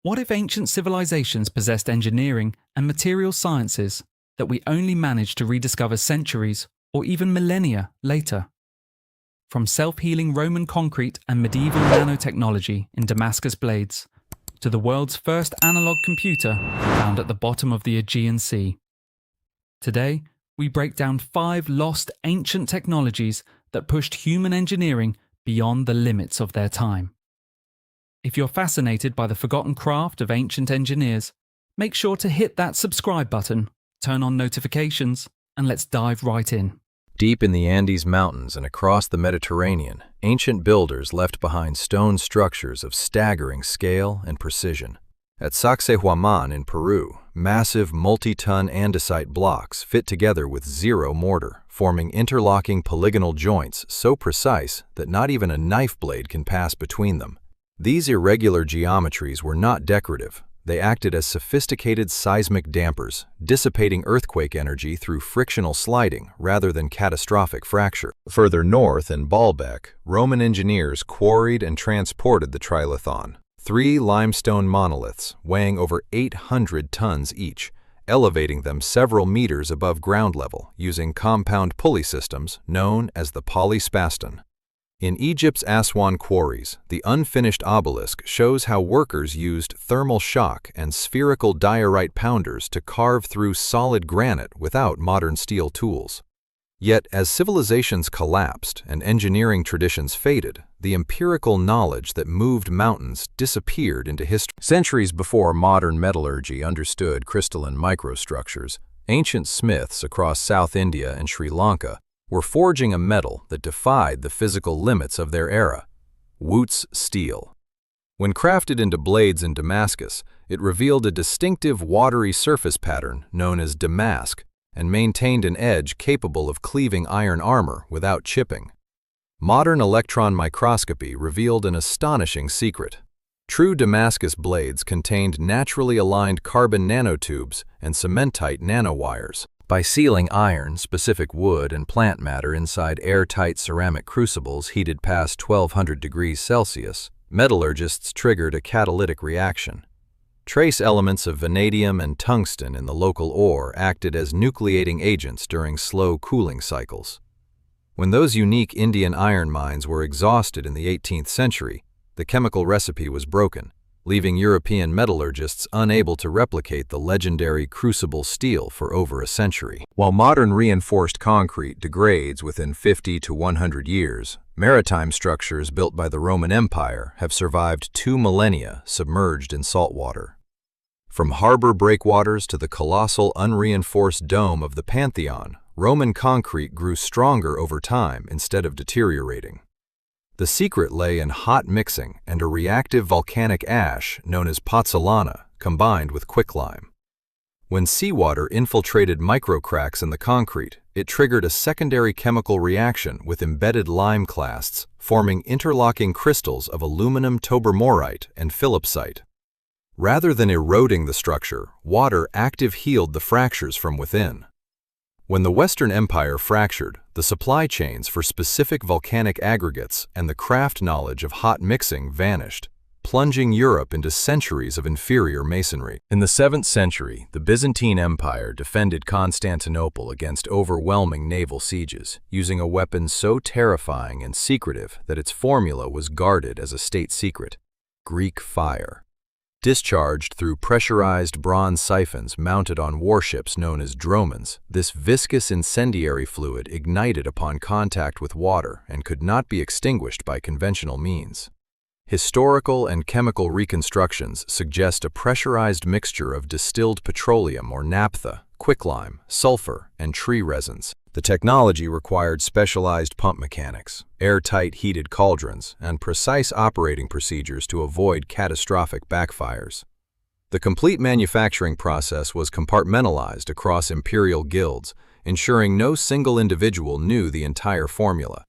What if ancient civilizations possessed engineering and material sciences that we only managed to rediscover centuries or even millennia later? From self-healing Roman concrete and medieval nanotechnology in Damascus blades, to the world's first analog computer found at the bottom of the Aegean Sea. Today, we break down 5 lost ancient technologies that pushed human engineering beyond the limits of their time. If you're fascinated by the forgotten craft of ancient engineers, make sure to hit that subscribe button, turn on notifications, and let's dive right in. Deep in the Andes Mountains and across the Mediterranean, ancient builders left behind stone structures of staggering scale and precision. At Sacsayhuaman in Peru, massive multi-ton andesite blocks fit together with zero mortar, forming interlocking polygonal joints so precise that not even a knife blade can pass between them. These irregular geometries were not decorative. They acted as sophisticated seismic dampers, dissipating earthquake energy through frictional sliding rather than catastrophic fracture. Further north in Baalbek, Roman engineers quarried and transported the trilithon, 3 limestone monoliths weighing over 800 tons each, elevating them several meters above ground level using compound pulley systems known as the polyspaston. In Egypt's Aswan quarries, the unfinished obelisk shows how workers used thermal shock and spherical diorite pounders to carve through solid granite without modern steel tools. Yet, as civilizations collapsed and engineering traditions faded, the empirical knowledge that moved mountains disappeared into history. Centuries before modern metallurgy understood crystalline microstructures, ancient smiths across South India and Sri Lanka were forging a metal that defied the physical limits of their era: Wootz Steel. When crafted into blades in Damascus, it revealed a distinctive watery surface pattern known as damask and maintained an edge capable of cleaving iron armor without chipping. Modern electron microscopy revealed an astonishing secret. True Damascus blades contained naturally aligned carbon nanotubes and cementite nanowires. By sealing iron-specific wood and plant matter inside airtight ceramic crucibles heated past 1200 degrees Celsius, metallurgists triggered a catalytic reaction. Trace elements of vanadium and tungsten in the local ore acted as nucleating agents during slow cooling cycles. When those unique Indian iron mines were exhausted in the 18th century, the chemical recipe was broken, leaving European metallurgists unable to replicate the legendary crucible steel for over a century. While modern reinforced concrete degrades within 50 to 100 years, maritime structures built by the Roman Empire have survived 2 millennia submerged in salt water. From harbor breakwaters to the colossal unreinforced dome of the Pantheon, Roman concrete grew stronger over time instead of deteriorating. The secret lay in hot mixing and a reactive volcanic ash known as pozzolana combined with quicklime. When seawater infiltrated microcracks in the concrete, it triggered a secondary chemical reaction with embedded lime clasts, forming interlocking crystals of aluminum tobermorite and philipsite. Rather than eroding the structure, water active healed the fractures from within. When the Western Empire fractured, the supply chains for specific volcanic aggregates and the craft knowledge of hot mixing vanished, plunging Europe into centuries of inferior masonry. In the 7th century, the Byzantine Empire defended Constantinople against overwhelming naval sieges, using a weapon so terrifying and secretive that its formula was guarded as a state secret: Greek fire. Discharged through pressurized bronze siphons mounted on warships known as dromons, this viscous incendiary fluid ignited upon contact with water and could not be extinguished by conventional means. Historical and chemical reconstructions suggest a pressurized mixture of distilled petroleum or naphtha, quicklime, sulfur, and tree resins. The technology required specialized pump mechanics, airtight heated cauldrons, and precise operating procedures to avoid catastrophic backfires. The complete manufacturing process was compartmentalized across imperial guilds, ensuring no single individual knew the entire formula.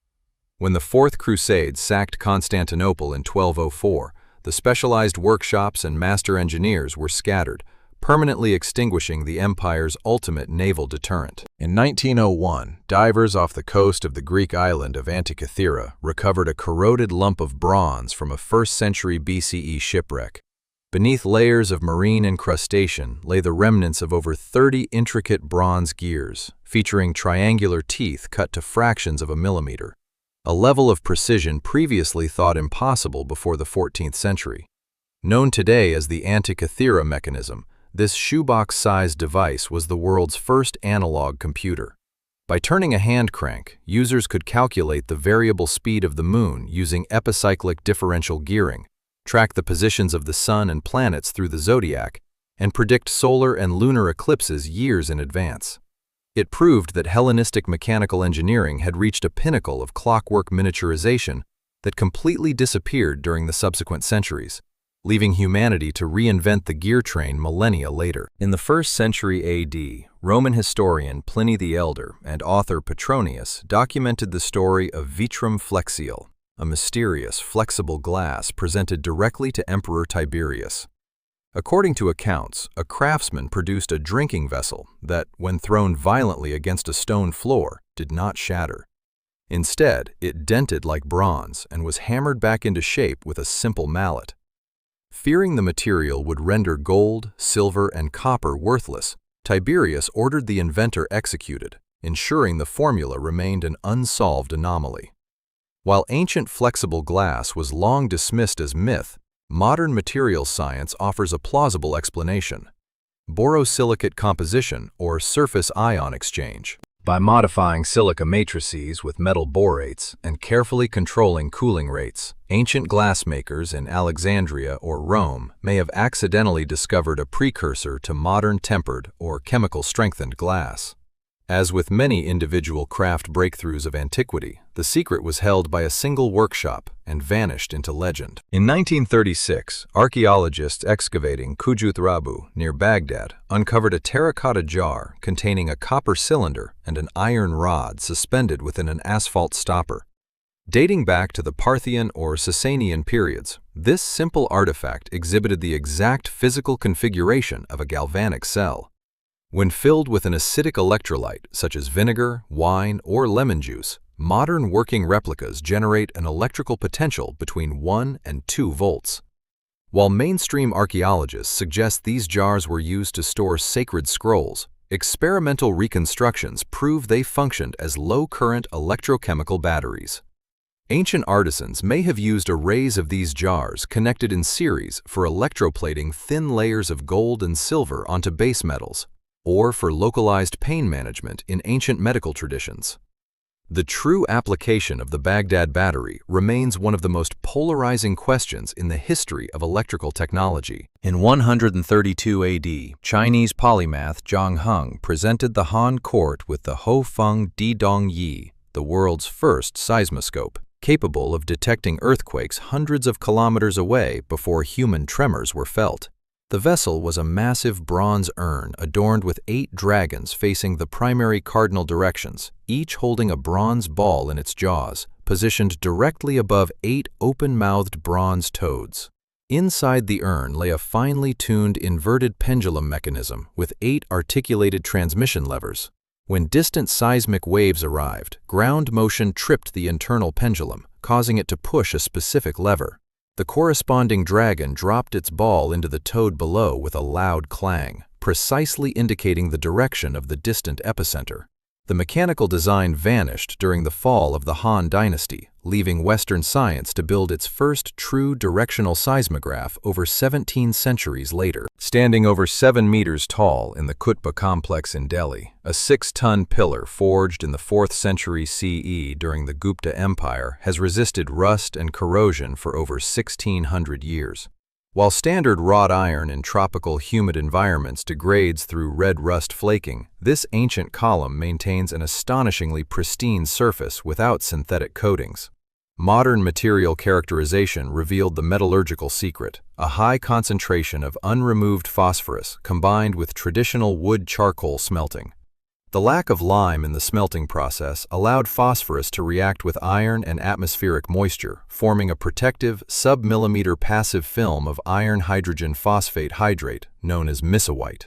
When the Fourth Crusade sacked Constantinople in 1204, the specialized workshops and master engineers were scattered, permanently extinguishing the empire's ultimate naval deterrent. In 1901, divers off the coast of the Greek island of Antikythera recovered a corroded lump of bronze from a 1st century BCE shipwreck. Beneath layers of marine incrustation lay the remnants of over 30 intricate bronze gears, featuring triangular teeth cut to fractions of a millimeter, a level of precision previously thought impossible before the 14th century. Known today as the Antikythera mechanism, this shoebox-sized device was the world's first analog computer. By turning a hand crank, users could calculate the variable speed of the moon using epicyclic differential gearing, track the positions of the sun and planets through the zodiac, and predict solar and lunar eclipses years in advance. It proved that Hellenistic mechanical engineering had reached a pinnacle of clockwork miniaturization that completely disappeared during the subsequent centuries, leaving humanity to reinvent the gear train millennia later. In the 1st century AD, Roman historian Pliny the Elder and author Petronius documented the story of vitrum flexiale, a mysterious, flexible glass presented directly to Emperor Tiberius. According to accounts, a craftsman produced a drinking vessel that, when thrown violently against a stone floor, did not shatter. Instead, it dented like bronze and was hammered back into shape with a simple mallet. Fearing the material would render gold, silver, and copper worthless, Tiberius ordered the inventor executed, ensuring the formula remained an unsolved anomaly. While ancient flexible glass was long dismissed as myth, modern materials science offers a plausible explanation: borosilicate composition or surface ion exchange. By modifying silica matrices with metal borates and carefully controlling cooling rates, ancient glassmakers in Alexandria or Rome may have accidentally discovered a precursor to modern tempered or chemical-strengthened glass. As with many individual craft breakthroughs of antiquity, the secret was held by a single workshop and vanished into legend. In 1936, archaeologists excavating Kujut Rabu near Baghdad uncovered a terracotta jar containing a copper cylinder and an iron rod suspended within an asphalt stopper. Dating back to the Parthian or Sasanian periods, this simple artifact exhibited the exact physical configuration of a galvanic cell. When filled with an acidic electrolyte, such as vinegar, wine, or lemon juice, modern working replicas generate an electrical potential between 1 and 2 volts. While mainstream archaeologists suggest these jars were used to store sacred scrolls, experimental reconstructions prove they functioned as low-current electrochemical batteries. Ancient artisans may have used arrays of these jars connected in series for electroplating thin layers of gold and silver onto base metals, or for localized pain management in ancient medical traditions. The true application of the Baghdad battery remains one of the most polarizing questions in the history of electrical technology. In 132 AD, Chinese polymath Zhang Heng presented the Han court with the Hofeng Didong Yi, the world's first seismoscope, capable of detecting earthquakes hundreds of kilometers away before human tremors were felt. The vessel was a massive bronze urn adorned with 8 dragons facing the primary cardinal directions, each holding a bronze ball in its jaws, positioned directly above 8 open-mouthed bronze toads. Inside the urn lay a finely tuned inverted pendulum mechanism with 8 articulated transmission levers. When distant seismic waves arrived, ground motion tripped the internal pendulum, causing it to push a specific lever. The corresponding dragon dropped its ball into the toad below with a loud clang, precisely indicating the direction of the distant epicenter. The mechanical design vanished during the fall of the Han dynasty, leaving Western science to build its first true directional seismograph over 17 centuries later. Standing over 7 meters tall in the Qutb complex in Delhi, a 6-ton pillar forged in the 4th century CE during the Gupta Empire has resisted rust and corrosion for over 1,600 years. While standard wrought iron in tropical humid environments degrades through red rust flaking, this ancient column maintains an astonishingly pristine surface without synthetic coatings. Modern material characterization revealed the metallurgical secret, a high concentration of unremoved phosphorus combined with traditional wood charcoal smelting. The lack of lime in the smelting process allowed phosphorus to react with iron and atmospheric moisture, forming a protective, sub-millimeter passive film of iron hydrogen phosphate hydrate, known as misawite.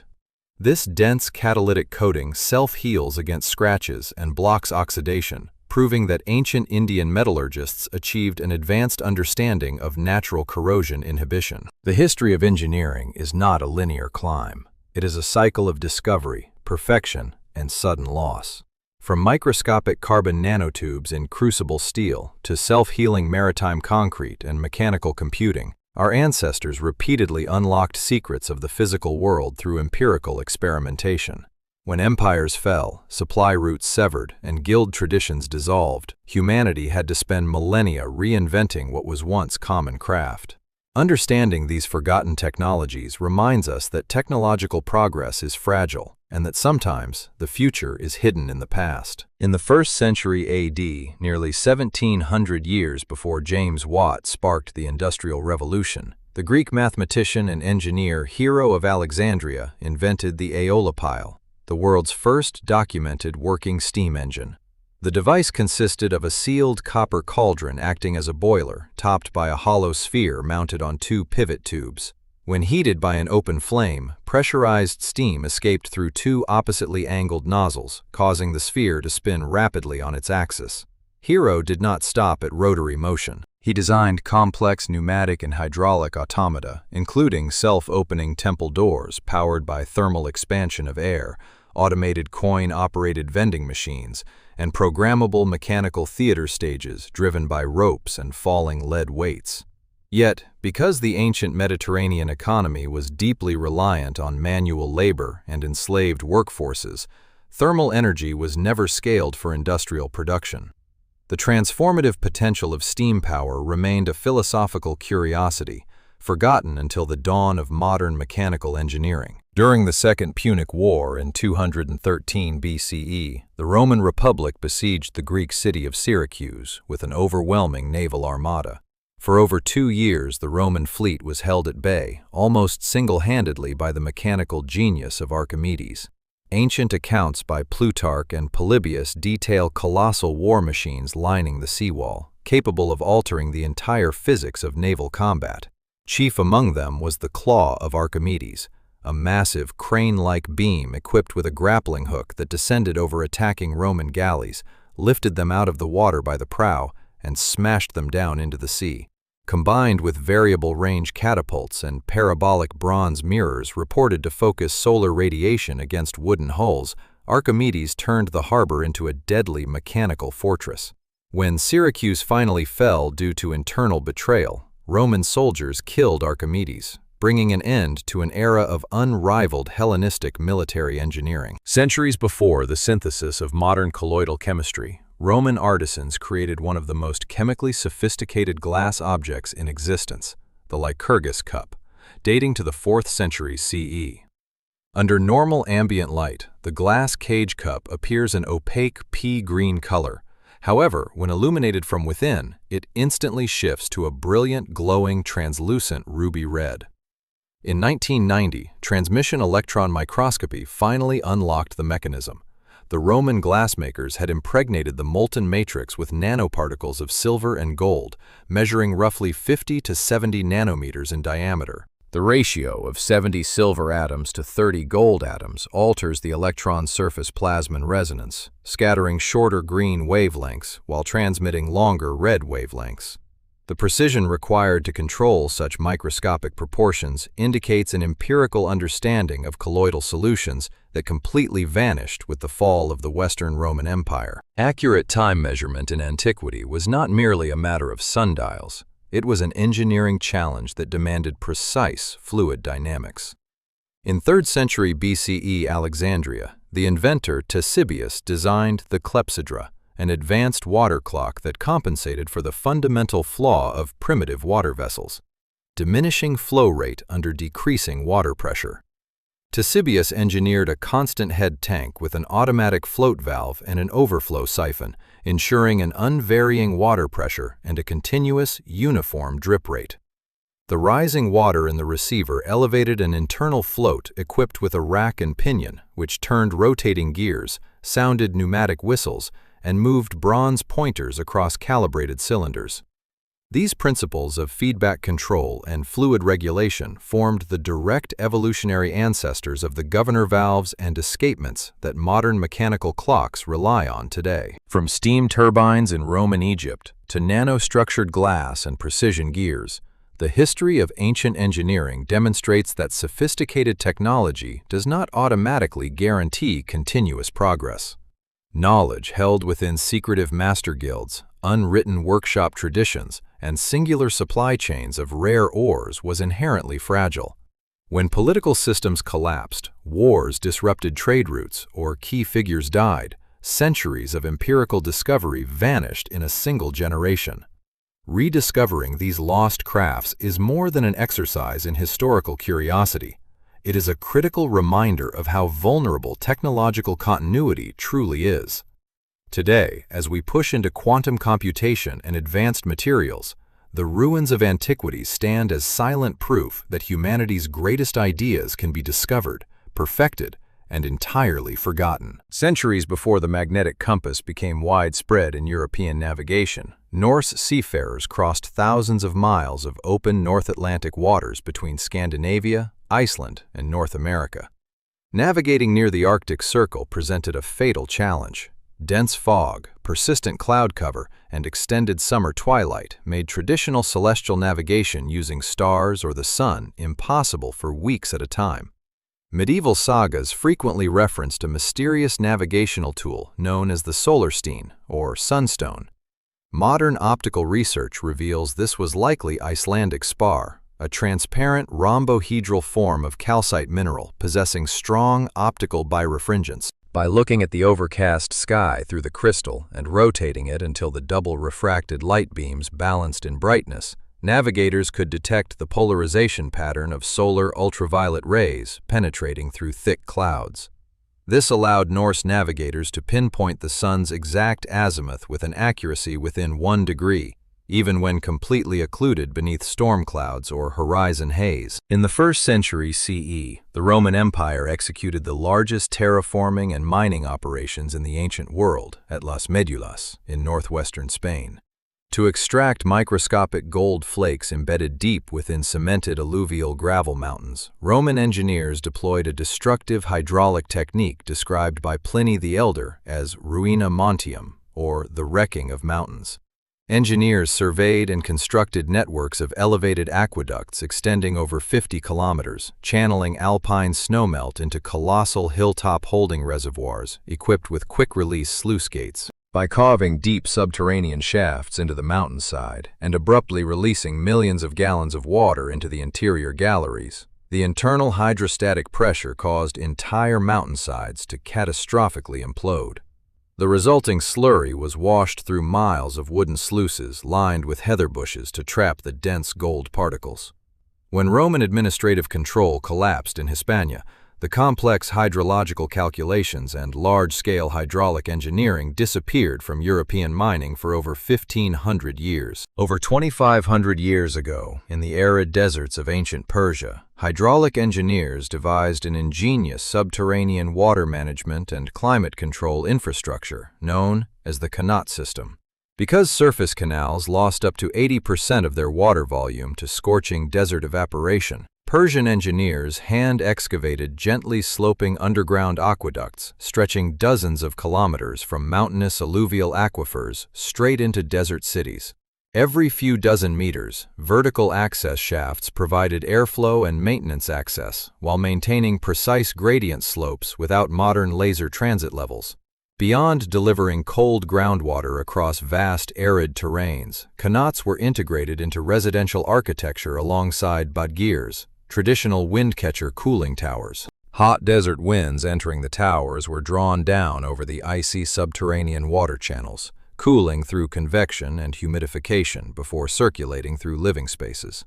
This dense catalytic coating self-heals against scratches and blocks oxidation, proving that ancient Indian metallurgists achieved an advanced understanding of natural corrosion inhibition. The history of engineering is not a linear climb. It is a cycle of discovery, perfection, and sudden loss. From microscopic carbon nanotubes in crucible steel to self-healing maritime concrete and mechanical computing, our ancestors repeatedly unlocked secrets of the physical world through empirical experimentation. When empires fell, supply routes severed, and guild traditions dissolved, humanity had to spend millennia reinventing what was once common craft. Understanding these forgotten technologies reminds us that technological progress is fragile, and that sometimes the future is hidden in the past. In the 1st century AD, nearly 1700 years before James Watt sparked the Industrial Revolution, the Greek mathematician and engineer Hero of Alexandria invented the aeolipile, the world's first documented working steam engine. The device consisted of a sealed copper cauldron acting as a boiler, topped by a hollow sphere mounted on 2 pivot tubes. When heated by an open flame, pressurized steam escaped through 2 oppositely angled nozzles, causing the sphere to spin rapidly on its axis. Hero did not stop at rotary motion. He designed complex pneumatic and hydraulic automata, including self-opening temple doors powered by thermal expansion of air, automated coin-operated vending machines, and programmable mechanical theater stages driven by ropes and falling lead weights. Yet, because the ancient Mediterranean economy was deeply reliant on manual labor and enslaved workforces, thermal energy was never scaled for industrial production. The transformative potential of steam power remained a philosophical curiosity, forgotten until the dawn of modern mechanical engineering. During the Second Punic War in 213 BCE, the Roman Republic besieged the Greek city of Syracuse with an overwhelming naval armada. For over 2 years, the Roman fleet was held at bay, almost single-handedly by the mechanical genius of Archimedes. Ancient accounts by Plutarch and Polybius detail colossal war machines lining the seawall, capable of altering the entire physics of naval combat. Chief among them was the claw of Archimedes, a massive crane-like beam equipped with a grappling hook that descended over attacking Roman galleys, lifted them out of the water by the prow, and smashed them down into the sea. Combined with variable-range catapults and parabolic bronze mirrors reported to focus solar radiation against wooden hulls, Archimedes turned the harbor into a deadly mechanical fortress. When Syracuse finally fell due to internal betrayal, Roman soldiers killed Archimedes, bringing an end to an era of unrivaled Hellenistic military engineering. Centuries before the synthesis of modern colloidal chemistry, Roman artisans created one of the most chemically sophisticated glass objects in existence, the Lycurgus cup, dating to the 4th century CE. Under normal ambient light, the glass cage cup appears an opaque pea-green color. However, when illuminated from within, it instantly shifts to a brilliant, glowing, translucent ruby red. In 1990, transmission electron microscopy finally unlocked the mechanism. The Roman glassmakers had impregnated the molten matrix with nanoparticles of silver and gold, measuring roughly 50 to 70 nanometers in diameter. The ratio of 70 silver atoms to 30 gold atoms alters the electron surface plasmon resonance, scattering shorter green wavelengths while transmitting longer red wavelengths. The precision required to control such microscopic proportions indicates an empirical understanding of colloidal solutions that completely vanished with the fall of the Western Roman Empire. Accurate time measurement in antiquity was not merely a matter of sundials. It was an engineering challenge that demanded precise fluid dynamics. In 3rd century BCE Alexandria, the inventor Ctesibius designed the clepsydra, an advanced water clock that compensated for the fundamental flaw of primitive water vessels: diminishing flow rate under decreasing water pressure. Ctesibius engineered a constant head tank with an automatic float valve and an overflow siphon, ensuring an unvarying water pressure and a continuous, uniform drip rate. The rising water in the receiver elevated an internal float equipped with a rack and pinion, which turned rotating gears, sounded pneumatic whistles, and moved bronze pointers across calibrated cylinders. These principles of feedback control and fluid regulation formed the direct evolutionary ancestors of the governor valves and escapements that modern mechanical clocks rely on today. From steam turbines in Roman Egypt to nanostructured glass and precision gears, the history of ancient engineering demonstrates that sophisticated technology does not automatically guarantee continuous progress. Knowledge held within secretive master guilds, unwritten workshop traditions, and singular supply chains of rare ores was inherently fragile. When political systems collapsed, wars disrupted trade routes, or key figures died, centuries of empirical discovery vanished in a single generation. Rediscovering these lost crafts is more than an exercise in historical curiosity. It is a critical reminder of how vulnerable technological continuity truly is. Today, as we push into quantum computation and advanced materials, the ruins of antiquity stand as silent proof that humanity's greatest ideas can be discovered, perfected, and entirely forgotten. Centuries before the magnetic compass became widespread in European navigation, Norse seafarers crossed thousands of miles of open North Atlantic waters between Scandinavia, Iceland, and North America. Navigating near the Arctic Circle presented a fatal challenge. Dense fog, persistent cloud cover, and extended summer twilight made traditional celestial navigation using stars or the sun impossible for weeks at a time. Medieval sagas frequently referenced a mysterious navigational tool known as the solarstein, or sunstone. Modern optical research reveals this was likely Icelandic spar, a transparent rhombohedral form of calcite mineral possessing strong optical birefringence. By looking at the overcast sky through the crystal and rotating it until the double refracted light beams balanced in brightness, navigators could detect the polarization pattern of solar ultraviolet rays penetrating through thick clouds. This allowed Norse navigators to pinpoint the sun's exact azimuth with an accuracy within 1 degree, even when completely occluded beneath storm clouds or horizon haze. In the 1st century CE, the Roman Empire executed the largest terraforming and mining operations in the ancient world at Las Medulas in northwestern Spain. To extract microscopic gold flakes embedded deep within cemented alluvial gravel mountains, Roman engineers deployed a destructive hydraulic technique described by Pliny the Elder as ruina montium, or the wrecking of mountains. Engineers surveyed and constructed networks of elevated aqueducts extending over 50 kilometers, channeling alpine snowmelt into colossal hilltop holding reservoirs equipped with quick-release sluice gates. By carving deep subterranean shafts into the mountainside and abruptly releasing millions of gallons of water into the interior galleries, the internal hydrostatic pressure caused entire mountainsides to catastrophically implode. The resulting slurry was washed through miles of wooden sluices lined with heather bushes to trap the dense gold particles. When Roman administrative control collapsed in Hispania, the complex hydrological calculations and large-scale hydraulic engineering disappeared from European mining for over 1,500 years. Over 2,500 years ago, in the arid deserts of ancient Persia, hydraulic engineers devised an ingenious subterranean water management and climate control infrastructure known as the Cenote system. Because surface canals lost up to 80% of their water volume to scorching desert evaporation, Persian engineers hand-excavated gently sloping underground aqueducts stretching dozens of kilometers from mountainous alluvial aquifers straight into desert cities. Every few dozen meters, vertical access shafts provided airflow and maintenance access while maintaining precise gradient slopes without modern laser transit levels. Beyond delivering cold groundwater across vast arid terrains, cenotes were integrated into residential architecture alongside badgirs, traditional windcatcher cooling towers. Hot desert winds entering the towers were drawn down over the icy subterranean water channels, cooling through convection and humidification before circulating through living spaces.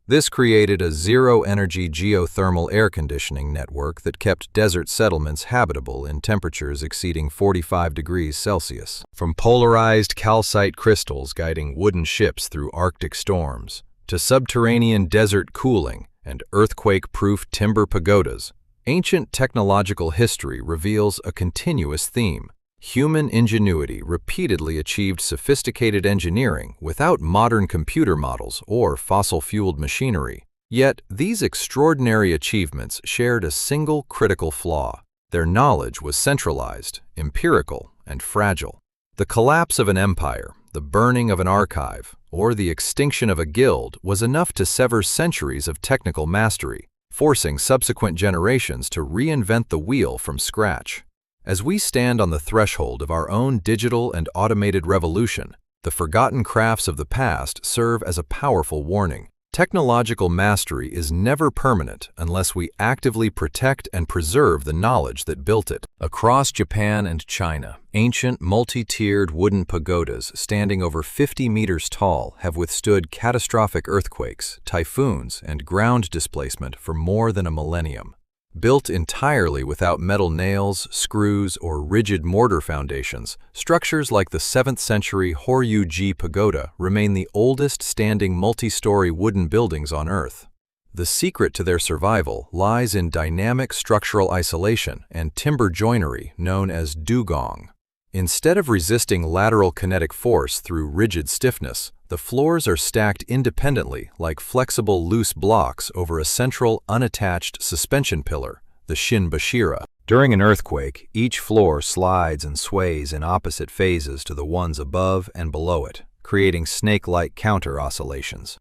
This created a zero-energy geothermal air conditioning network that kept desert settlements habitable in temperatures exceeding 45 degrees Celsius. From polarized calcite crystals guiding wooden ships through Arctic storms, to subterranean desert cooling and earthquake-proof timber pagodas, ancient technological history reveals a continuous theme. Human ingenuity repeatedly achieved sophisticated engineering without modern computer models or fossil-fueled machinery. Yet, these extraordinary achievements shared a single critical flaw. Their knowledge was centralized, empirical, and fragile. The collapse of an empire, the burning of an archive, or the extinction of a guild was enough to sever centuries of technical mastery, forcing subsequent generations to reinvent the wheel from scratch. As we stand on the threshold of our own digital and automated revolution, the forgotten crafts of the past serve as a powerful warning. Technological mastery is never permanent unless we actively protect and preserve the knowledge that built it. Across Japan and China, ancient multi-tiered wooden pagodas standing over 50 meters tall have withstood catastrophic earthquakes, typhoons, and ground displacement for more than a millennium. Built entirely without metal nails, screws, or rigid mortar foundations, structures like the 7th century Horyuji Pagoda remain the oldest standing multi-story wooden buildings on Earth. The secret to their survival lies in dynamic structural isolation and timber joinery known as dugong. Instead of resisting lateral kinetic force through rigid stiffness, the floors are stacked independently like flexible loose blocks over a central unattached suspension pillar, the shinbashira. During an earthquake, each floor slides and sways in opposite phases to the ones above and below it, creating snake-like counter-oscillations.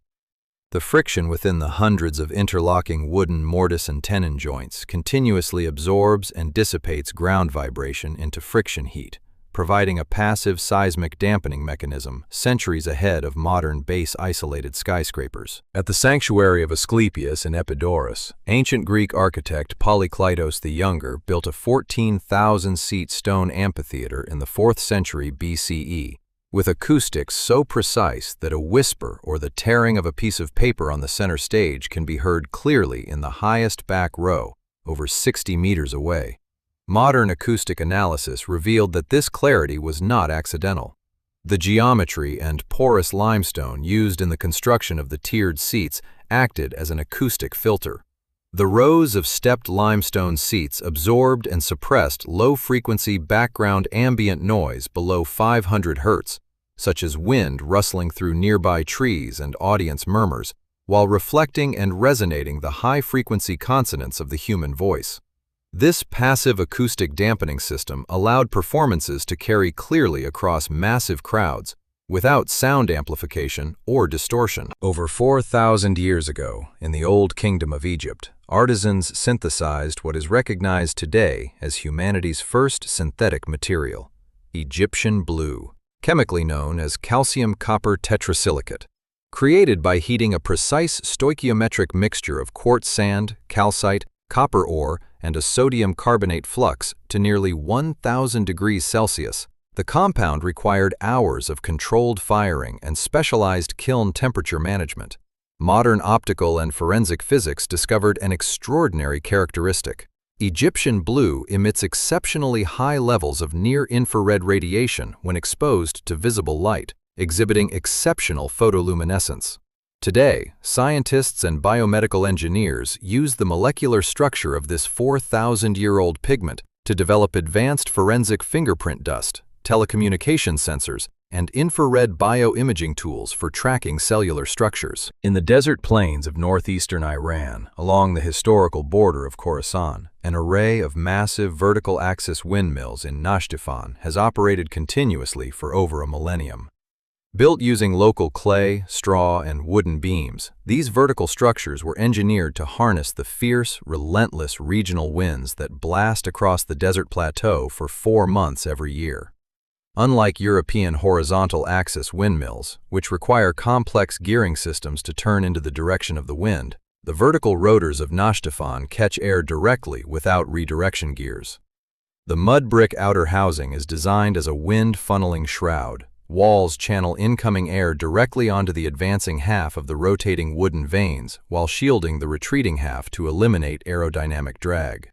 The friction within the hundreds of interlocking wooden mortise and tenon joints continuously absorbs and dissipates ground vibration into friction heat, providing a passive seismic dampening mechanism centuries ahead of modern base-isolated skyscrapers. At the sanctuary of Asclepius in Epidaurus, ancient Greek architect Polykleitos the Younger built a 14,000-seat stone amphitheater in the 4th century BCE, with acoustics so precise that a whisper or the tearing of a piece of paper on the center stage can be heard clearly in the highest back row, over 60 meters away. Modern acoustic analysis revealed that this clarity was not accidental. The geometry and porous limestone used in the construction of the tiered seats acted as an acoustic filter. The rows of stepped limestone seats absorbed and suppressed low-frequency background ambient noise below 500 Hz, such as wind rustling through nearby trees and audience murmurs, while reflecting and resonating the high-frequency consonants of the human voice. This passive acoustic dampening system allowed performances to carry clearly across massive crowds, without sound amplification or distortion. Over 4,000 years ago, in the Old Kingdom of Egypt, artisans synthesized what is recognized today as humanity's first synthetic material, Egyptian blue, chemically known as calcium copper tetrasilicate. Created by heating a precise stoichiometric mixture of quartz sand, calcite, copper ore, and a sodium carbonate flux to nearly 1,000 degrees Celsius, the compound required hours of controlled firing and specialized kiln temperature management. Modern optical and forensic physics discovered an extraordinary characteristic. Egyptian blue emits exceptionally high levels of near-infrared radiation when exposed to visible light, exhibiting exceptional photoluminescence. Today, scientists and biomedical engineers use the molecular structure of this 4,000-year-old pigment to develop advanced forensic fingerprint dust, telecommunication sensors, and infrared bioimaging tools for tracking cellular structures. In the desert plains of northeastern Iran, along the historical border of Khorasan, an array of massive vertical axis windmills in Nashdifan has operated continuously for over a millennium. Built using local clay, straw, and wooden beams, these vertical structures were engineered to harness the fierce, relentless regional winds that blast across the desert plateau for 4 months every year. Unlike European horizontal axis windmills, which require complex gearing systems to turn into the direction of the wind, the vertical rotors of Nashdifan catch air directly without redirection gears. The mud brick outer housing is designed as a wind funneling shroud. Walls channel incoming air directly onto the advancing half of the rotating wooden vanes while shielding the retreating half to eliminate aerodynamic drag.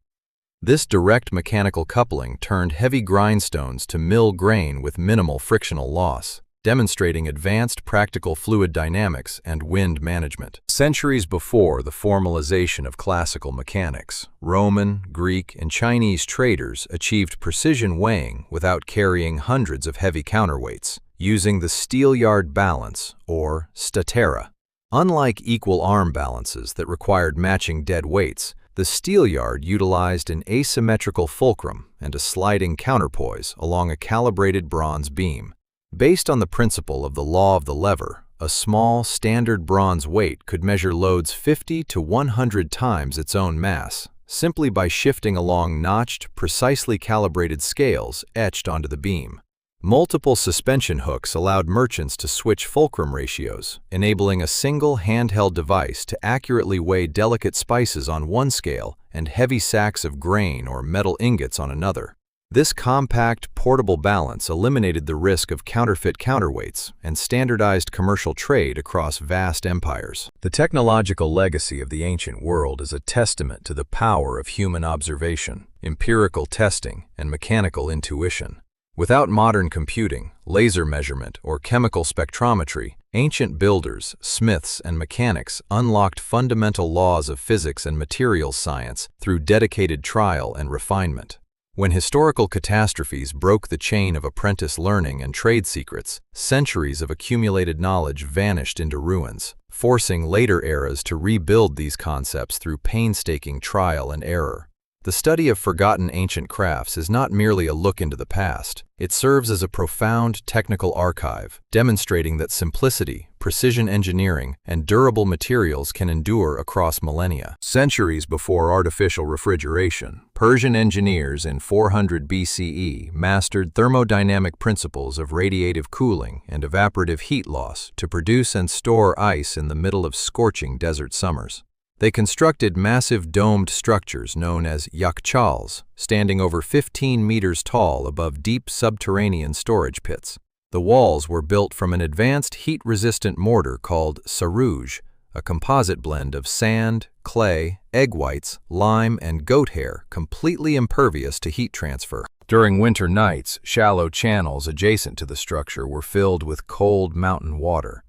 This direct mechanical coupling turned heavy grindstones to mill grain with minimal frictional loss. demonstrating advanced practical fluid dynamics and wind management. Centuries before the formalization of classical mechanics, Roman, Greek, and Chinese traders achieved precision weighing without carrying hundreds of heavy counterweights, using the steelyard balance, or statera. Unlike equal arm balances that required matching dead weights, the steelyard utilized an asymmetrical fulcrum and a sliding counterpoise along a calibrated bronze beam. Based on the principle of the law of the lever, a small, standard bronze weight could measure loads 50 to 100 times its own mass, simply by shifting along notched, precisely calibrated scales etched onto the beam. Multiple suspension hooks allowed merchants to switch fulcrum ratios, enabling a single handheld device to accurately weigh delicate spices on one scale and heavy sacks of grain or metal ingots on another. This compact, portable balance eliminated the risk of counterfeit counterweights and standardized commercial trade across vast empires. The technological legacy of the ancient world is a testament to the power of human observation, empirical testing, and mechanical intuition. Without modern computing, laser measurement, or chemical spectrometry, ancient builders, smiths, and mechanics unlocked fundamental laws of physics and materials science through dedicated trial and refinement. When historical catastrophes broke the chain of apprentice learning and trade secrets, centuries of accumulated knowledge vanished into ruins, forcing later eras to rebuild these concepts through painstaking trial and error. The study of forgotten ancient crafts is not merely a look into the past. It serves as a profound technical archive, demonstrating that simplicity, precision engineering, and durable materials can endure across millennia. Centuries before artificial refrigeration, Persian engineers in 400 BCE mastered thermodynamic principles of radiative cooling and evaporative heat loss to produce and store ice in the middle of scorching desert summers. They constructed massive domed structures known as yakhchals, standing over 15 meters tall above deep subterranean storage pits. The walls were built from an advanced heat-resistant mortar called sarouge, a composite blend of sand, clay, egg whites, lime, and goat hair, completely impervious to heat transfer. During winter nights, shallow channels adjacent to the structure were filled with cold mountain water.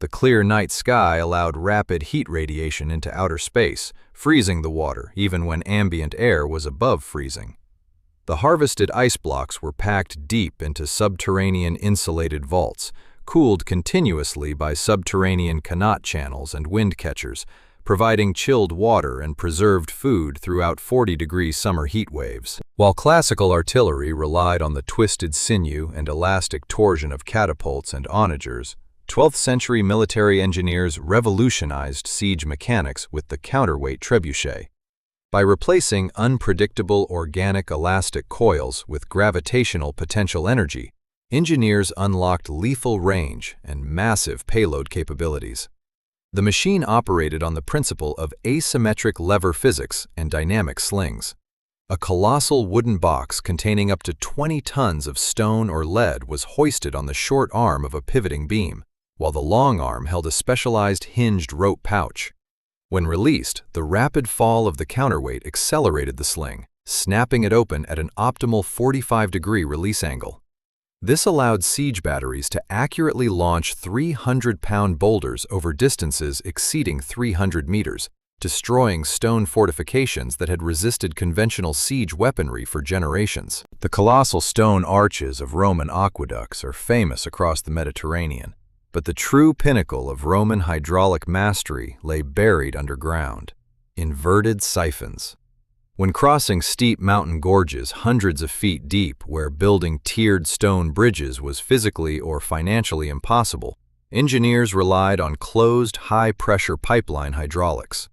The clear night sky allowed rapid heat radiation into outer space, freezing the water even when ambient air was above freezing. The harvested ice blocks were packed deep into subterranean insulated vaults, cooled continuously by subterranean Cenote channels and Windcatchers, providing chilled water and preserved food throughout 40-degree summer heat waves. While classical artillery relied on the twisted sinew and elastic torsion of catapults and onagers, 12th-century military engineers revolutionized siege mechanics with the counterweight trebuchet. By replacing unpredictable organic elastic coils with gravitational potential energy, engineers unlocked lethal range and massive payload capabilities. The machine operated on the principle of asymmetric lever physics and dynamic slings. A colossal wooden box containing up to 20 tons of stone or lead was hoisted on the short arm of a pivoting beam, while the long arm held a specialized hinged rope pouch. When released, the rapid fall of the counterweight accelerated the sling, snapping it open at an optimal 45-degree release angle. This allowed siege batteries to accurately launch 300-pound boulders over distances exceeding 300 meters, destroying stone fortifications that had resisted conventional siege weaponry for generations. The colossal stone arches of Roman aqueducts are famous across the Mediterranean, but the true pinnacle of Roman hydraulic mastery lay buried underground: inverted siphons. When crossing steep mountain gorges hundreds of feet deep where building tiered stone bridges was physically or financially impossible, engineers relied on closed, high-pressure pipeline hydraulics.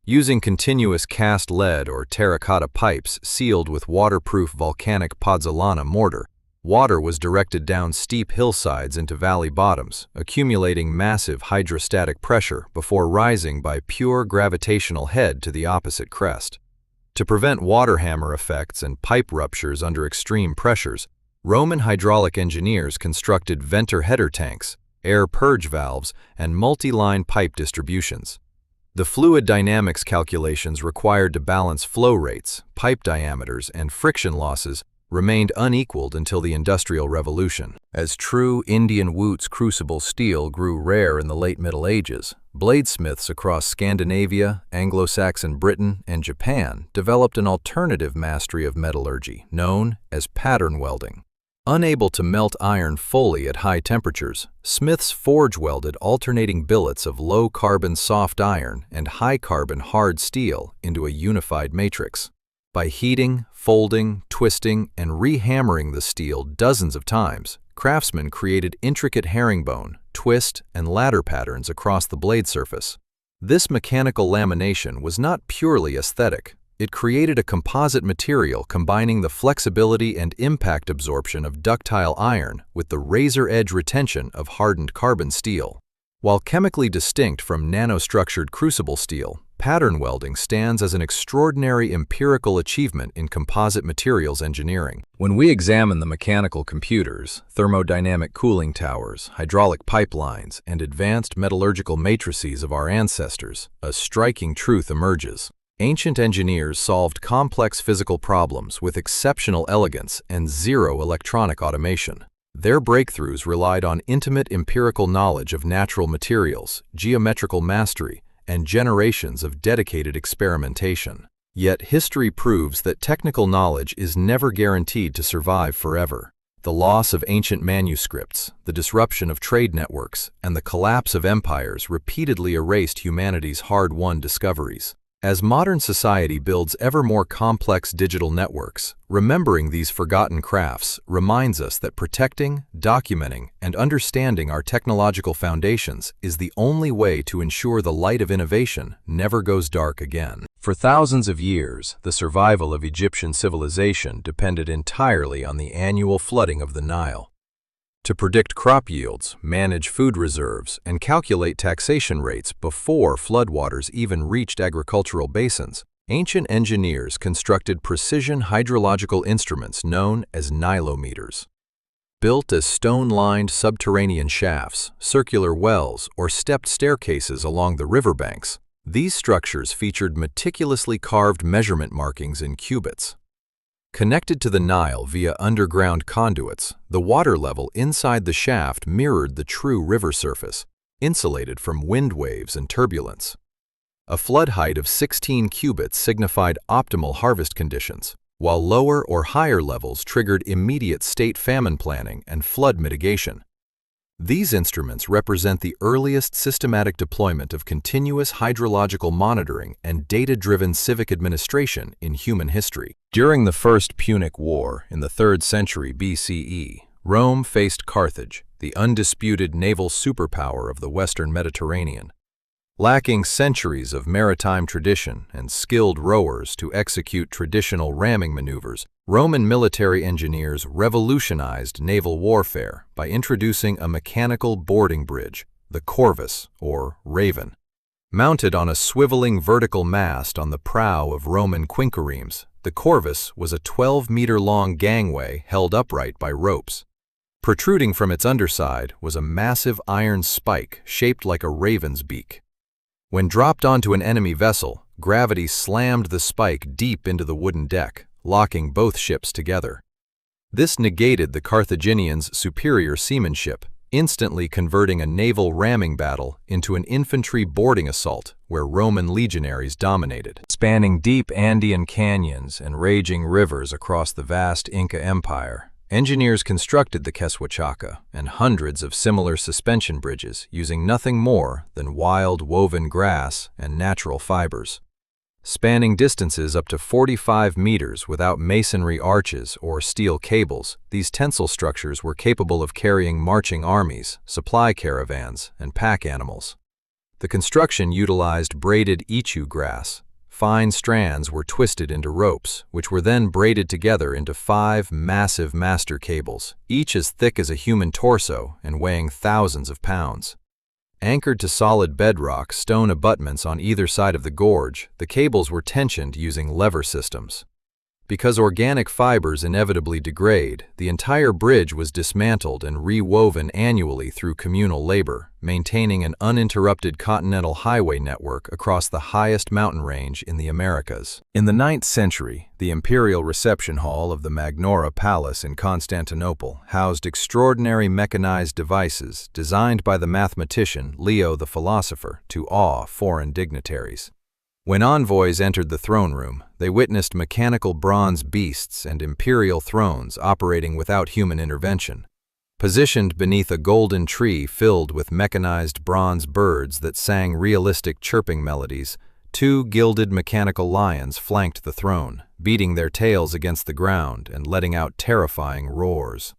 Using continuous cast lead or terracotta pipes sealed with waterproof volcanic pozzolana mortar, water was directed down steep hillsides into valley bottoms, accumulating massive hydrostatic pressure before rising by pure gravitational head to the opposite crest. To prevent water hammer effects and pipe ruptures under extreme pressures, Roman hydraulic engineers constructed venter header tanks, air purge valves, and multi-line pipe distributions. The fluid dynamics calculations required to balance flow rates, pipe diameters, and friction losses remained unequaled until the Industrial Revolution. As true Indian Wootz crucible steel grew rare in the late Middle Ages, bladesmiths across Scandinavia, Anglo-Saxon Britain, and Japan developed an alternative mastery of metallurgy known as pattern welding. Unable to melt iron fully at high temperatures, smiths forge-welded alternating billets of low-carbon soft iron and high-carbon hard steel into a unified matrix. By heating, folding, twisting, and rehammering the steel dozens of times, craftsmen created intricate herringbone, twist, and ladder patterns across the blade surface. This mechanical lamination was not purely aesthetic. It created a composite material combining the flexibility and impact absorption of ductile iron with the razor-edge retention of hardened carbon steel. While chemically distinct from nanostructured crucible steel, pattern welding stands as an extraordinary empirical achievement in composite materials engineering. When we examine the mechanical computers, thermodynamic cooling towers, hydraulic pipelines, and advanced metallurgical matrices of our ancestors, a striking truth emerges. Ancient engineers solved complex physical problems with exceptional elegance and zero electronic automation. Their breakthroughs relied on intimate empirical knowledge of natural materials, geometrical mastery, and generations of dedicated experimentation. Yet history proves that technical knowledge is never guaranteed to survive forever. The loss of ancient manuscripts, the disruption of trade networks, and the collapse of empires repeatedly erased humanity's hard-won discoveries. As modern society builds ever more complex digital networks, remembering these forgotten crafts reminds us that protecting, documenting, and understanding our technological foundations is the only way to ensure the light of innovation never goes dark again. For thousands of years, the survival of Egyptian civilization depended entirely on the annual flooding of the Nile. To predict crop yields, manage food reserves, and calculate taxation rates before floodwaters even reached agricultural basins, ancient engineers constructed precision hydrological instruments known as nilometers. Built as stone-lined subterranean shafts, circular wells, or stepped staircases along the riverbanks, these structures featured meticulously carved measurement markings in cubits. Connected to the Nile via underground conduits, the water level inside the shaft mirrored the true river surface, insulated from wind waves and turbulence. A flood height of 16 cubits signified optimal harvest conditions, while lower or higher levels triggered immediate state famine planning and flood mitigation. These instruments represent the earliest systematic deployment of continuous hydrological monitoring and data-driven civic administration in human history. During the First Punic War in the 3rd century BCE, Rome faced Carthage, the undisputed naval superpower of the Western Mediterranean. Lacking centuries of maritime tradition and skilled rowers to execute traditional ramming maneuvers, Roman military engineers revolutionized naval warfare by introducing a mechanical boarding bridge, the corvus, or raven. Mounted on a swiveling vertical mast on the prow of Roman quinquiremes, the corvus was a 12-meter-long gangway held upright by ropes. Protruding from its underside was a massive iron spike shaped like a raven's beak. When dropped onto an enemy vessel, gravity slammed the spike deep into the wooden deck, locking both ships together. This negated the Carthaginians' superior seamanship, instantly converting a naval ramming battle into an infantry boarding assault where Roman legionaries dominated. Spanning deep Andean canyons and raging rivers across the vast Inca Empire, engineers constructed the Quesuachaca and hundreds of similar suspension bridges using nothing more than wild woven grass and natural fibers. Spanning distances up to 45 meters without masonry arches or steel cables, these tensile structures were capable of carrying marching armies, supply caravans, and pack animals. The construction utilized braided ichu grass. Fine strands were twisted into ropes, which were then braided together into 5 massive master cables, each as thick as a human torso and weighing thousands of pounds. Anchored to solid bedrock stone abutments on either side of the gorge, the cables were tensioned using lever systems. Because organic fibers inevitably degrade, the entire bridge was dismantled and rewoven annually through communal labor, maintaining an uninterrupted continental highway network across the highest mountain range in the Americas. In the 9th century, the imperial reception hall of the Magnaura Palace in Constantinople housed extraordinary mechanized devices designed by the mathematician Leo the Philosopher to awe foreign dignitaries. When envoys entered the throne room, they witnessed mechanical bronze beasts and imperial thrones operating without human intervention. Positioned beneath a golden tree filled with mechanized bronze birds that sang realistic chirping melodies, 2 gilded mechanical lions flanked the throne, beating their tails against the ground and letting out terrifying roars.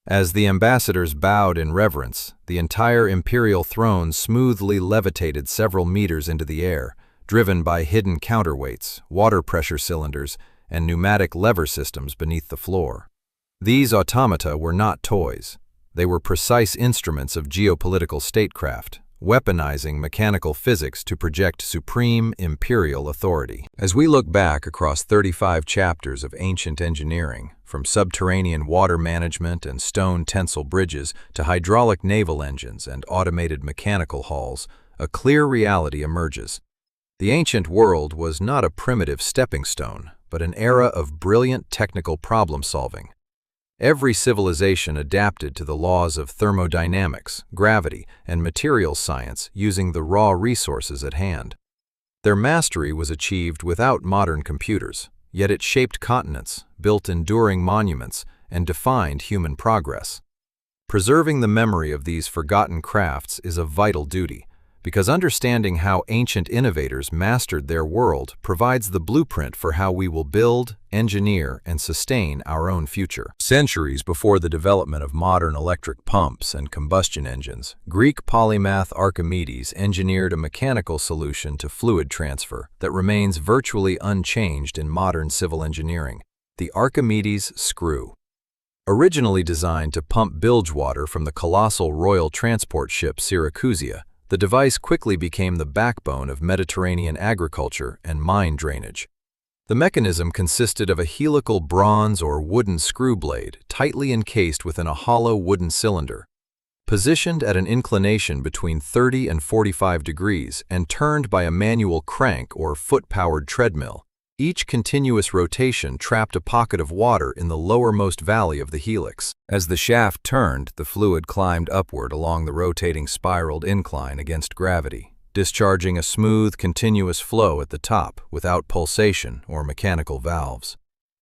As the ambassadors bowed in reverence, the entire imperial throne smoothly levitated several meters into the air, driven by hidden counterweights, water pressure cylinders, and pneumatic lever systems beneath the floor. These automata were not toys. They were precise instruments of geopolitical statecraft, weaponizing mechanical physics to project supreme imperial authority. As we look back across 35 chapters of ancient engineering, from subterranean water management and stone tensile bridges to hydraulic naval engines and automated mechanical halls, a clear reality emerges. The ancient world was not a primitive stepping stone, but an era of brilliant technical problem-solving. Every civilization adapted to the laws of thermodynamics, gravity, and materials science using the raw resources at hand. Their mastery was achieved without modern computers, yet it shaped continents, built enduring monuments, and defined human progress. Preserving the memory of these forgotten crafts is a vital duty, because understanding how ancient innovators mastered their world provides the blueprint for how we will build, engineer, and sustain our own future. Centuries before the development of modern electric pumps and combustion engines, Greek polymath Archimedes engineered a mechanical solution to fluid transfer that remains virtually unchanged in modern civil engineering: the Archimedes screw. Originally designed to pump bilge water from the colossal royal transport ship Syracusia, the device quickly became the backbone of Mediterranean agriculture and mine drainage. The mechanism consisted of a helical bronze or wooden screw blade tightly encased within a hollow wooden cylinder. Positioned at an inclination between 30 and 45 degrees and turned by a manual crank or foot-powered treadmill, each continuous rotation trapped a pocket of water in the lowermost valley of the helix. As the shaft turned, the fluid climbed upward along the rotating spiraled incline against gravity, discharging a smooth, continuous flow at the top without pulsation or mechanical valves.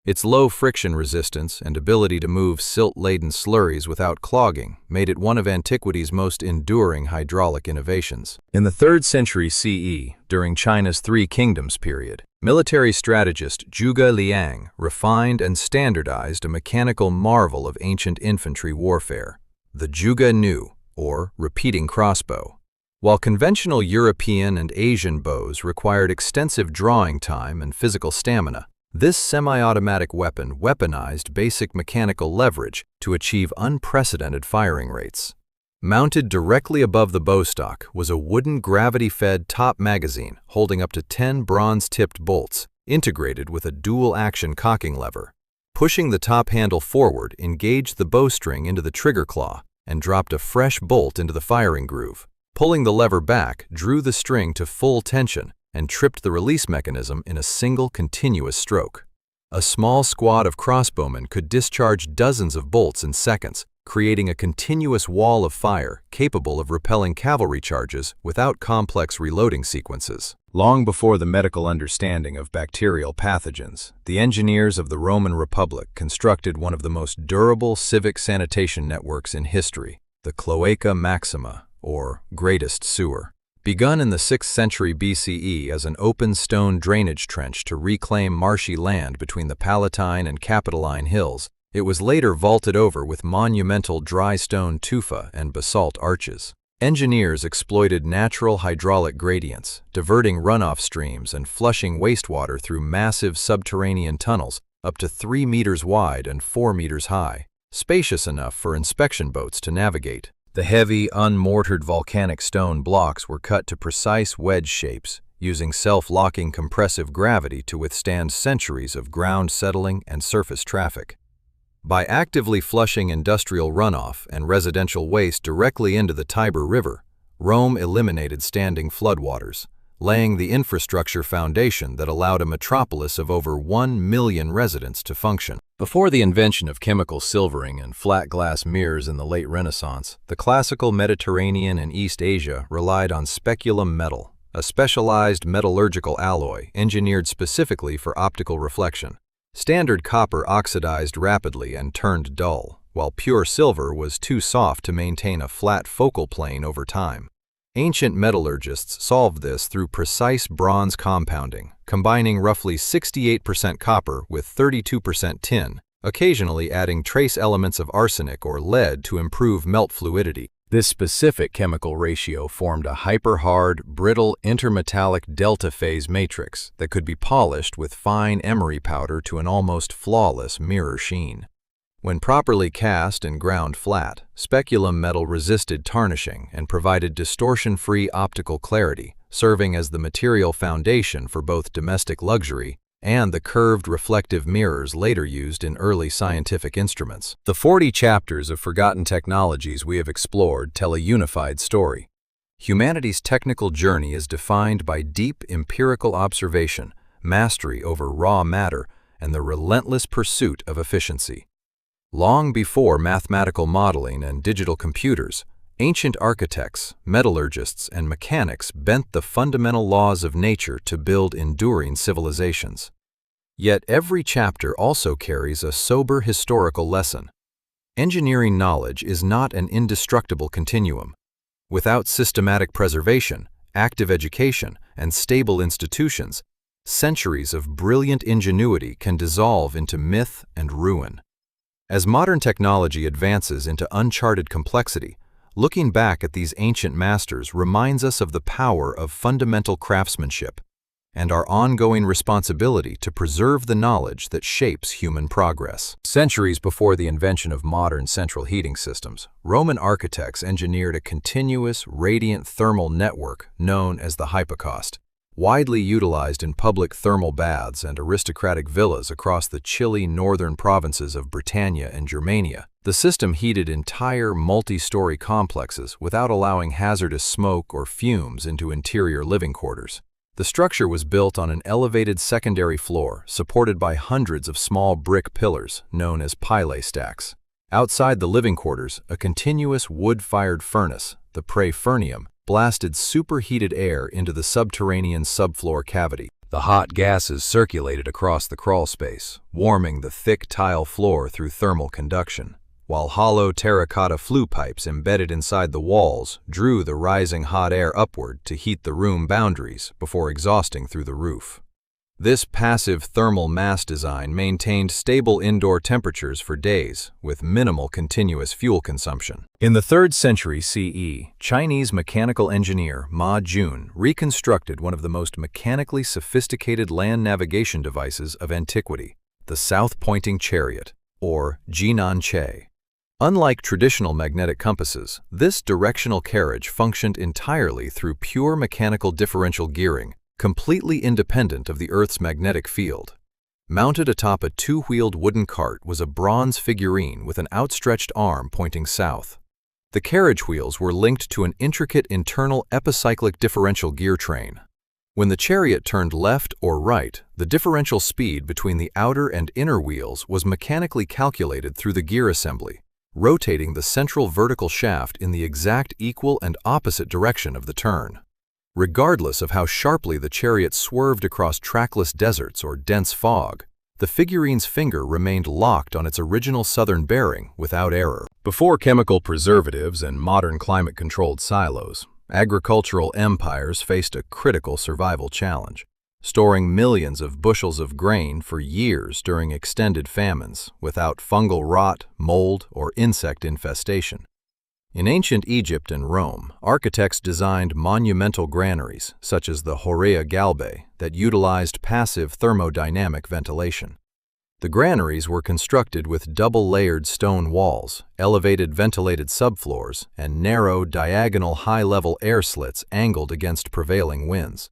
Its low friction resistance and ability to move silt-laden slurries without clogging made it one of antiquity's most enduring hydraulic innovations. In the 3rd century CE, during China's Three Kingdoms period, military strategist Zhuge Liang refined and standardized a mechanical marvel of ancient infantry warfare: the Zhuge Nu, or repeating crossbow. While conventional European and Asian bows required extensive drawing time and physical stamina, this semi-automatic weapon weaponized basic mechanical leverage to achieve unprecedented firing rates. Mounted directly above the bowstock was a wooden gravity-fed top magazine holding up to 10 bronze-tipped bolts, integrated with a dual-action cocking lever. Pushing the top handle forward engaged the bowstring into the trigger claw and dropped a fresh bolt into the firing groove. Pulling the lever back drew the string to full tension and tripped the release mechanism in a single continuous stroke. A small squad of crossbowmen could discharge dozens of bolts in seconds, creating a continuous wall of fire capable of repelling cavalry charges without complex reloading sequences. Long before the medical understanding of bacterial pathogens, the engineers of the Roman Republic constructed one of the most durable civic sanitation networks in history, the Cloaca Maxima, or Greatest Sewer. Begun in the 6th century BCE as an open stone drainage trench to reclaim marshy land between the Palatine and Capitoline hills, it was later vaulted over with monumental dry stone tufa and basalt arches. Engineers exploited natural hydraulic gradients, diverting runoff streams and flushing wastewater through massive subterranean tunnels up to 3 meters wide and 4 meters high, spacious enough for inspection boats to navigate. The heavy, unmortared volcanic stone blocks were cut to precise wedge shapes, using self-locking compressive gravity to withstand centuries of ground settling and surface traffic. By actively flushing industrial runoff and residential waste directly into the Tiber River, Rome eliminated standing floodwaters, laying the infrastructure foundation that allowed a metropolis of over 1 million residents to function. Before the invention of chemical silvering and flat glass mirrors in the late Renaissance, the classical Mediterranean and East Asia relied on speculum metal, a specialized metallurgical alloy engineered specifically for optical reflection. Standard copper oxidized rapidly and turned dull, while pure silver was too soft to maintain a flat focal plane over time. Ancient metallurgists solved this through precise bronze compounding, combining roughly 68% copper with 32% tin, occasionally adding trace elements of arsenic or lead to improve melt fluidity. This specific chemical ratio formed a hyper-hard, brittle intermetallic delta phase matrix that could be polished with fine emery powder to an almost flawless mirror sheen. When properly cast and ground flat, speculum metal resisted tarnishing and provided distortion-free optical clarity, serving as the material foundation for both domestic luxury and the curved reflective mirrors later used in early scientific instruments. The 40 chapters of forgotten technologies we have explored tell a unified story. Humanity's technical journey is defined by deep empirical observation, mastery over raw matter, and the relentless pursuit of efficiency. Long before mathematical modeling and digital computers, ancient architects, metallurgists, and mechanics bent the fundamental laws of nature to build enduring civilizations. Yet every chapter also carries a sober historical lesson. Engineering knowledge is not an indestructible continuum. Without systematic preservation, active education, and stable institutions, centuries of brilliant ingenuity can dissolve into myth and ruin. As modern technology advances into uncharted complexity, looking back at these ancient masters reminds us of the power of fundamental craftsmanship and our ongoing responsibility to preserve the knowledge that shapes human progress. Centuries before the invention of modern central heating systems, Roman architects engineered a continuous, radiant thermal network known as the hypocaust, widely utilized in public thermal baths and aristocratic villas across the chilly northern provinces of Britannia and Germania. The system heated entire multi-story complexes without allowing hazardous smoke or fumes into interior living quarters. The structure was built on an elevated secondary floor supported by hundreds of small brick pillars known as pile stacks. Outside the living quarters, a continuous wood-fired furnace, the praefurnium, blasted superheated air into the subterranean subfloor cavity. The hot gases circulated across the crawl space, warming the thick tile floor through thermal conduction, while hollow terracotta flue pipes embedded inside the walls drew the rising hot air upward to heat the room boundaries before exhausting through the roof. This passive thermal mass design maintained stable indoor temperatures for days, with minimal continuous fuel consumption. In the 3rd century CE, Chinese mechanical engineer Ma Jun reconstructed one of the most mechanically sophisticated land navigation devices of antiquity, the south-pointing chariot, or Jinan Che. Unlike traditional magnetic compasses, this directional carriage functioned entirely through pure mechanical differential gearing, completely independent of the Earth's magnetic field. Mounted atop a two-wheeled wooden cart was a bronze figurine with an outstretched arm pointing south. The carriage wheels were linked to an intricate internal epicyclic differential gear train. When the chariot turned left or right, the differential speed between the outer and inner wheels was mechanically calculated through the gear assembly, rotating the central vertical shaft in the exact equal and opposite direction of the turn. Regardless of how sharply the chariot swerved across trackless deserts or dense fog, the figurine's finger remained locked on its original southern bearing without error. Before chemical preservatives and modern climate-controlled silos, agricultural empires faced a critical survival challenge, storing millions of bushels of grain for years during extended famines without fungal rot, mold, or insect infestation. In ancient Egypt and Rome, architects designed monumental granaries, such as the Horea Galbae, that utilized passive thermodynamic ventilation. The granaries were constructed with double-layered stone walls, elevated ventilated subfloors, and narrow, diagonal high-level air slits angled against prevailing winds.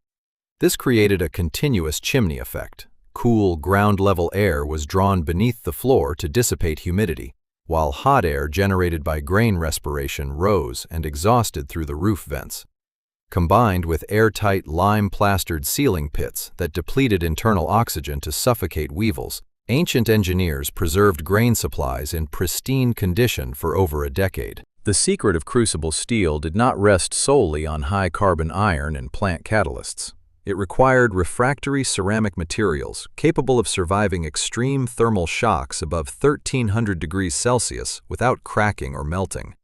This created a continuous chimney effect. Cool, ground-level air was drawn beneath the floor to dissipate humidity, while hot air generated by grain respiration rose and exhausted through the roof vents. Combined with airtight lime-plastered ceiling pits that depleted internal oxygen to suffocate weevils, ancient engineers preserved grain supplies in pristine condition for over a decade. The secret of crucible steel did not rest solely on high-carbon iron and plant catalysts. It required refractory ceramic materials capable of surviving extreme thermal shocks above 1300 degrees Celsius without cracking or melting.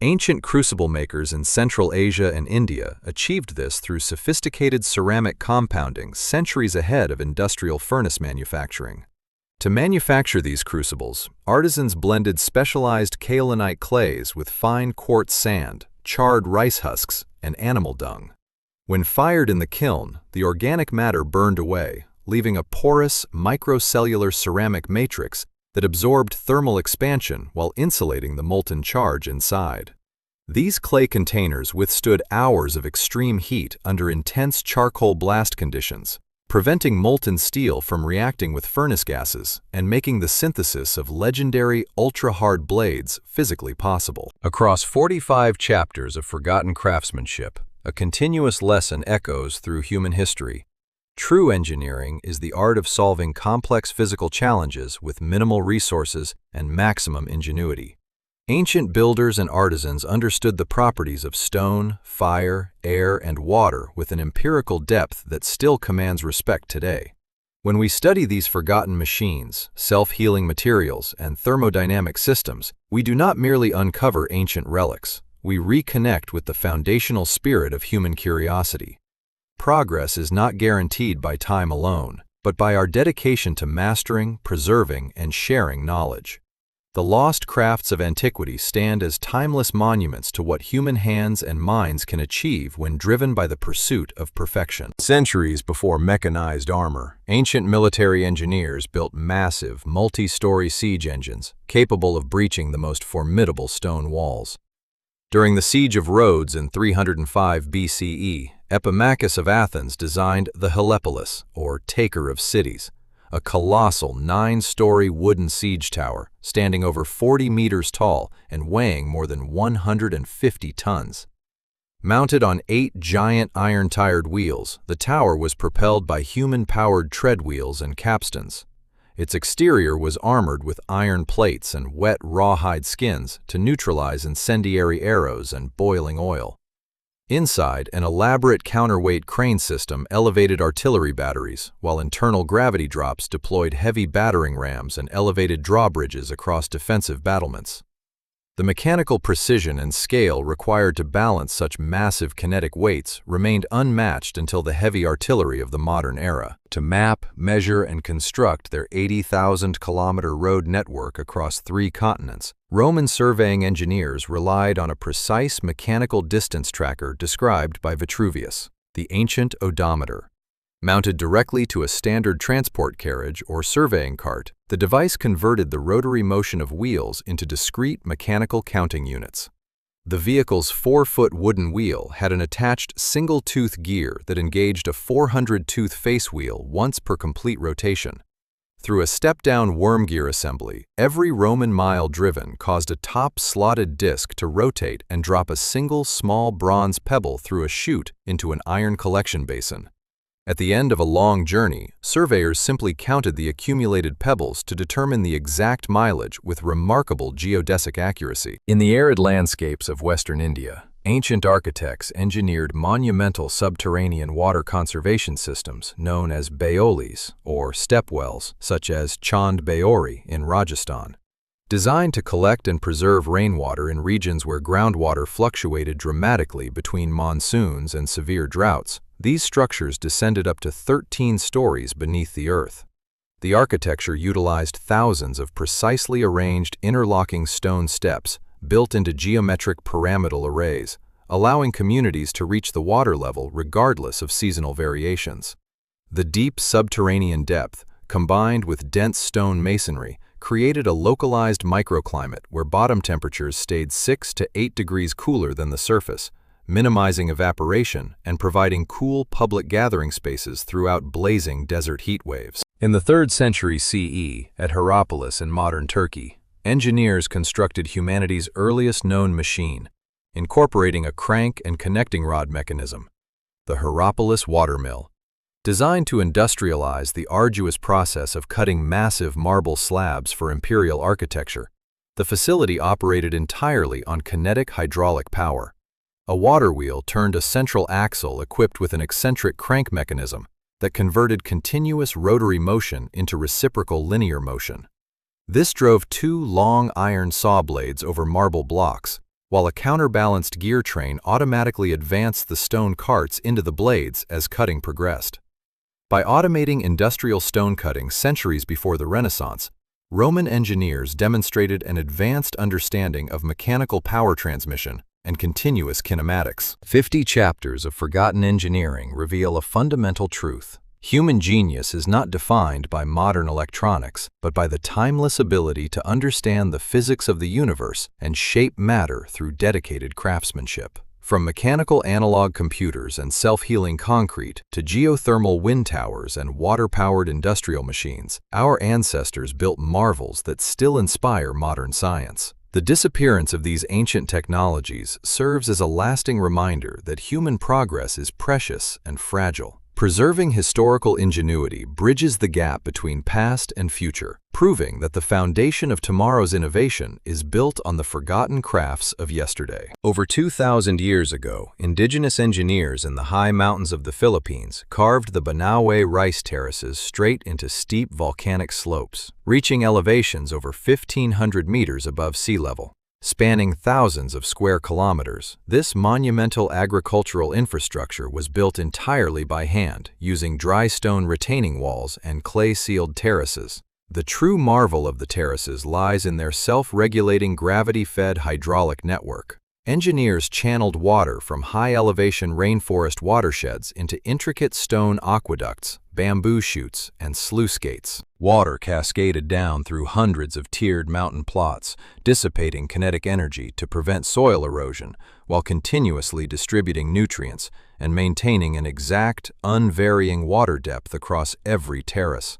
Ancient crucible makers in Central Asia and India achieved this through sophisticated ceramic compounding centuries ahead of industrial furnace manufacturing. To manufacture these crucibles, artisans blended specialized kaolinite clays with fine quartz sand, charred rice husks, and animal dung. When fired in the kiln, the organic matter burned away, leaving a porous, microcellular ceramic matrix that absorbed thermal expansion while insulating the molten charge inside. These clay containers withstood hours of extreme heat under intense charcoal blast conditions, preventing molten steel from reacting with furnace gases and making the synthesis of legendary ultra-hard blades physically possible. Across 45 chapters of forgotten craftsmanship, a continuous lesson echoes through human history. True engineering is the art of solving complex physical challenges with minimal resources and maximum ingenuity. Ancient builders and artisans understood the properties of stone, fire, air, and water with an empirical depth that still commands respect today. When we study these forgotten machines, self-healing materials, and thermodynamic systems, we do not merely uncover ancient relics. We reconnect with the foundational spirit of human curiosity. Progress is not guaranteed by time alone, but by our dedication to mastering, preserving, and sharing knowledge. The lost crafts of antiquity stand as timeless monuments to what human hands and minds can achieve when driven by the pursuit of perfection. Centuries before mechanized armor, ancient military engineers built massive, multi-story siege engines capable of breaching the most formidable stone walls. During the Siege of Rhodes in 305 BCE, Epimachus of Athens designed the Helepolis, or Taker of Cities, a colossal 9-story wooden siege tower standing over 40 meters tall and weighing more than 150 tons. Mounted on 8 giant iron-tired wheels, the tower was propelled by human-powered tread wheels and capstans. Its exterior was armored with iron plates and wet rawhide skins to neutralize incendiary arrows and boiling oil. Inside, an elaborate counterweight crane system elevated artillery batteries, while internal gravity drops deployed heavy battering rams and elevated drawbridges across defensive battlements. The mechanical precision and scale required to balance such massive kinetic weights remained unmatched until the heavy artillery of the modern era. To map, measure, and construct their 80,000-kilometer road network across 3 continents, Roman surveying engineers relied on a precise mechanical distance tracker described by Vitruvius, the ancient odometer. Mounted directly to a standard transport carriage or surveying cart, the device converted the rotary motion of wheels into discrete mechanical counting units. The vehicle's 4-foot wooden wheel had an attached single-tooth gear that engaged a 400-tooth face wheel once per complete rotation. Through a step-down worm gear assembly, every Roman mile driven caused a top-slotted disc to rotate and drop a single small bronze pebble through a chute into an iron collection basin. At the end of a long journey, surveyors simply counted the accumulated pebbles to determine the exact mileage with remarkable geodesic accuracy. In the arid landscapes of western India, ancient architects engineered monumental subterranean water conservation systems known as baolis, or stepwells, such as Chand Baori in Rajasthan. Designed to collect and preserve rainwater in regions where groundwater fluctuated dramatically between monsoons and severe droughts, these structures descended up to 13 stories beneath the earth. The architecture utilized thousands of precisely arranged interlocking stone steps built into geometric pyramidal arrays, allowing communities to reach the water level regardless of seasonal variations. The deep subterranean depth, combined with dense stone masonry, created a localized microclimate where bottom temperatures stayed 6 to 8 degrees cooler than the surface, minimizing evaporation and providing cool public gathering spaces throughout blazing desert heat waves. In the 3rd century CE, at Hierapolis in modern Turkey, engineers constructed humanity's earliest known machine, incorporating a crank and connecting rod mechanism, the Hierapolis Watermill. Designed to industrialize the arduous process of cutting massive marble slabs for imperial architecture, the facility operated entirely on kinetic hydraulic power. A water wheel turned a central axle equipped with an eccentric crank mechanism that converted continuous rotary motion into reciprocal linear motion. This drove 2 long iron saw blades over marble blocks, while a counterbalanced gear train automatically advanced the stone carts into the blades as cutting progressed. By automating industrial stone cutting centuries before the Renaissance, Roman engineers demonstrated an advanced understanding of mechanical power transmission and continuous kinematics. 50 chapters of forgotten engineering reveal a fundamental truth. Human genius is not defined by modern electronics, but by the timeless ability to understand the physics of the universe and shape matter through dedicated craftsmanship. From mechanical analog computers and self-healing concrete to geothermal wind towers and water-powered industrial machines, our ancestors built marvels that still inspire modern science. The disappearance of these ancient technologies serves as a lasting reminder that human progress is precious and fragile. Preserving historical ingenuity bridges the gap between past and future, proving that the foundation of tomorrow's innovation is built on the forgotten crafts of yesterday. Over 2,000 years ago, indigenous engineers in the high mountains of the Philippines carved the Banaue rice terraces straight into steep volcanic slopes, reaching elevations over 1,500 meters above sea level. Spanning thousands of square kilometers, this monumental agricultural infrastructure was built entirely by hand, using dry stone retaining walls and clay-sealed terraces. The true marvel of the terraces lies in their self-regulating gravity-fed hydraulic network. Engineers channeled water from high-elevation rainforest watersheds into intricate stone aqueducts, bamboo chutes, and sluice gates. Water cascaded down through hundreds of tiered mountain plots, dissipating kinetic energy to prevent soil erosion, while continuously distributing nutrients and maintaining an exact, unvarying water depth across every terrace.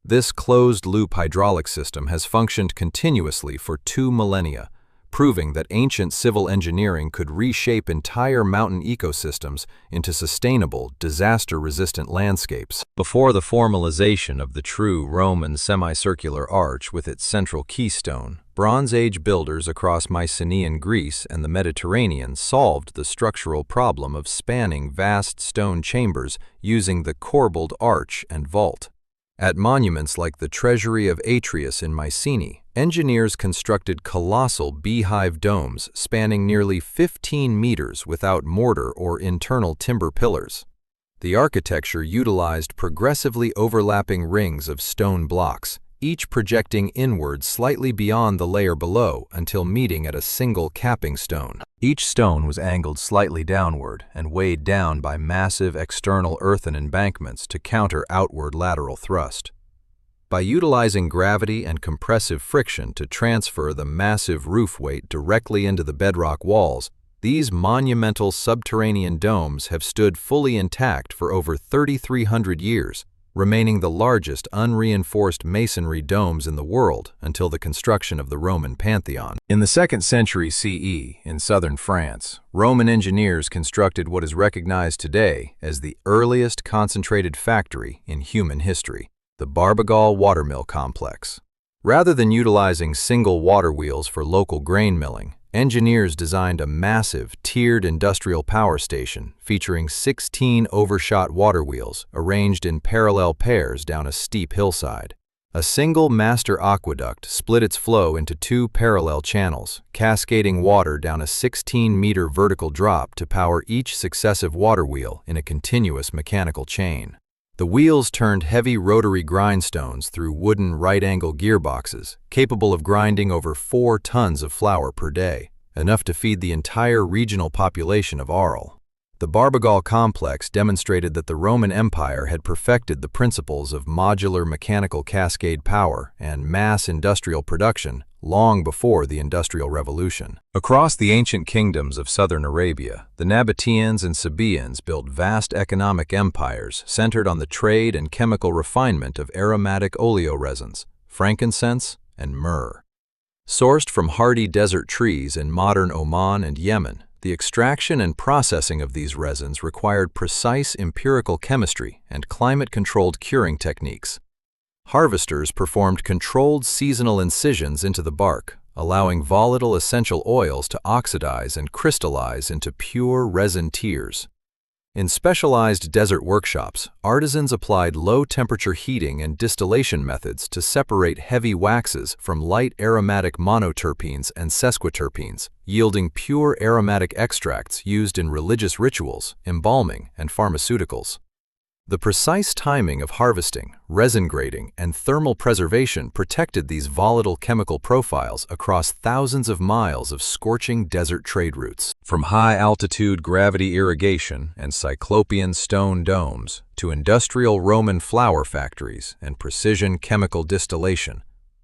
This closed-loop hydraulic system has functioned continuously for 2 millennia, proving that ancient civil engineering could reshape entire mountain ecosystems into sustainable, disaster-resistant landscapes. Before the formalization of the true Roman semicircular arch with its central keystone, Bronze Age builders across Mycenaean Greece and the Mediterranean solved the structural problem of spanning vast stone chambers using the corbelled arch and vault. At monuments like the Treasury of Atreus in Mycenae, engineers constructed colossal beehive domes spanning nearly 15 meters without mortar or internal timber pillars. The architecture utilized progressively overlapping rings of stone blocks, each projecting inward slightly beyond the layer below until meeting at a single capping stone. Each stone was angled slightly downward and weighed down by massive external earthen embankments to counter outward lateral thrust. By utilizing gravity and compressive friction to transfer the massive roof weight directly into the bedrock walls, these monumental subterranean domes have stood fully intact for over 3,300 years, remaining the largest unreinforced masonry domes in the world until the construction of the Roman Pantheon. In the 2nd century CE, in southern France, Roman engineers constructed what is recognized today as the earliest concentrated factory in human history, the Barbagal Watermill Complex. Rather than utilizing single water wheels for local grain milling, engineers designed a massive, tiered industrial power station featuring 16 overshot water wheels arranged in parallel pairs down a steep hillside. A single master aqueduct split its flow into 2 parallel channels, cascading water down a 16-meter vertical drop to power each successive water wheel in a continuous mechanical chain. The wheels turned heavy rotary grindstones through wooden right-angle gearboxes, capable of grinding over 4 tons of flour per day, enough to feed the entire regional population of Arles. The Barbagal complex demonstrated that the Roman Empire had perfected the principles of modular mechanical cascade power and mass industrial production long before the Industrial Revolution. Across the ancient kingdoms of southern Arabia, the Nabateans and Sabaeans built vast economic empires centered on the trade and chemical refinement of aromatic oleoresins, frankincense, and myrrh. Sourced from hardy desert trees in modern Oman and Yemen, the extraction and processing of these resins required precise empirical chemistry and climate-controlled curing techniques. Harvesters performed controlled seasonal incisions into the bark, allowing volatile essential oils to oxidize and crystallize into pure resin tears. In specialized desert workshops, artisans applied low-temperature heating and distillation methods to separate heavy waxes from light aromatic monoterpenes and sesquiterpenes, yielding pure aromatic extracts used in religious rituals, embalming, and pharmaceuticals. The precise timing of harvesting, resin grading, and thermal preservation protected these volatile chemical profiles across thousands of miles of scorching desert trade routes. From high-altitude gravity irrigation and cyclopean stone domes to industrial Roman flour factories and precision chemical distillation,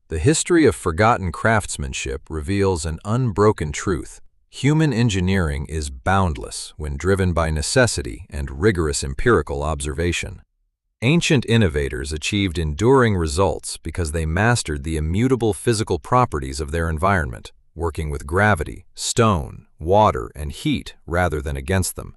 the history of forgotten craftsmanship reveals an unbroken truth. Human engineering is boundless when driven by necessity and rigorous empirical observation. Ancient innovators achieved enduring results because they mastered the immutable physical properties of their environment, working with gravity, stone, water, and heat rather than against them.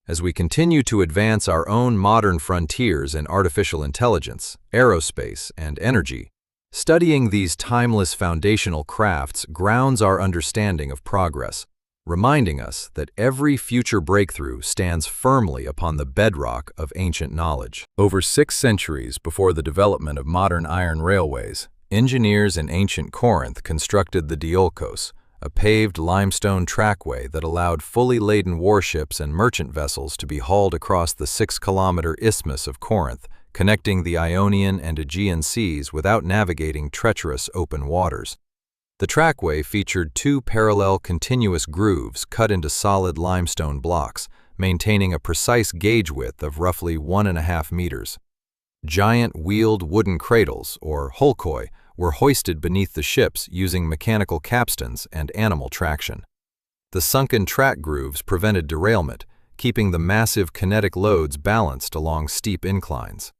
As we continue to advance our own modern frontiers in artificial intelligence, aerospace, and energy, studying these timeless foundational crafts grounds our understanding of progress, reminding us that every future breakthrough stands firmly upon the bedrock of ancient knowledge. Over 6 centuries before the development of modern iron railways, engineers in ancient Corinth constructed the Diolkos, a paved limestone trackway that allowed fully laden warships and merchant vessels to be hauled across the 6-kilometer isthmus of Corinth, connecting the Ionian and Aegean seas without navigating treacherous open waters. The trackway featured 2 parallel continuous grooves cut into solid limestone blocks, maintaining a precise gauge width of roughly 1.5 meters. Giant wheeled wooden cradles, or holkoi, were hoisted beneath the ships using mechanical capstans and animal traction. The sunken track grooves prevented derailment, keeping the massive kinetic loads balanced along steep inclines.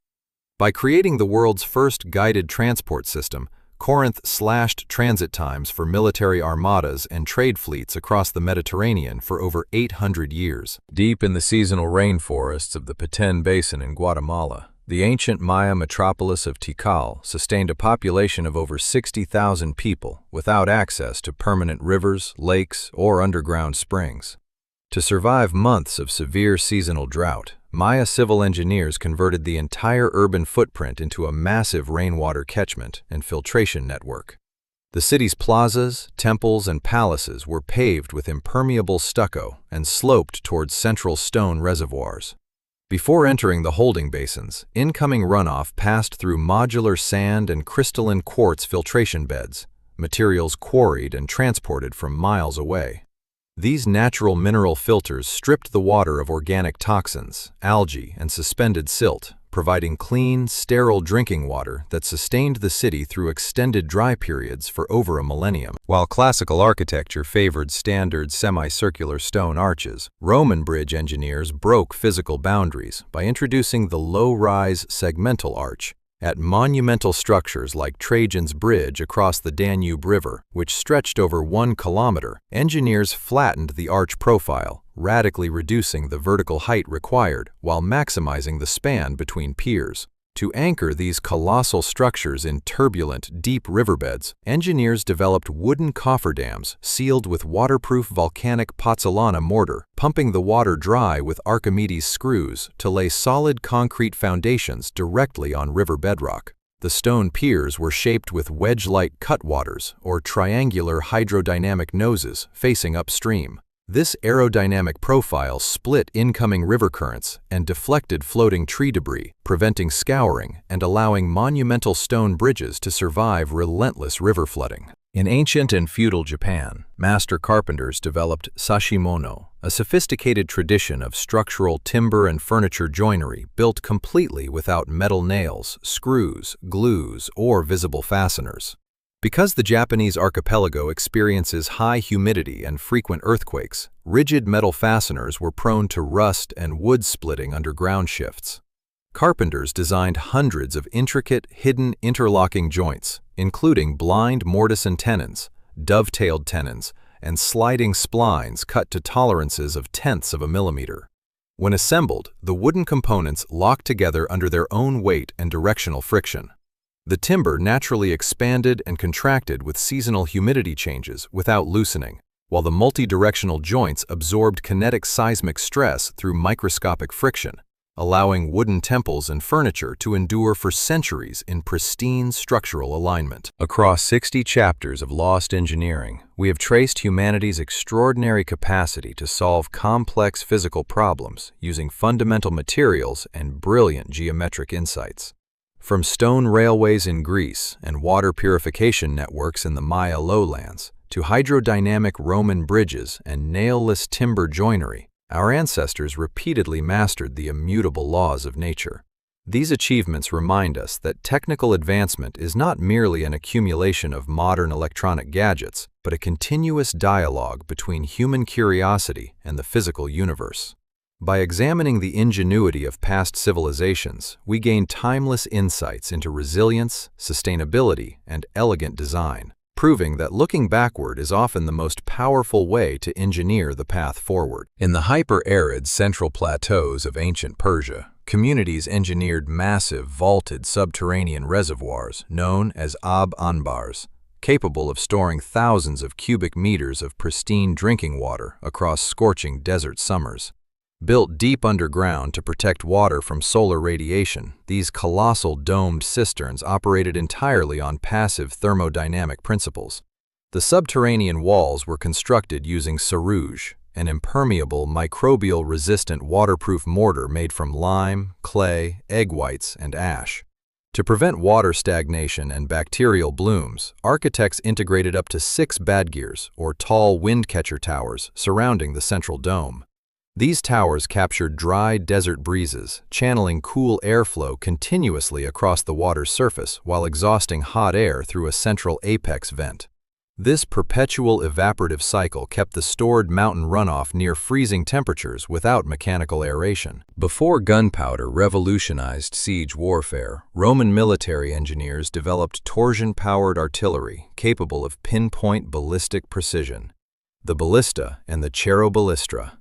By creating the world's first guided transport system, Corinth slashed transit times for military armadas and trade fleets across the Mediterranean for over 800 years. Deep in the seasonal rainforests of the Petén Basin in Guatemala, the ancient Maya metropolis of Tikal sustained a population of over 60,000 people without access to permanent rivers, lakes, or underground springs. To survive months of severe seasonal drought, Maya civil engineers converted the entire urban footprint into a massive rainwater catchment and filtration network. The city's plazas, temples, and palaces were paved with impermeable stucco and sloped towards central stone reservoirs. Before entering the holding basins, incoming runoff passed through modular sand and crystalline quartz filtration beds, materials quarried and transported from miles away. These natural mineral filters stripped the water of organic toxins, algae, and suspended silt, providing clean, sterile drinking water that sustained the city through extended dry periods for over a millennium. While classical architecture favored standard semicircular stone arches, Roman bridge engineers broke physical boundaries by introducing the low-rise segmental arch. At monumental structures like Trajan's Bridge across the Danube River, which stretched over 1 kilometer, engineers flattened the arch profile, radically reducing the vertical height required while maximizing the span between piers. To anchor these colossal structures in turbulent, deep riverbeds, engineers developed wooden cofferdams sealed with waterproof volcanic pozzolana mortar, pumping the water dry with Archimedean screws to lay solid concrete foundations directly on river bedrock. The stone piers were shaped with wedge-like cutwaters or triangular hydrodynamic noses facing upstream. This aerodynamic profile split incoming river currents and deflected floating tree debris, preventing scouring and allowing monumental stone bridges to survive relentless river flooding. In ancient and feudal Japan, master carpenters developed sashimono, a sophisticated tradition of structural timber and furniture joinery built completely without metal nails, screws, glues, or visible fasteners. Because the Japanese archipelago experiences high humidity and frequent earthquakes, rigid metal fasteners were prone to rust and wood splitting under ground shifts. Carpenters designed hundreds of intricate, hidden interlocking joints, including blind mortise and tenons, dovetailed tenons, and sliding splines cut to tolerances of tenths of a millimeter. When assembled, the wooden components locked together under their own weight and directional friction. The timber naturally expanded and contracted with seasonal humidity changes without loosening, while the multi-directional joints absorbed kinetic seismic stress through microscopic friction, allowing wooden temples and furniture to endure for centuries in pristine structural alignment. Across 60 chapters of Lost Engineering, we have traced humanity's extraordinary capacity to solve complex physical problems using fundamental materials and brilliant geometric insights. From stone railways in Greece and water purification networks in the Maya lowlands, to hydrodynamic Roman bridges and nail-less timber joinery, our ancestors repeatedly mastered the immutable laws of nature. These achievements remind us that technical advancement is not merely an accumulation of modern electronic gadgets, but a continuous dialogue between human curiosity and the physical universe. By examining the ingenuity of past civilizations, we gain timeless insights into resilience, sustainability, and elegant design, proving that looking backward is often the most powerful way to engineer the path forward. In the hyper-arid central plateaus of ancient Persia, communities engineered massive vaulted subterranean reservoirs known as ab-anbars, capable of storing thousands of cubic meters of pristine drinking water across scorching desert summers. Built deep underground to protect water from solar radiation, these colossal domed cisterns operated entirely on passive thermodynamic principles. The subterranean walls were constructed using sarouge, an impermeable, microbial-resistant waterproof mortar made from lime, clay, egg whites, and ash. To prevent water stagnation and bacterial blooms, architects integrated up to 6 badgirs, or tall windcatcher towers, surrounding the central dome. These towers captured dry desert breezes, channeling cool airflow continuously across the water's surface while exhausting hot air through a central apex vent. This perpetual evaporative cycle kept the stored mountain runoff near freezing temperatures without mechanical aeration. Before gunpowder revolutionized siege warfare, Roman military engineers developed torsion-powered artillery capable of pinpoint ballistic precision. The ballista and the Chorobates.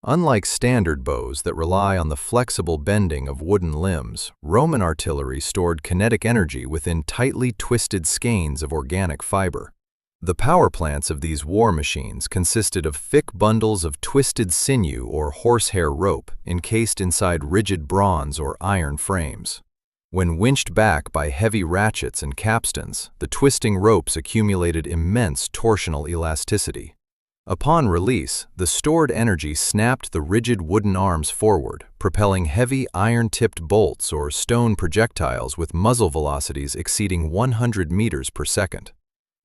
Unlike standard bows that rely on the flexible bending of wooden limbs, Roman artillery stored kinetic energy within tightly twisted skeins of organic fiber. The power plants of these war machines consisted of thick bundles of twisted sinew or horsehair rope encased inside rigid bronze or iron frames. When winched back by heavy ratchets and capstans, the twisting ropes accumulated immense torsional elasticity. Upon release, the stored energy snapped the rigid wooden arms forward, propelling heavy iron-tipped bolts or stone projectiles with muzzle velocities exceeding 100 meters per second.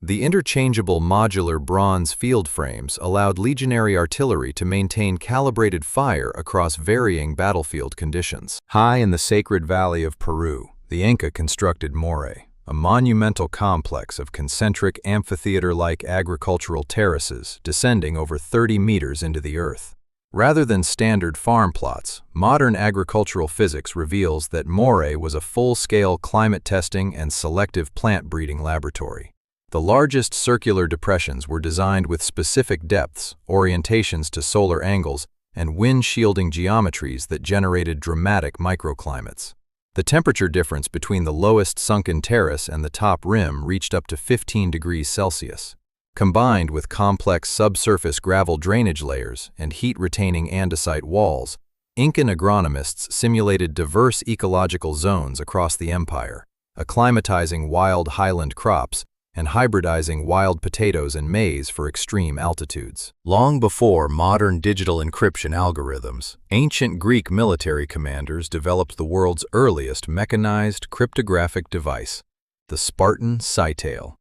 The interchangeable modular bronze field frames allowed legionary artillery to maintain calibrated fire across varying battlefield conditions. High in the sacred valley of Peru, the Inca constructed Moray, a monumental complex of concentric amphitheater-like agricultural terraces descending over 30 meters into the earth. Rather than standard farm plots, modern agricultural physics reveals that Moray was a full-scale climate testing and selective plant breeding laboratory. The largest circular depressions were designed with specific depths, orientations to solar angles, and wind-shielding geometries that generated dramatic microclimates. The temperature difference between the lowest sunken terrace and the top rim reached up to 15 degrees Celsius. Combined with complex subsurface gravel drainage layers and heat-retaining andesite walls, Incan agronomists simulated diverse ecological zones across the empire, acclimatizing wild highland crops and hybridizing wild potatoes and maize for extreme altitudes. Long before modern digital encryption algorithms, ancient Greek military commanders developed the world's earliest mechanized cryptographic device, the Spartan cytail.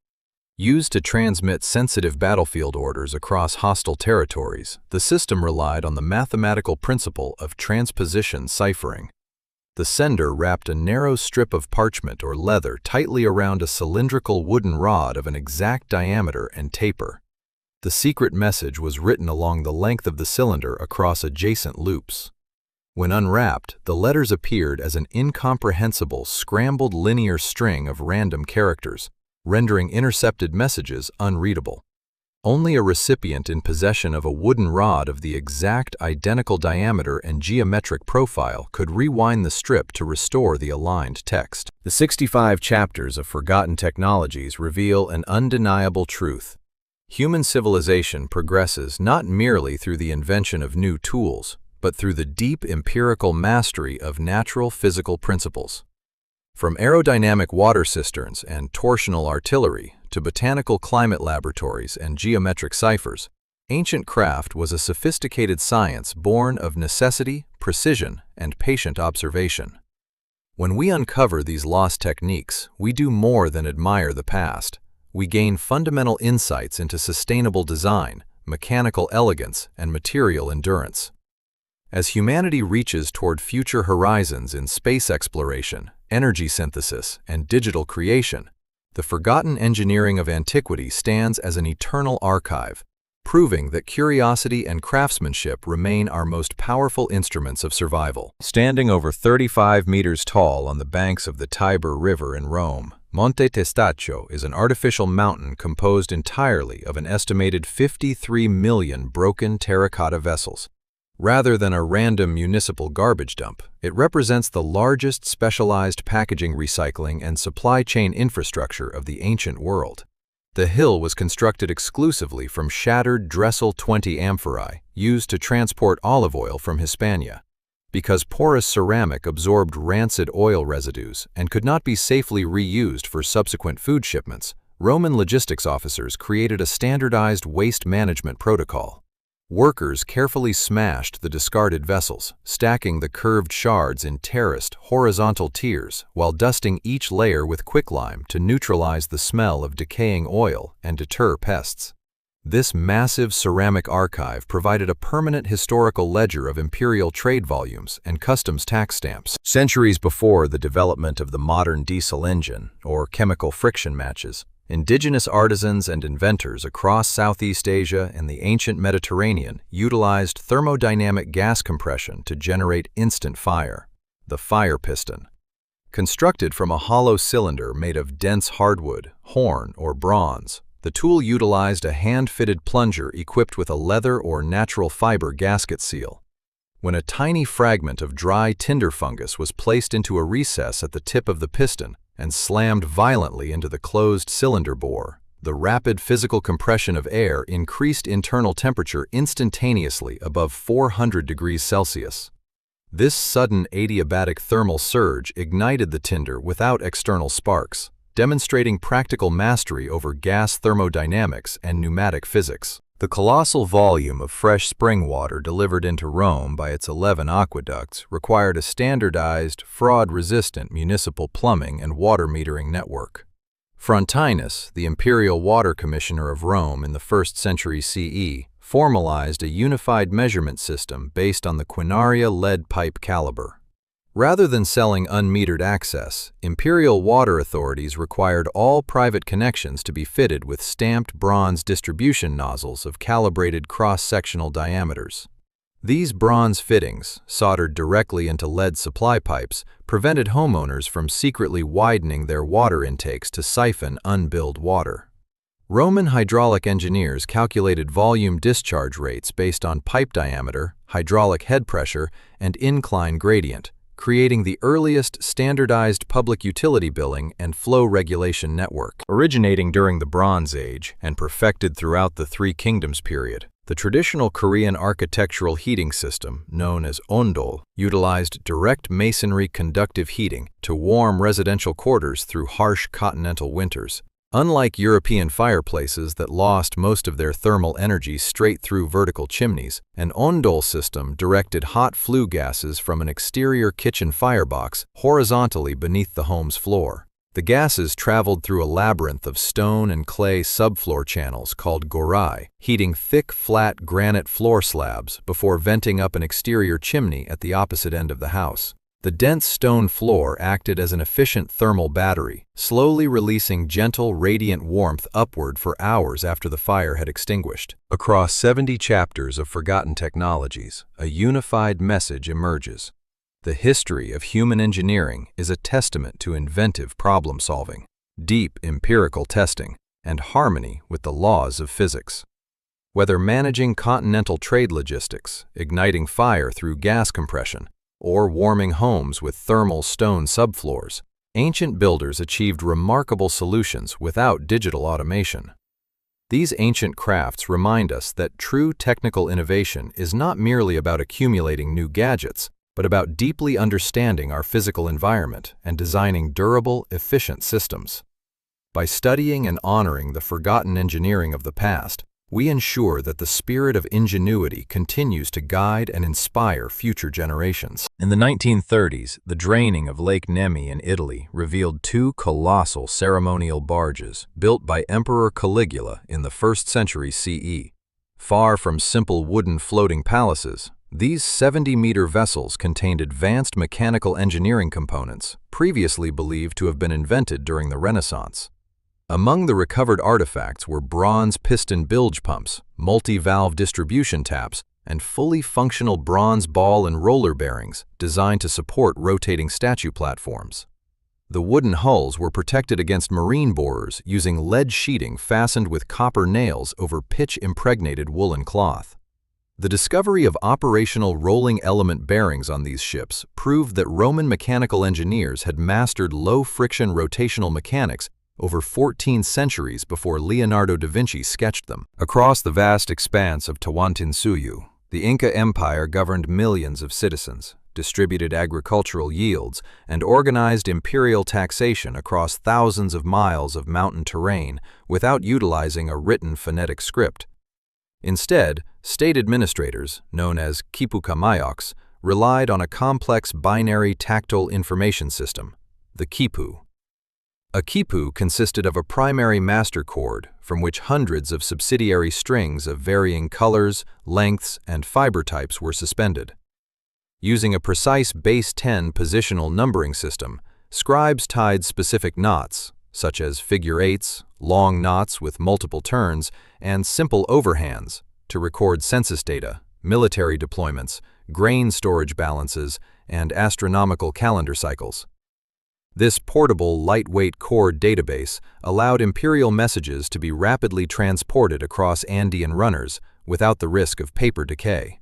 Used to transmit sensitive battlefield orders across hostile territories, the system relied on the mathematical principle of transposition ciphering. The sender wrapped a narrow strip of parchment or leather tightly around a cylindrical wooden rod of an exact diameter and taper. The secret message was written along the length of the cylinder across adjacent loops. When unwrapped, the letters appeared as an incomprehensible, scrambled linear string of random characters, rendering intercepted messages unreadable. Only a recipient in possession of a wooden rod of the exact identical diameter and geometric profile could rewind the strip to restore the aligned text. The 65 chapters of Forgotten Technologies reveal an undeniable truth. Human civilization progresses not merely through the invention of new tools, but through the deep empirical mastery of natural physical principles. From aerodynamic water cisterns and torsional artillery to botanical climate laboratories and geometric ciphers, ancient craft was a sophisticated science born of necessity, precision, and patient observation. When we uncover these lost techniques, we do more than admire the past. We gain fundamental insights into sustainable design, mechanical elegance, and material endurance. As humanity reaches toward future horizons in space exploration, energy synthesis, and digital creation, the forgotten engineering of antiquity stands as an eternal archive, proving that curiosity and craftsmanship remain our most powerful instruments of survival. Standing over 35 meters tall on the banks of the Tiber River in Rome, Monte Testaccio is an artificial mountain composed entirely of an estimated 53 million broken terracotta vessels. Rather than a random municipal garbage dump, it represents the largest specialized packaging, recycling, and supply chain infrastructure of the ancient world. The hill was constructed exclusively from shattered Dressel 20 amphorae used to transport olive oil from Hispania. Because porous ceramic absorbed rancid oil residues and could not be safely reused for subsequent food shipments, Roman logistics officers created a standardized waste management protocol. Workers carefully smashed the discarded vessels, stacking the curved shards in terraced, horizontal tiers while dusting each layer with quicklime to neutralize the smell of decaying oil and deter pests. This massive ceramic archive provided a permanent historical ledger of imperial trade volumes and customs tax stamps. Centuries before the development of the modern diesel engine or chemical friction matches, indigenous artisans and inventors across Southeast Asia and the ancient Mediterranean utilized thermodynamic gas compression to generate instant fire, the fire piston. Constructed from a hollow cylinder made of dense hardwood, horn, or bronze, the tool utilized a hand-fitted plunger equipped with a leather or natural fiber gasket seal. When a tiny fragment of dry tinder fungus was placed into a recess at the tip of the piston, and slammed violently into the closed cylinder bore, the rapid physical compression of air increased internal temperature instantaneously above 400 degrees Celsius. This sudden adiabatic thermal surge ignited the tinder without external sparks, demonstrating practical mastery over gas thermodynamics and pneumatic physics. The colossal volume of fresh spring water delivered into Rome by its 11 aqueducts required a standardized, fraud-resistant municipal plumbing and water metering network. Frontinus, the imperial water commissioner of Rome in the 1st century CE, formalized a unified measurement system based on the quinaria lead pipe caliber. Rather than selling unmetered access, imperial water authorities required all private connections to be fitted with stamped bronze distribution nozzles of calibrated cross-sectional diameters. These bronze fittings, soldered directly into lead supply pipes, prevented homeowners from secretly widening their water intakes to siphon unbilled water. Roman hydraulic engineers calculated volume discharge rates based on pipe diameter, hydraulic head pressure, and incline gradient, creating the earliest standardized public utility billing and flow regulation network. Originating during the Bronze Age and perfected throughout the Three Kingdoms period, the traditional Korean architectural heating system, known as ondol, utilized direct masonry conductive heating to warm residential quarters through harsh continental winters. Unlike European fireplaces that lost most of their thermal energy straight through vertical chimneys, an ondol system directed hot flue gases from an exterior kitchen firebox horizontally beneath the home's floor. The gases traveled through a labyrinth of stone and clay subfloor channels called gorai, heating thick, flat granite floor slabs before venting up an exterior chimney at the opposite end of the house. The dense stone floor acted as an efficient thermal battery, slowly releasing gentle, radiant warmth upward for hours after the fire had extinguished. Across 70 chapters of forgotten technologies, a unified message emerges. The history of human engineering is a testament to inventive problem-solving, deep empirical testing, and harmony with the laws of physics. Whether managing continental trade logistics, igniting fire through gas compression, or warming homes with thermal stone subfloors, ancient builders achieved remarkable solutions without digital automation. These ancient crafts remind us that true technical innovation is not merely about accumulating new gadgets, but about deeply understanding our physical environment and designing durable, efficient systems. By studying and honoring the forgotten engineering of the past, we ensure that the spirit of ingenuity continues to guide and inspire future generations. In the 1930s, the draining of Lake Nemi in Italy revealed two colossal ceremonial barges built by Emperor Caligula in the 1st century CE. Far from simple wooden floating palaces, these 70-meter vessels contained advanced mechanical engineering components previously believed to have been invented during the Renaissance. Among the recovered artifacts were bronze piston bilge pumps, multi-valve distribution taps, and fully functional bronze ball and roller bearings designed to support rotating statue platforms. The wooden hulls were protected against marine borers using lead sheeting fastened with copper nails over pitch-impregnated woolen cloth. The discovery of operational rolling element bearings on these ships proved that Roman mechanical engineers had mastered low-friction rotational mechanics over 14 centuries before Leonardo da Vinci sketched them. Across the vast expanse of Tawantinsuyu, the Inca Empire governed millions of citizens, distributed agricultural yields, and organized imperial taxation across thousands of miles of mountain terrain without utilizing a written phonetic script. Instead, state administrators, known as Quipucamayos, relied on a complex binary tactile information system, the quipu. A quipu consisted of a primary master cord from which hundreds of subsidiary strings of varying colors, lengths, and fiber types were suspended. Using a precise base 10 positional numbering system, scribes tied specific knots, such as figure eights, long knots with multiple turns, and simple overhands, to record census data, military deployments, grain storage balances, and astronomical calendar cycles. This portable, lightweight cord database allowed imperial messages to be rapidly transported across Andean runners without the risk of paper decay.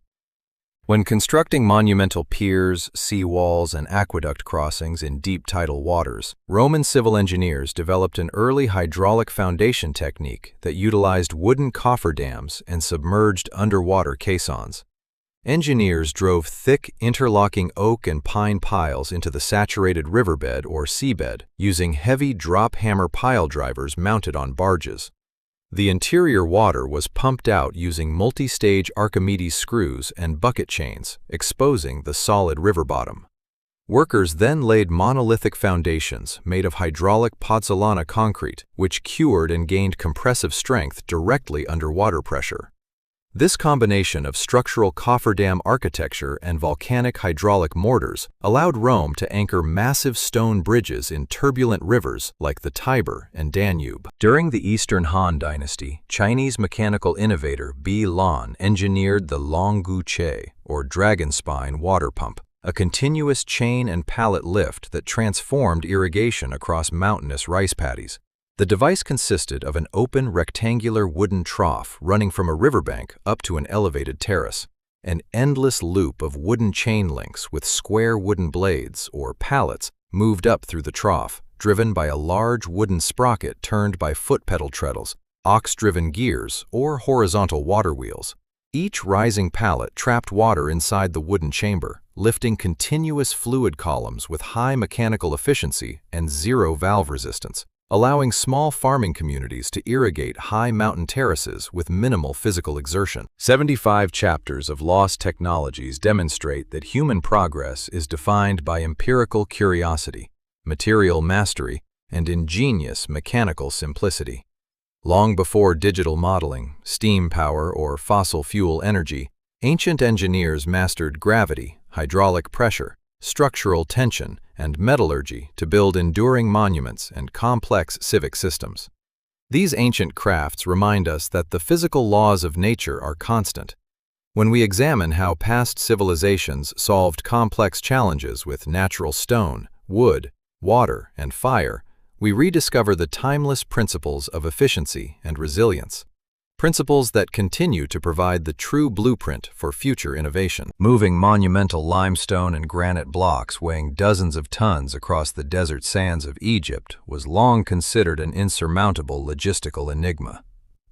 When constructing monumental piers, seawalls, and aqueduct crossings in deep tidal waters, Roman civil engineers developed an early hydraulic foundation technique that utilized wooden cofferdams and submerged underwater caissons. Engineers drove thick, interlocking oak and pine piles into the saturated riverbed or seabed using heavy drop hammer pile drivers mounted on barges. The interior water was pumped out using multi-stage Archimedean screws and bucket chains, exposing the solid river bottom. Workers then laid monolithic foundations made of hydraulic pozzolana concrete, which cured and gained compressive strength directly under water pressure. This combination of structural cofferdam architecture and volcanic hydraulic mortars allowed Rome to anchor massive stone bridges in turbulent rivers like the Tiber and Danube. During the Eastern Han Dynasty, Chinese mechanical innovator Bi Lan engineered the Longguche, or dragon spine water pump, a continuous chain and pallet lift that transformed irrigation across mountainous rice paddies. The device consisted of an open rectangular wooden trough running from a riverbank up to an elevated terrace. An endless loop of wooden chain links with square wooden blades, or pallets, moved up through the trough, driven by a large wooden sprocket turned by foot pedal treadles, ox-driven gears, or horizontal water wheels. Each rising pallet trapped water inside the wooden chamber, lifting continuous fluid columns with high mechanical efficiency and zero valve resistance, allowing small farming communities to irrigate high mountain terraces with minimal physical exertion. 75 chapters of lost technologies demonstrate that human progress is defined by empirical curiosity, material mastery, and ingenious mechanical simplicity. Long before digital modeling, steam power, or fossil fuel energy, ancient engineers mastered gravity, hydraulic pressure, structural tension, and metallurgy to build enduring monuments and complex civic systems. These ancient crafts remind us that the physical laws of nature are constant. When we examine how past civilizations solved complex challenges with natural stone, wood, water, and fire, we rediscover the timeless principles of efficiency and resilience. Principles that continue to provide the true blueprint for future innovation. Moving monumental limestone and granite blocks weighing dozens of tons across the desert sands of Egypt was long considered an insurmountable logistical enigma.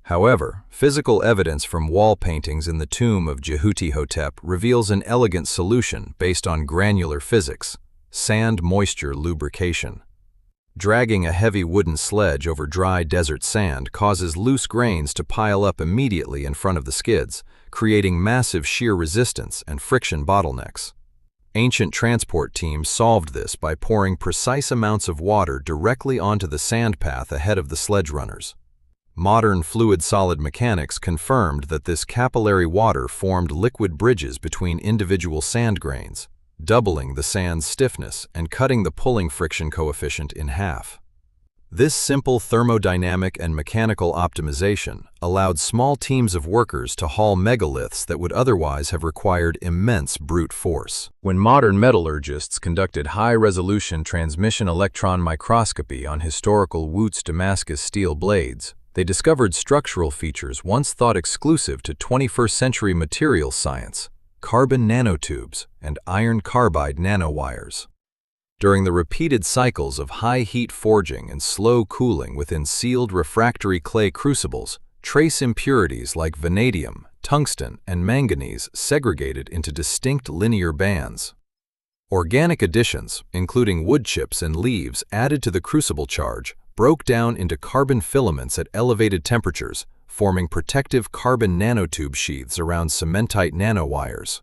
However, physical evidence from wall paintings in the tomb of Jehuti-Hotep reveals an elegant solution based on granular physics: sand-moisture lubrication. Dragging a heavy wooden sledge over dry desert sand causes loose grains to pile up immediately in front of the skids, creating massive shear resistance and friction bottlenecks. Ancient transport teams solved this by pouring precise amounts of water directly onto the sand path ahead of the sledge runners. Modern fluid-solid mechanics confirmed that this capillary water formed liquid bridges between individual sand grains, doubling the sand's stiffness and cutting the pulling friction coefficient in half. This simple thermodynamic and mechanical optimization allowed small teams of workers to haul megaliths that would otherwise have required immense brute force. When modern metallurgists conducted high-resolution transmission electron microscopy on historical Wootz Damascus steel blades, they discovered structural features once thought exclusive to 21st-century materials science: carbon nanotubes and iron carbide nanowires. During the repeated cycles of high-heat forging and slow cooling within sealed refractory clay crucibles, trace impurities like vanadium, tungsten, and manganese segregated into distinct linear bands. Organic additions, including wood chips and leaves added to the crucible charge, broke down into carbon filaments at elevated temperatures, forming protective carbon nanotube sheaths around cementite nanowires.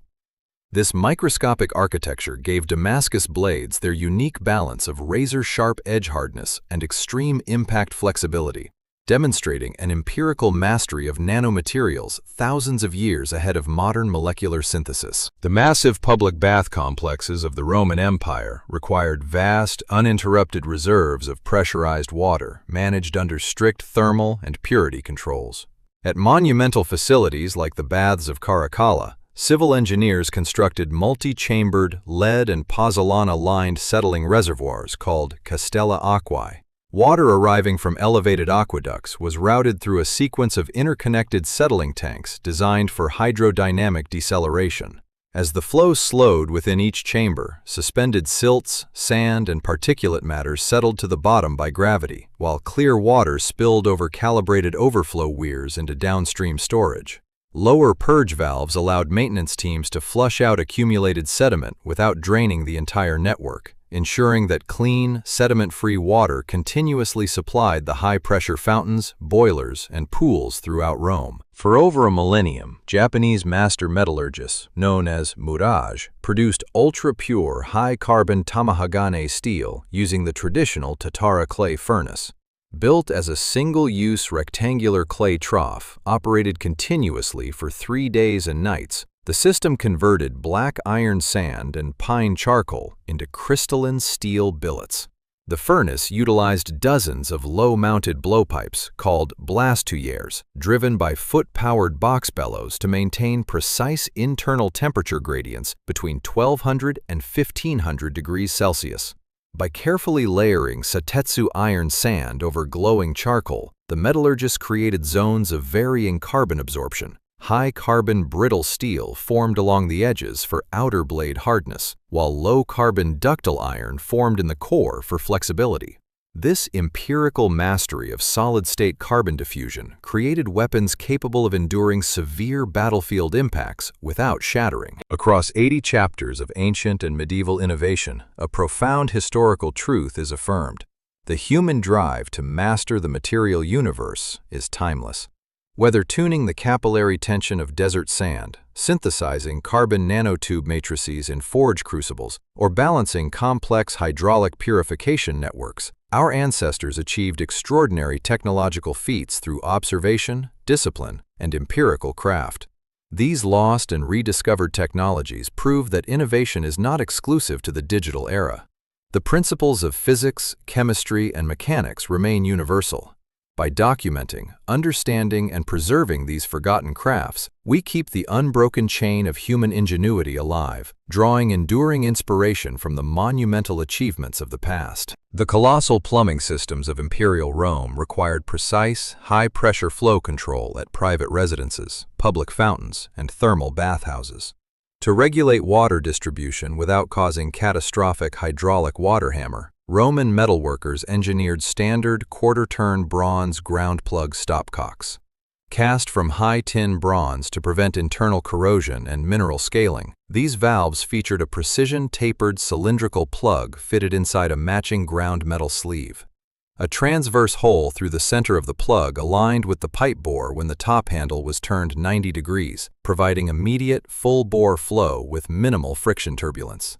This microscopic architecture gave Damascus blades their unique balance of razor-sharp edge hardness and extreme impact flexibility, demonstrating an empirical mastery of nanomaterials thousands of years ahead of modern molecular synthesis. The massive public bath complexes of the Roman Empire required vast, uninterrupted reserves of pressurized water managed under strict thermal and purity controls. At monumental facilities like the Baths of Caracalla, civil engineers constructed multi-chambered, lead and pozzolana-lined settling reservoirs called castella aquae. Water arriving from elevated aqueducts was routed through a sequence of interconnected settling tanks designed for hydrodynamic deceleration. As the flow slowed within each chamber, suspended silts, sand, and particulate matter settled to the bottom by gravity, while clear water spilled over calibrated overflow weirs into downstream storage. Lower purge valves allowed maintenance teams to flush out accumulated sediment without draining the entire network, ensuring that clean, sediment-free water continuously supplied the high-pressure fountains, boilers, and pools throughout Rome. For over a millennium, Japanese master metallurgists, known as Murage, produced ultra-pure, high-carbon Tamahagane steel using the traditional Tatara clay furnace. Built as a single-use rectangular clay trough, operated continuously for 3 days and nights, the system converted black iron sand and pine charcoal into crystalline steel billets. The furnace utilized dozens of low-mounted blowpipes called blastouillères, driven by foot-powered box bellows to maintain precise internal temperature gradients between 1200 and 1500 degrees Celsius. By carefully layering satetsu iron sand over glowing charcoal, the metallurgists created zones of varying carbon absorption. High-carbon brittle steel formed along the edges for outer blade hardness, while low-carbon ductile iron formed in the core for flexibility. This empirical mastery of solid-state carbon diffusion created weapons capable of enduring severe battlefield impacts without shattering. Across 80 chapters of ancient and medieval innovation, a profound historical truth is affirmed. The human drive to master the material universe is timeless. Whether tuning the capillary tension of desert sand, synthesizing carbon nanotube matrices in forge crucibles, or balancing complex hydraulic purification networks, Our ancestors achieved extraordinary technological feats through observation, discipline, and empirical craft. These lost and rediscovered technologies prove that innovation is not exclusive to the digital era. The principles of physics, chemistry, and mechanics remain universal. By documenting, understanding, and preserving these forgotten crafts, we keep the unbroken chain of human ingenuity alive, drawing enduring inspiration from the monumental achievements of the past. The colossal plumbing systems of Imperial Rome required precise, high-pressure flow control at private residences, public fountains, and thermal bathhouses. To regulate water distribution without causing catastrophic hydraulic water hammer, Roman metalworkers engineered standard quarter-turn bronze ground plug stopcocks. Cast from high tin bronze to prevent internal corrosion and mineral scaling, these valves featured a precision-tapered cylindrical plug fitted inside a matching ground metal sleeve. A transverse hole through the center of the plug aligned with the pipe bore when the top handle was turned 90 degrees, providing immediate, full-bore flow with minimal friction turbulence.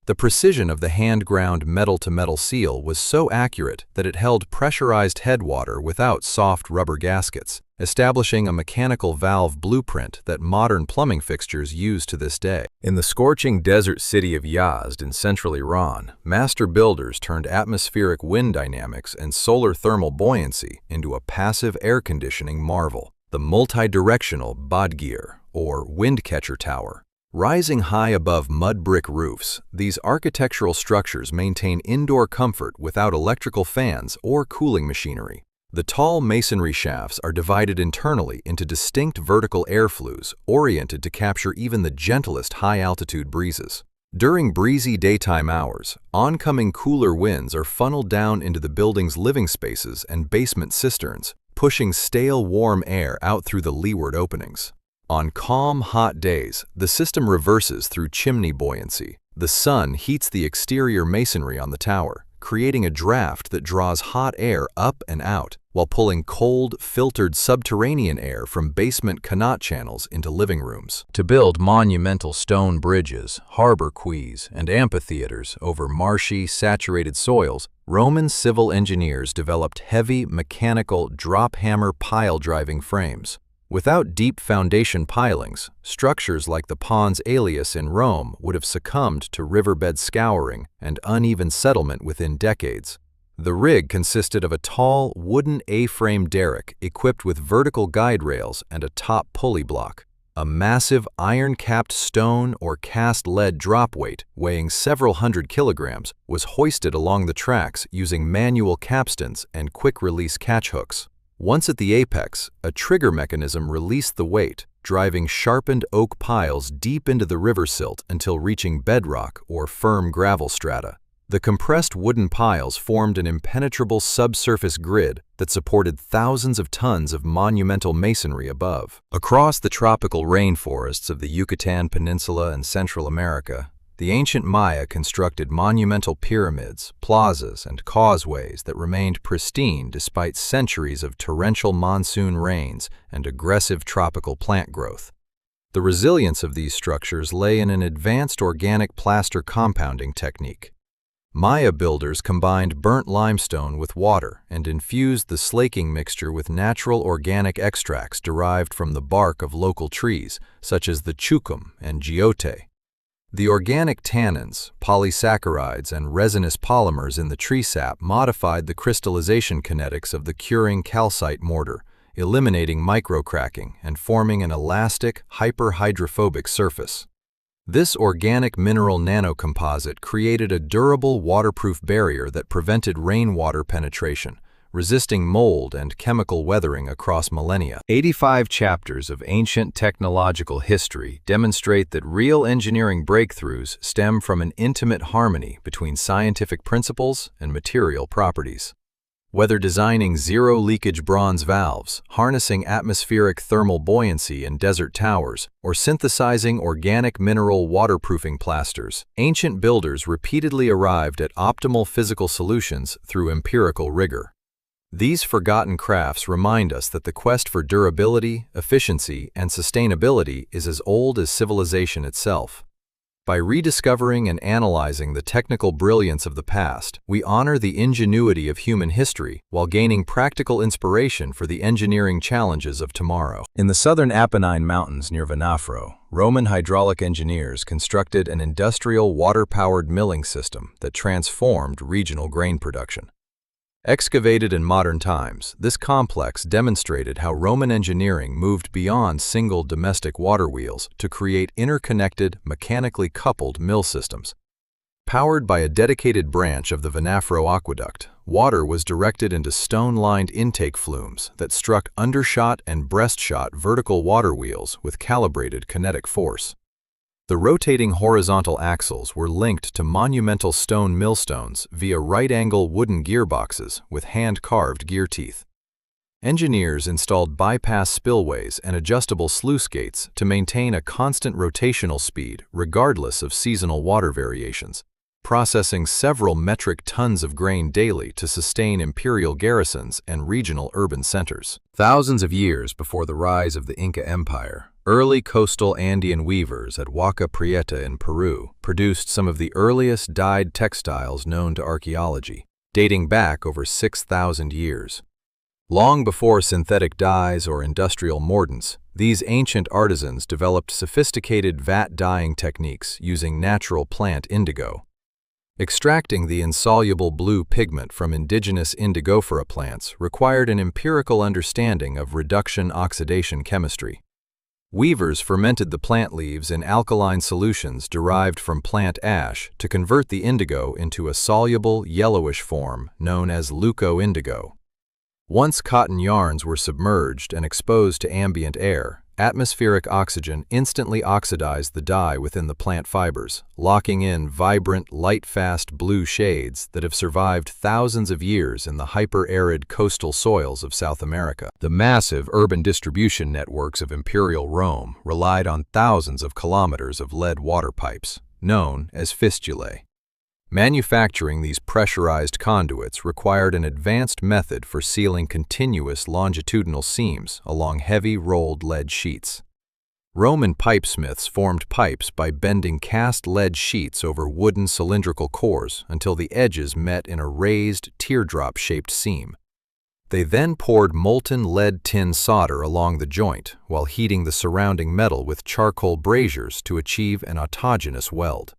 The precision of the hand-ground metal-to-metal seal was so accurate that it held pressurized headwater without soft rubber gaskets, establishing a mechanical valve blueprint that modern plumbing fixtures use to this day. In the scorching desert city of Yazd in central Iran, master builders turned atmospheric wind dynamics and solar thermal buoyancy into a passive air conditioning marvel, the multi-directional Badgir, or Windcatcher Tower. Rising high above mud brick roofs, these architectural structures maintain indoor comfort without electrical fans or cooling machinery. The tall masonry shafts are divided internally into distinct vertical air flues oriented to capture even the gentlest high-altitude breezes. During breezy daytime hours, oncoming cooler winds are funneled down into the building's living spaces and basement cisterns, pushing stale warm air out through the leeward openings. On calm, hot days, the system reverses through chimney buoyancy. The sun heats the exterior masonry on the tower, creating a draft that draws hot air up and out, while pulling cold, filtered subterranean air from basement Cenote channels into living rooms. To build monumental stone bridges, harbor quays, and amphitheaters over marshy, saturated soils, Roman civil engineers developed heavy, mechanical, drop-hammer pile-driving frames. Without deep foundation pilings, structures like the Pons Aelius in Rome would have succumbed to riverbed scouring and uneven settlement within decades. The rig consisted of a tall, wooden A-frame derrick equipped with vertical guide rails and a top pulley block. A massive iron-capped stone or cast lead drop weight, weighing several hundred kilograms, was hoisted along the tracks using manual capstans and quick-release catch hooks. Once at the apex, a trigger mechanism released the weight, driving sharpened oak piles deep into the river silt until reaching bedrock or firm gravel strata. The compressed wooden piles formed an impenetrable subsurface grid that supported thousands of tons of monumental masonry above. Across the tropical rainforests of the Yucatan Peninsula and Central America, the ancient Maya constructed monumental pyramids, plazas, and causeways that remained pristine despite centuries of torrential monsoon rains and aggressive tropical plant growth. The resilience of these structures lay in an advanced organic plaster compounding technique. Maya builders combined burnt limestone with water and infused the slaking mixture with natural organic extracts derived from the bark of local trees, such as the chucum and gyote. The organic tannins, polysaccharides, and resinous polymers in the tree sap modified the crystallization kinetics of the curing calcite mortar, eliminating microcracking and forming an elastic, hyperhydrophobic surface. This organic mineral nanocomposite created a durable waterproof barrier that prevented rainwater penetration, resisting mold and chemical weathering across millennia. 85 chapters of ancient technological history demonstrate that real engineering breakthroughs stem from an intimate harmony between scientific principles and material properties. Whether designing zero-leakage bronze valves, harnessing atmospheric thermal buoyancy in desert towers, or synthesizing organic mineral waterproofing plasters, ancient builders repeatedly arrived at optimal physical solutions through empirical rigor. These forgotten crafts remind us that the quest for durability, efficiency, and sustainability is as old as civilization itself. By rediscovering and analyzing the technical brilliance of the past, we honor the ingenuity of human history while gaining practical inspiration for the engineering challenges of tomorrow. In the southern Apennine Mountains near Venafro, Roman hydraulic engineers constructed an industrial water-powered milling system that transformed regional grain production. Excavated in modern times, this complex demonstrated how Roman engineering moved beyond single domestic water wheels to create interconnected, mechanically coupled mill systems. Powered by a dedicated branch of the Venafro aqueduct, water was directed into stone-lined intake flumes that struck undershot and breastshot vertical water wheels with calibrated kinetic force. The rotating horizontal axles were linked to monumental stone millstones via right-angle wooden gearboxes with hand-carved gear teeth. Engineers installed bypass spillways and adjustable sluice gates to maintain a constant rotational speed regardless of seasonal water variations, processing several metric tons of grain daily to sustain imperial garrisons and regional urban centers. Thousands of years before the rise of the Inca Empire, early coastal Andean weavers at Huaca Prieta in Peru produced some of the earliest dyed textiles known to archaeology, dating back over 6,000 years. Long before synthetic dyes or industrial mordants, these ancient artisans developed sophisticated vat dyeing techniques using natural plant indigo. Extracting the insoluble blue pigment from indigenous Indigofera plants required an empirical understanding of reduction-oxidation chemistry. Weavers fermented the plant leaves in alkaline solutions derived from plant ash to convert the indigo into a soluble, yellowish form known as leuco-indigo. Once cotton yarns were submerged and exposed to ambient air, atmospheric oxygen instantly oxidized the dye within the plant fibers, locking in vibrant, light-fast blue shades that have survived thousands of years in the hyper-arid coastal soils of South America. The massive urban distribution networks of Imperial Rome relied on thousands of kilometers of lead water pipes, known as fistulae. Manufacturing these pressurized conduits required an advanced method for sealing continuous longitudinal seams along heavy rolled lead sheets. Roman pipesmiths formed pipes by bending cast lead sheets over wooden cylindrical cores until the edges met in a raised, teardrop-shaped seam. They then poured molten lead tin solder along the joint while heating the surrounding metal with charcoal braziers to achieve an autogenous weld.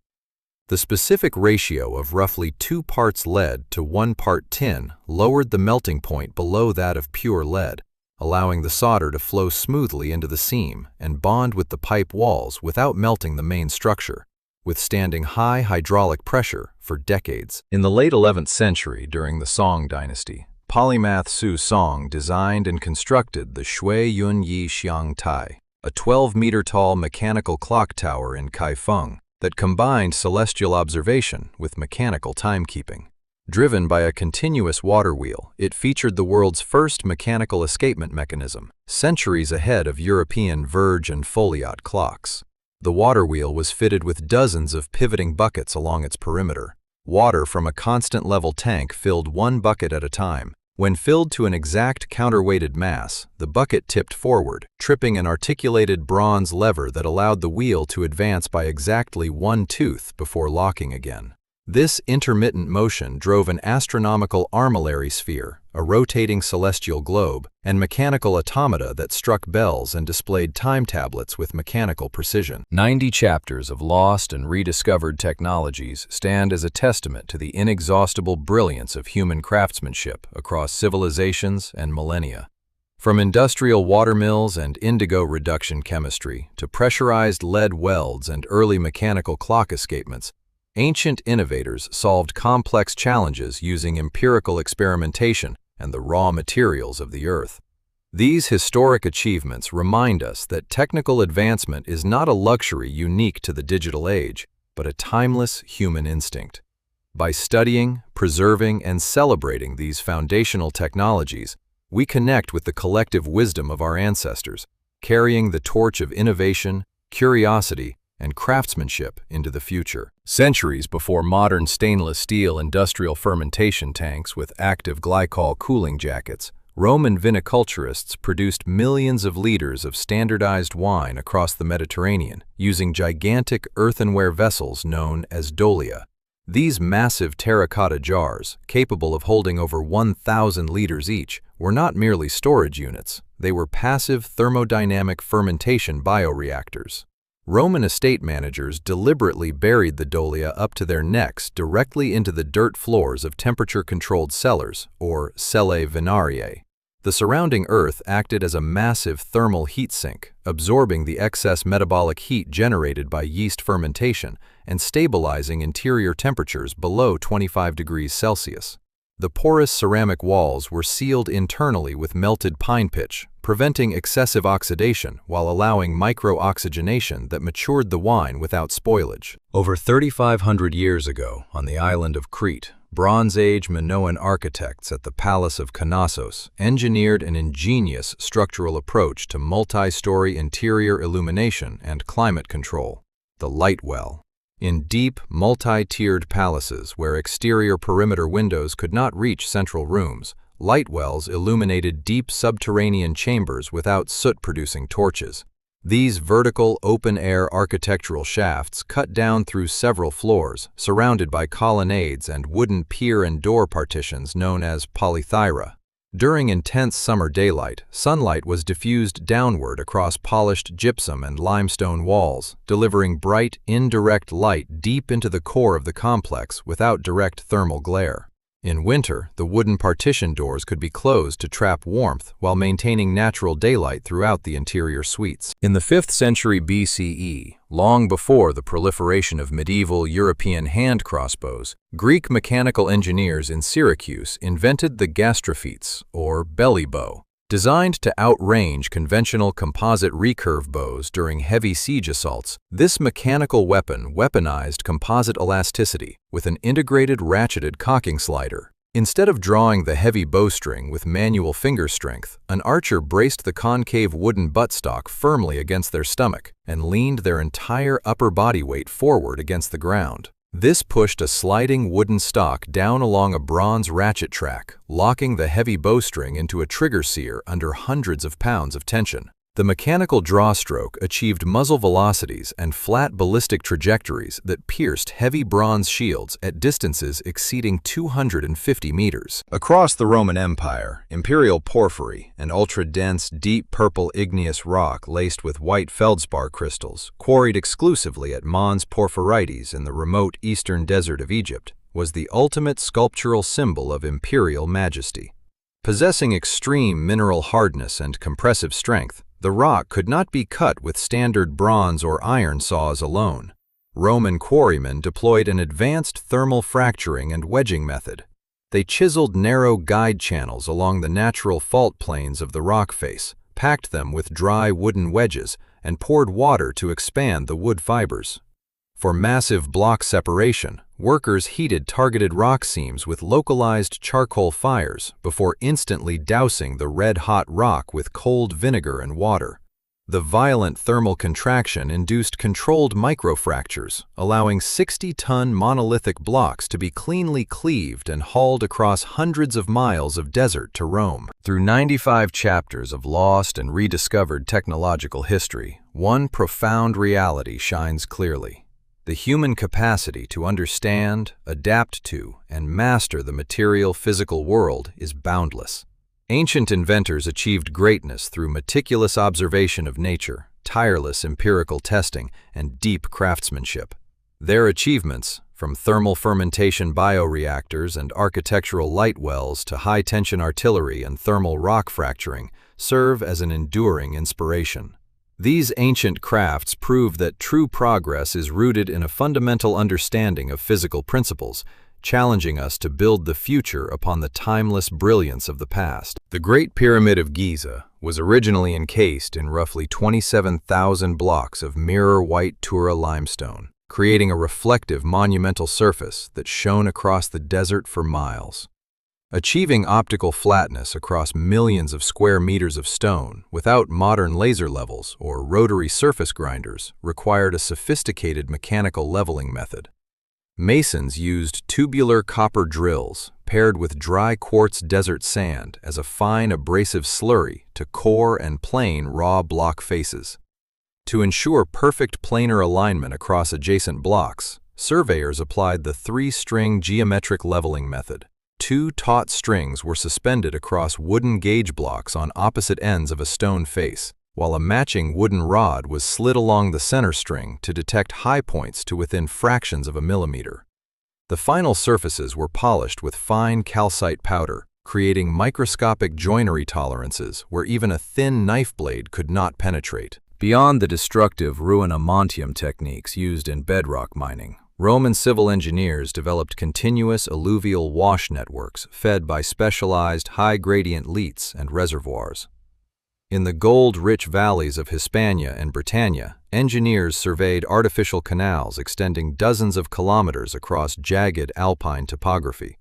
The specific ratio of roughly 2 parts lead to 1 part tin lowered the melting point below that of pure lead, allowing the solder to flow smoothly into the seam and bond with the pipe walls without melting the main structure, withstanding high hydraulic pressure for decades. In the late 11th century, during the Song dynasty, polymath Su Song designed and constructed the Shui Yun Yi Xiang Tai, a 12-meter-tall mechanical clock tower in Kaifeng that combined celestial observation with mechanical timekeeping. Driven by a continuous water wheel, it featured the world's first mechanical escapement mechanism, centuries ahead of European Verge and Foliot clocks. The water wheel was fitted with dozens of pivoting buckets along its perimeter. Water from a constant level tank filled one bucket at a time. When filled to an exact counterweighted mass, the bucket tipped forward, tripping an articulated bronze lever that allowed the wheel to advance by exactly 1 tooth before locking again. This intermittent motion drove an astronomical armillary sphere, a rotating celestial globe, and mechanical automata that struck bells and displayed time tablets with mechanical precision. 90 chapters of lost and rediscovered technologies stand as a testament to the inexhaustible brilliance of human craftsmanship across civilizations and millennia. From industrial watermills and indigo reduction chemistry to pressurized lead welds and early mechanical clock escapements, ancient innovators solved complex challenges using empirical experimentation and the raw materials of the earth. These historic achievements remind us that technical advancement is not a luxury unique to the digital age, but a timeless human instinct. By studying, preserving, and celebrating these foundational technologies, we connect with the collective wisdom of our ancestors, carrying the torch of innovation, curiosity, and craftsmanship into the future. Centuries before modern stainless steel industrial fermentation tanks with active glycol cooling jackets, Roman viniculturists produced millions of liters of standardized wine across the Mediterranean using gigantic earthenware vessels known as dolia. These massive terracotta jars, capable of holding over 1,000 liters each, were not merely storage units, they were passive thermodynamic fermentation bioreactors. Roman estate managers deliberately buried the dolia up to their necks directly into the dirt floors of temperature-controlled cellars, or cellae venariae. The surrounding earth acted as a massive thermal heat sink, absorbing the excess metabolic heat generated by yeast fermentation and stabilizing interior temperatures below 25 degrees Celsius. The porous ceramic walls were sealed internally with melted pine pitch, preventing excessive oxidation while allowing micro-oxygenation that matured the wine without spoilage. Over 3,500 years ago, on the island of Crete, Bronze Age Minoan architects at the Palace of Knossos engineered an ingenious structural approach to multi-story interior illumination and climate control, the light well. In deep, multi-tiered palaces where exterior perimeter windows could not reach central rooms, light wells illuminated deep subterranean chambers without soot-producing torches. These vertical, open-air architectural shafts cut down through several floors, surrounded by colonnades and wooden pier and door partitions known as polythyra. During intense summer daylight, sunlight was diffused downward across polished gypsum and limestone walls, delivering bright, indirect light deep into the core of the complex without direct thermal glare. In winter, the wooden partition doors could be closed to trap warmth while maintaining natural daylight throughout the interior suites. In the 5th century BCE, long before the proliferation of medieval European hand crossbows, Greek mechanical engineers in Syracuse invented the Gastraphetes, or belly bow. Designed to outrange conventional composite recurve bows during heavy siege assaults, this mechanical weapon weaponized composite elasticity with an integrated ratcheted cocking slider. Instead of drawing the heavy bowstring with manual finger strength, an archer braced the concave wooden buttstock firmly against their stomach and leaned their entire upper body weight forward against the ground. This pushed a sliding wooden stock down along a bronze ratchet track, locking the heavy bowstring into a trigger sear under hundreds of pounds of tension. The mechanical drawstroke achieved muzzle velocities and flat ballistic trajectories that pierced heavy bronze shields at distances exceeding 250 meters. Across the Roman Empire, imperial porphyry, an ultra-dense, deep purple igneous rock laced with white feldspar crystals, quarried exclusively at Mons Porphyrites in the remote eastern desert of Egypt, was the ultimate sculptural symbol of imperial majesty. Possessing extreme mineral hardness and compressive strength, the rock could not be cut with standard bronze or iron saws alone. Roman quarrymen deployed an advanced thermal fracturing and wedging method. They chiseled narrow guide channels along the natural fault planes of the rock face, packed them with dry wooden wedges, and poured water to expand the wood fibers. For massive block separation, workers heated targeted rock seams with localized charcoal fires before instantly dousing the red-hot rock with cold vinegar and water. The violent thermal contraction induced controlled microfractures, allowing 60-ton monolithic blocks to be cleanly cleaved and hauled across hundreds of miles of desert to Rome. Through 95 chapters of lost and rediscovered technological history, one profound reality shines clearly. The human capacity to understand, adapt to, and master the material physical world is boundless. Ancient inventors achieved greatness through meticulous observation of nature, tireless empirical testing, and deep craftsmanship. Their achievements, from thermal fermentation bioreactors and architectural light wells to high-tension artillery and thermal rock fracturing, serve as an enduring inspiration. These ancient crafts prove that true progress is rooted in a fundamental understanding of physical principles, challenging us to build the future upon the timeless brilliance of the past. The Great Pyramid of Giza was originally encased in roughly 27,000 blocks of mirror-white Tura limestone, creating a reflective monumental surface that shone across the desert for miles. Achieving optical flatness across millions of square meters of stone without modern laser levels or rotary surface grinders required a sophisticated mechanical leveling method. Masons used tubular copper drills, paired with dry quartz desert sand as a fine abrasive slurry to core and plane raw block faces. To ensure perfect planar alignment across adjacent blocks, surveyors applied the three-string geometric leveling method. 2 taut strings were suspended across wooden gauge blocks on opposite ends of a stone face, while a matching wooden rod was slid along the center string to detect high points to within fractions of a millimeter. The final surfaces were polished with fine calcite powder, creating microscopic joinery tolerances where even a thin knife blade could not penetrate. Beyond the destructive ruinomontium techniques used in bedrock mining, Roman civil engineers developed continuous alluvial wash networks fed by specialized high-gradient leats and reservoirs. In the gold-rich valleys of Hispania and Britannia, engineers surveyed artificial canals extending dozens of kilometers across jagged alpine topography.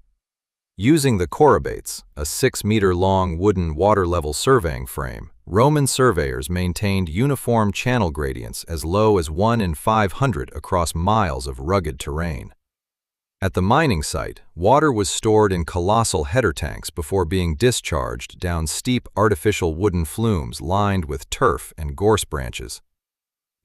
Using the Chorobates, a 6-meter-long wooden water-level surveying frame, Roman surveyors maintained uniform channel gradients as low as 1 in 500 across miles of rugged terrain. At the mining site, water was stored in colossal header tanks before being discharged down steep artificial wooden flumes lined with turf and gorse branches.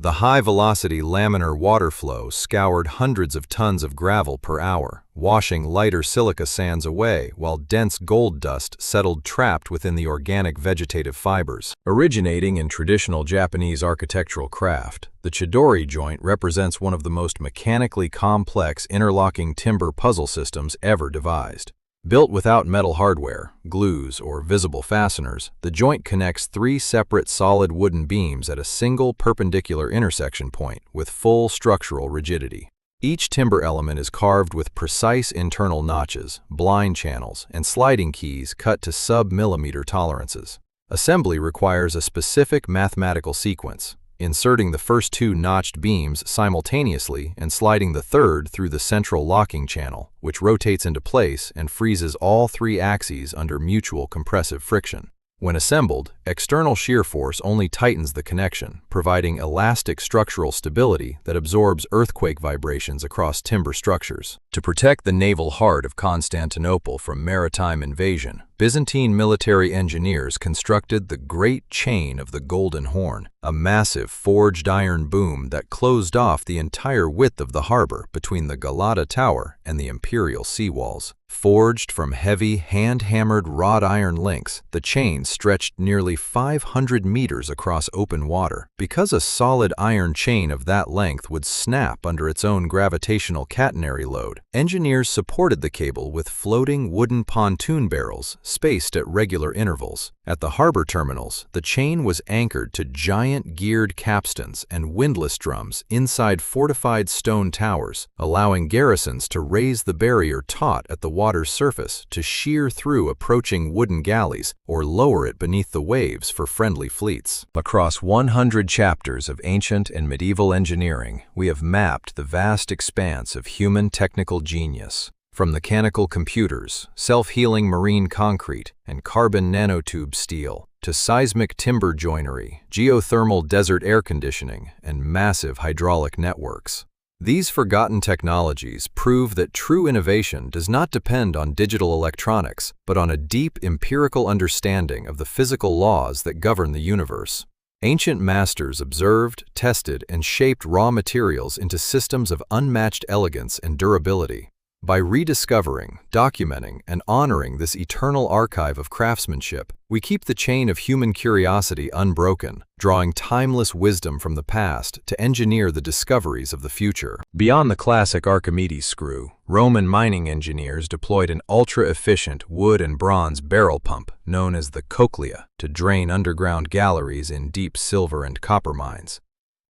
The high-velocity laminar water flow scoured hundreds of tons of gravel per hour, washing lighter silica sands away while dense gold dust settled trapped within the organic vegetative fibers. Originating in traditional Japanese architectural craft, the Chidori joint represents one of the most mechanically complex interlocking timber puzzle systems ever devised. Built without metal hardware, glues, or visible fasteners, the joint connects 3 separate solid wooden beams at a single perpendicular intersection point with full structural rigidity. Each timber element is carved with precise internal notches, blind channels, and sliding keys cut to sub-millimeter tolerances. Assembly requires a specific mathematical sequence, inserting the first 2 notched beams simultaneously and sliding the third through the central locking channel, which rotates into place and freezes all 3 axes under mutual compressive friction. When assembled, external shear force only tightens the connection, providing elastic structural stability that absorbs earthquake vibrations across timber structures. To protect the naval heart of Constantinople from maritime invasion, Byzantine military engineers constructed the Great Chain of the Golden Horn, a massive forged iron boom that closed off the entire width of the harbor between the Galata Tower and the imperial seawalls. Forged from heavy, hand-hammered wrought iron links, the chain stretched nearly 500 meters across open water. Because a solid iron chain of that length would snap under its own gravitational catenary load, engineers supported the cable with floating wooden pontoon barrels spaced at regular intervals. At the harbor terminals, the chain was anchored to giant geared capstans and windlass drums inside fortified stone towers, allowing garrisons to raise the barrier taut at the water's surface to shear through approaching wooden galleys or lower it beneath the waves for friendly fleets. Across 100 chapters of ancient and medieval engineering, we have mapped the vast expanse of human technical genius. From mechanical computers, self-healing marine concrete, and carbon nanotube steel, to seismic timber joinery, geothermal desert air conditioning, and massive hydraulic networks. These forgotten technologies prove that true innovation does not depend on digital electronics, but on a deep empirical understanding of the physical laws that govern the universe. Ancient masters observed, tested, and shaped raw materials into systems of unmatched elegance and durability. By rediscovering, documenting, and honoring this eternal archive of craftsmanship, we keep the chain of human curiosity unbroken, drawing timeless wisdom from the past to engineer the discoveries of the future. Beyond the classic Archimedes screw, Roman mining engineers deployed an ultra-efficient wood and bronze barrel pump known as the cochlea to drain underground galleries in deep silver and copper mines.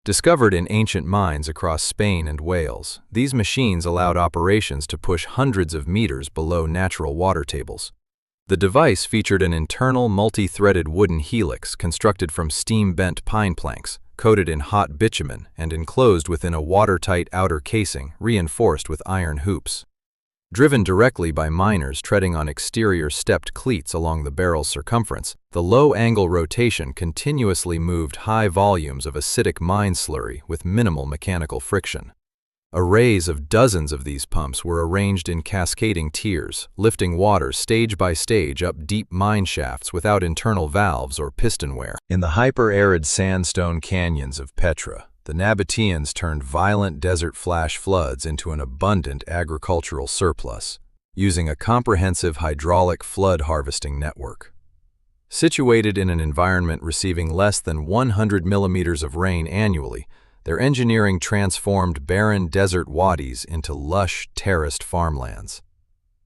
Discovered in ancient mines across Spain and Wales, these machines allowed operations to push hundreds of meters below natural water tables. The device featured an internal multi-threaded wooden helix constructed from steam-bent pine planks, coated in hot bitumen and enclosed within a watertight outer casing reinforced with iron hoops. Driven directly by miners treading on exterior stepped cleats along the barrel's circumference, the low-angle rotation continuously moved high volumes of acidic mine slurry with minimal mechanical friction. Arrays of dozens of these pumps were arranged in cascading tiers, lifting water stage by stage up deep mine shafts without internal valves or piston wear. In the hyper-arid sandstone canyons of Petra, the Nabateans turned violent desert flash floods into an abundant agricultural surplus, using a comprehensive hydraulic flood harvesting network. Situated in an environment receiving less than 100 millimeters of rain annually, their engineering transformed barren desert wadis into lush, terraced farmlands.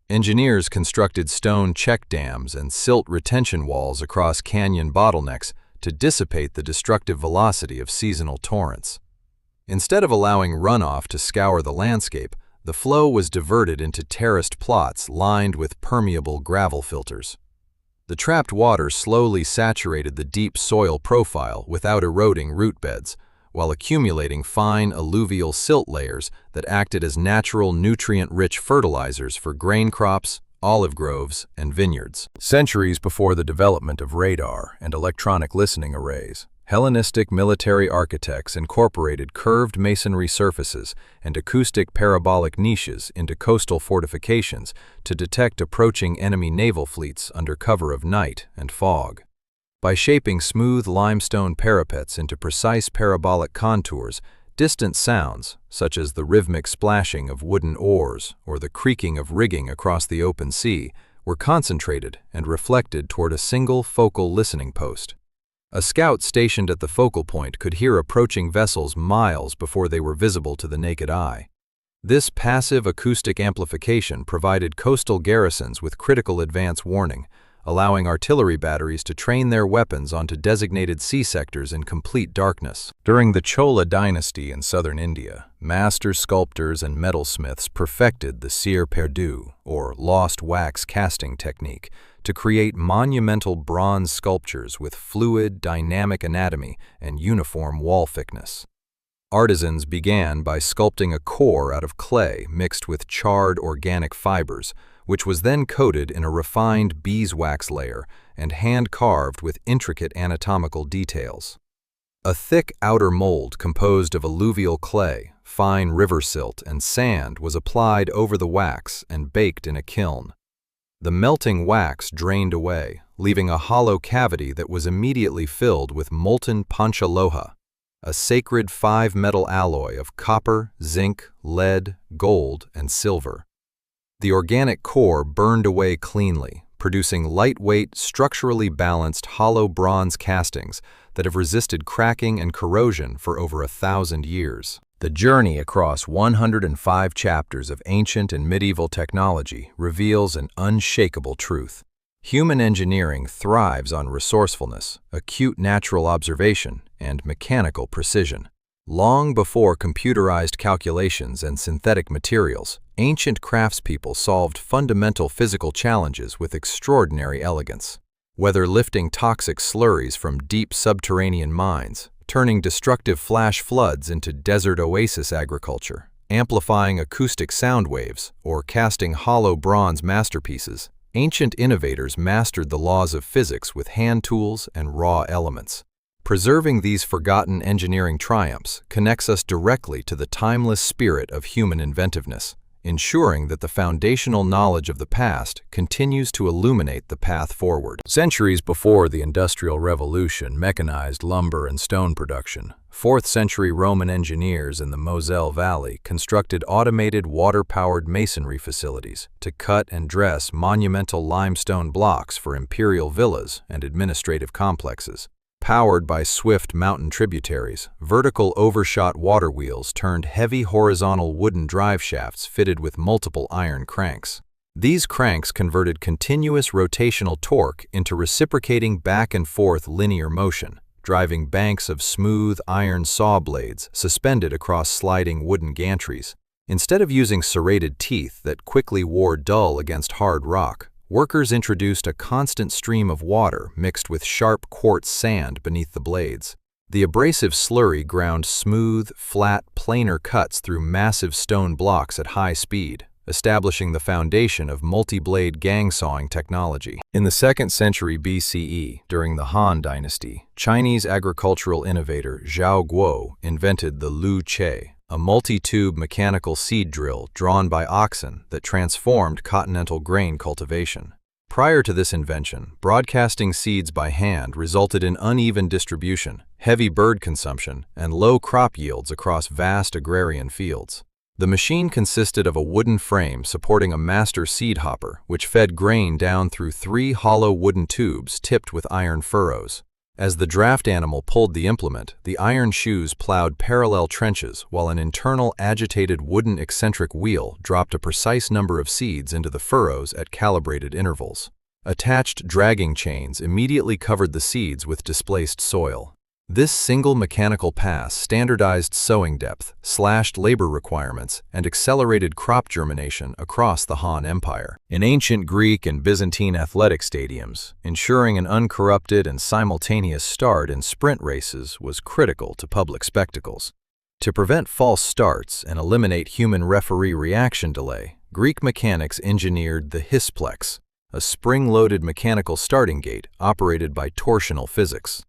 Engineers constructed stone check dams and silt retention walls across canyon bottlenecks to dissipate the destructive velocity of seasonal torrents. Instead of allowing runoff to scour the landscape, the flow was diverted into terraced plots lined with permeable gravel filters. The trapped water slowly saturated the deep soil profile without eroding root beds, while accumulating fine alluvial silt layers that acted as natural nutrient-rich fertilizers for grain crops, olive groves, and vineyards. Centuries before the development of radar and electronic listening arrays, Hellenistic military architects incorporated curved masonry surfaces and acoustic parabolic niches into coastal fortifications to detect approaching enemy naval fleets under cover of night and fog. By shaping smooth limestone parapets into precise parabolic contours, distant sounds, such as the rhythmic splashing of wooden oars or the creaking of rigging across the open sea, were concentrated and reflected toward a single focal listening post. A scout stationed at the focal point could hear approaching vessels miles before they were visible to the naked eye. This passive acoustic amplification provided coastal garrisons with critical advance warning, allowing artillery batteries to train their weapons onto designated sea sectors in complete darkness. During the Chola dynasty in southern India, master sculptors and metalsmiths perfected the cire perdu, or lost wax casting technique, to create monumental bronze sculptures with fluid, dynamic anatomy and uniform wall thickness. Artisans began by sculpting a core out of clay mixed with charred organic fibers, which was then coated in a refined beeswax layer and hand-carved with intricate anatomical details. A thick outer mold composed of alluvial clay, fine river silt, and sand was applied over the wax and baked in a kiln. The melting wax drained away, leaving a hollow cavity that was immediately filled with molten panchaloha, a sacred 5-metal alloy of copper, zinc, lead, gold, and silver. The organic core burned away cleanly, producing lightweight, structurally balanced hollow bronze castings that have resisted cracking and corrosion for over 1,000 years. The journey across 105 chapters of ancient and medieval technology reveals an unshakable truth. Human engineering thrives on resourcefulness, acute natural observation, and mechanical precision. Long before computerized calculations and synthetic materials, ancient craftspeople solved fundamental physical challenges with extraordinary elegance. Whether lifting toxic slurries from deep subterranean mines, turning destructive flash floods into desert oasis agriculture, amplifying acoustic sound waves, or casting hollow bronze masterpieces, ancient innovators mastered the laws of physics with hand tools and raw elements. Preserving these forgotten engineering triumphs connects us directly to the timeless spirit of human inventiveness, ensuring that the foundational knowledge of the past continues to illuminate the path forward. Centuries before the Industrial Revolution mechanized lumber and stone production, 4th-century Roman engineers in the Moselle Valley constructed automated water-powered masonry facilities to cut and dress monumental limestone blocks for imperial villas and administrative complexes. Powered by swift mountain tributaries, vertical overshot water wheels turned heavy horizontal wooden drive shafts fitted with multiple iron cranks. These cranks converted continuous rotational torque into reciprocating back-and-forth linear motion, driving banks of smooth iron saw blades suspended across sliding wooden gantries. Instead of using serrated teeth that quickly wore dull against hard rock, workers introduced a constant stream of water mixed with sharp quartz sand beneath the blades. The abrasive slurry ground smooth, flat, planar cuts through massive stone blocks at high speed, establishing the foundation of multi-blade gang sawing technology. In the 2nd century BCE, during the Han Dynasty, Chinese agricultural innovator Zhao Guo invented the Lu Che, a multi-tube mechanical seed drill drawn by oxen that transformed continental grain cultivation. Prior to this invention, broadcasting seeds by hand resulted in uneven distribution, heavy bird consumption, and low crop yields across vast agrarian fields. The machine consisted of a wooden frame supporting a master seed hopper, which fed grain down through 3 hollow wooden tubes tipped with iron furrows. As the draft animal pulled the implement, the iron shoes plowed parallel trenches while an internal agitated wooden eccentric wheel dropped a precise number of seeds into the furrows at calibrated intervals. Attached dragging chains immediately covered the seeds with displaced soil. This single mechanical pass standardized sowing depth, slashed labor requirements, and accelerated crop germination across the Han Empire. In ancient Greek and Byzantine athletic stadiums, ensuring an uncorrupted and simultaneous start in sprint races was critical to public spectacles. To prevent false starts and eliminate human referee reaction delay, Greek mechanics engineered the Hysplex, a spring-loaded mechanical starting gate operated by torsional physics.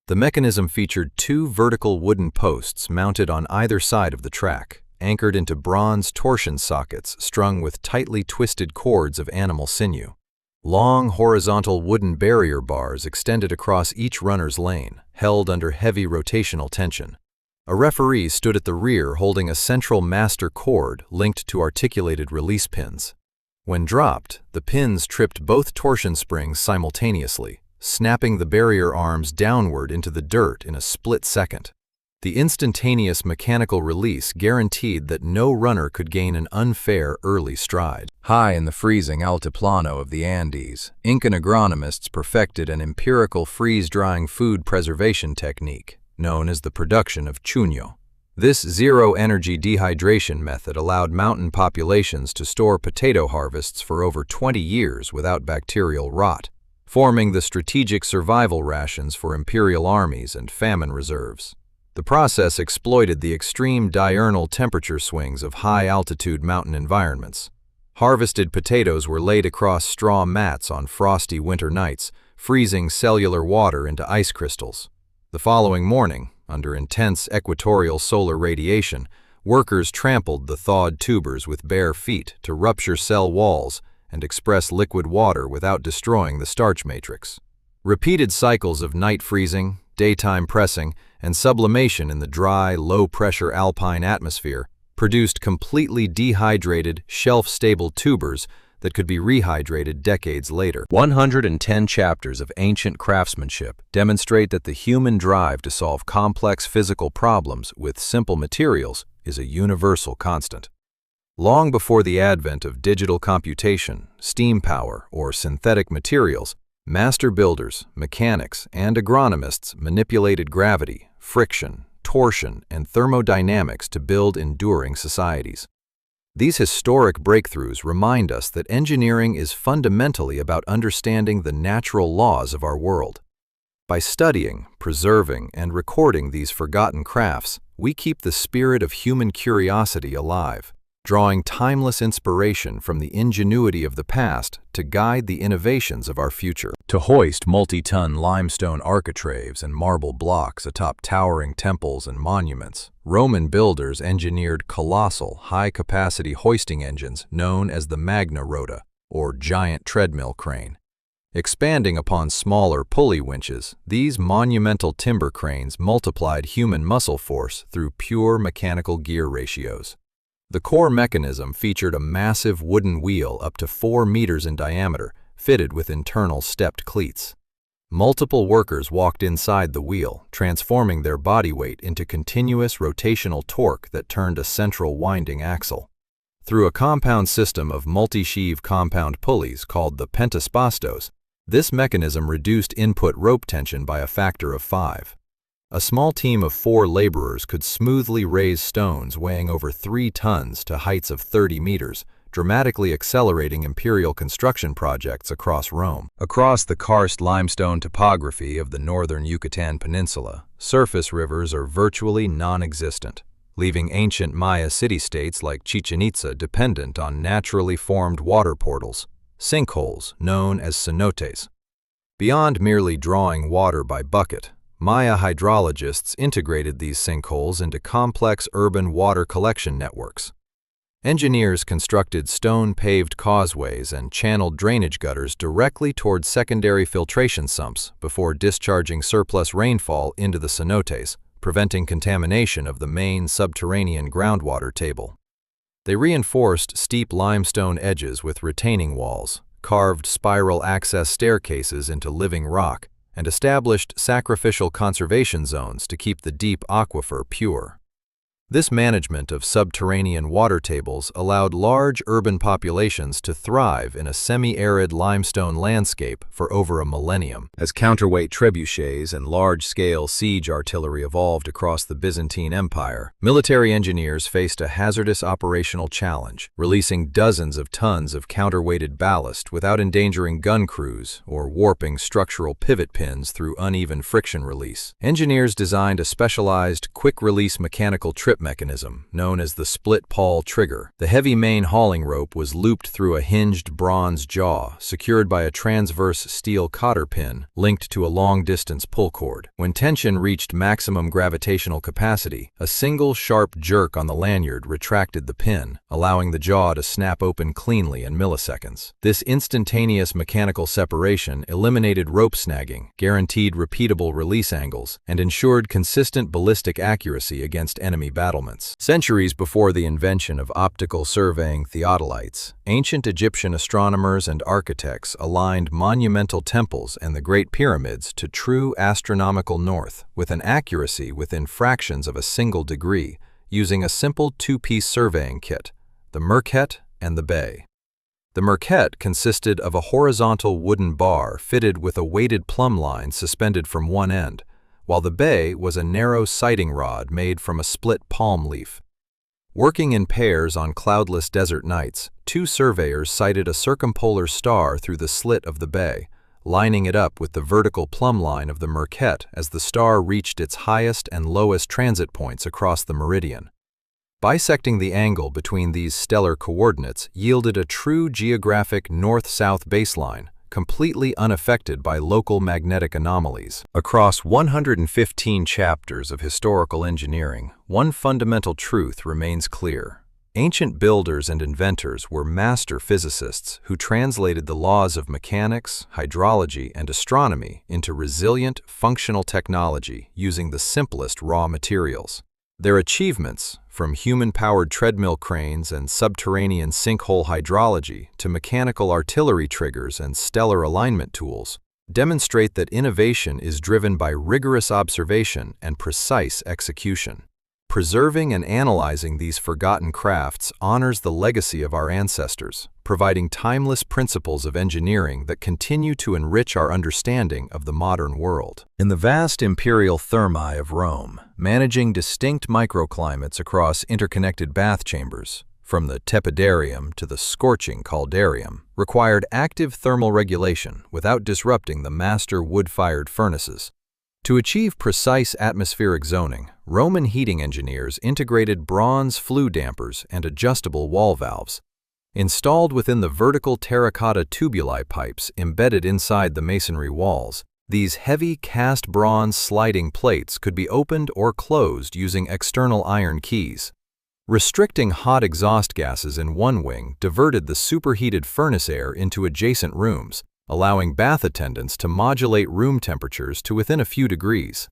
The mechanism featured 2 vertical wooden posts mounted on either side of the track, anchored into bronze torsion sockets strung with tightly twisted cords of animal sinew. Long horizontal wooden barrier bars extended across each runner's lane, held under heavy rotational tension. A referee stood at the rear holding a central master cord linked to articulated release pins. When dropped, the pins tripped both torsion springs simultaneously, snapping the barrier arms downward into the dirt in a split second. The instantaneous mechanical release guaranteed that no runner could gain an unfair early stride. High in the freezing altiplano of the Andes, Incan agronomists perfected an empirical freeze-drying food preservation technique known as the production of chuño. This zero-energy dehydration method allowed mountain populations to store potato harvests for over 20 years without bacterial rot, forming the strategic survival rations for imperial armies and famine reserves. The process exploited the extreme diurnal temperature swings of high-altitude mountain environments. Harvested potatoes were laid across straw mats on frosty winter nights, freezing cellular water into ice crystals. The following morning, under intense equatorial solar radiation, workers trampled the thawed tubers with bare feet to rupture cell walls and express liquid water without destroying the starch matrix. Repeated cycles of night freezing, daytime pressing, and sublimation in the dry, low-pressure alpine atmosphere produced completely dehydrated, shelf-stable tubers that could be rehydrated decades later. 110 chapters of ancient craftsmanship demonstrate that the human drive to solve complex physical problems with simple materials is a universal constant. Long before the advent of digital computation, steam power, or synthetic materials, master builders, mechanics, and agronomists manipulated gravity, friction, torsion, and thermodynamics to build enduring societies. These historic breakthroughs remind us that engineering is fundamentally about understanding the natural laws of our world. By studying, preserving, and recording these forgotten crafts, we keep the spirit of human curiosity alive, drawing timeless inspiration from the ingenuity of the past to guide the innovations of our future. To hoist multi-ton limestone architraves and marble blocks atop towering temples and monuments, Roman builders engineered colossal, high-capacity hoisting engines known as the Magna Rota, or giant treadmill crane. Expanding upon smaller pulley winches, these monumental timber cranes multiplied human muscle force through pure mechanical gear ratios. The core mechanism featured a massive wooden wheel up to 4 meters in diameter, fitted with internal stepped cleats. Multiple workers walked inside the wheel, transforming their body weight into continuous rotational torque that turned a central winding axle. Through a compound system of multi-sheave compound pulleys called the pentaspastos, this mechanism reduced input rope tension by a factor of 5. A small team of 4 laborers could smoothly raise stones weighing over 3 tons to heights of 30 meters, dramatically accelerating imperial construction projects across Rome. Across the karst limestone topography of the northern Yucatan Peninsula, surface rivers are virtually non-existent, leaving ancient Maya city-states like Chichen Itza dependent on naturally formed water portals, sinkholes known as cenotes. Beyond merely drawing water by bucket, Maya hydrologists integrated these sinkholes into complex urban water collection networks. Engineers constructed stone-paved causeways and channeled drainage gutters directly toward secondary filtration sumps before discharging surplus rainfall into the cenotes, preventing contamination of the main subterranean groundwater table. They reinforced steep limestone edges with retaining walls, carved spiral access staircases into living rock, and established sacrificial conservation zones to keep the deep aquifer pure. This management of subterranean water tables allowed large urban populations to thrive in a semi-arid limestone landscape for over a millennium. As counterweight trebuchets and large-scale siege artillery evolved across the Byzantine Empire, military engineers faced a hazardous operational challenge, releasing dozens of tons of counterweighted ballast without endangering gun crews or warping structural pivot pins through uneven friction release. Engineers designed a specialized, quick-release mechanical trip mechanism known as the split pawl trigger. The heavy main hauling rope was looped through a hinged bronze jaw, secured by a transverse steel cotter pin linked to a long-distance pull cord. When tension reached maximum gravitational capacity, a single sharp jerk on the lanyard retracted the pin, allowing the jaw to snap open cleanly in milliseconds. This instantaneous mechanical separation eliminated rope snagging, guaranteed repeatable release angles, and ensured consistent ballistic accuracy against enemy battlements. Centuries before the invention of optical surveying theodolites, ancient Egyptian astronomers and architects aligned monumental temples and the Great Pyramids to true astronomical north with an accuracy within fractions of a single degree, using a simple two-piece surveying kit, the Merkhet and the Bay. The Merkhet consisted of a horizontal wooden bar fitted with a weighted plumb line suspended from one end, while the Bay was a narrow sighting rod made from a split palm leaf. Working in pairs on cloudless desert nights, two surveyors sighted a circumpolar star through the slit of the Bay, lining it up with the vertical plumb line of the Merkhet as the star reached its highest and lowest transit points across the meridian. Bisecting the angle between these stellar coordinates yielded a true geographic north-south baseline, completely unaffected by local magnetic anomalies. Across 115 chapters of historical engineering, one fundamental truth remains clear. Ancient builders and inventors were master physicists who translated the laws of mechanics, hydrology, and astronomy into resilient, functional technology using the simplest raw materials. Their achievements, from human-powered treadmill cranes and subterranean sinkhole hydrology to mechanical artillery triggers and stellar alignment tools, demonstrate that innovation is driven by rigorous observation and precise execution. Preserving and analyzing these forgotten crafts honors the legacy of our ancestors, providing timeless principles of engineering that continue to enrich our understanding of the modern world. In the vast imperial thermae of Rome, managing distinct microclimates across interconnected bath chambers, from the tepidarium to the scorching caldarium, required active thermal regulation without disrupting the master wood-fired furnaces. To achieve precise atmospheric zoning, Roman heating engineers integrated bronze flue dampers and adjustable wall valves. Installed within the vertical terracotta tubuli pipes embedded inside the masonry walls, these heavy cast bronze sliding plates could be opened or closed using external iron keys. Restricting hot exhaust gases in one wing diverted the superheated furnace air into adjacent rooms, allowing bath attendants to modulate room temperatures to within a few degrees.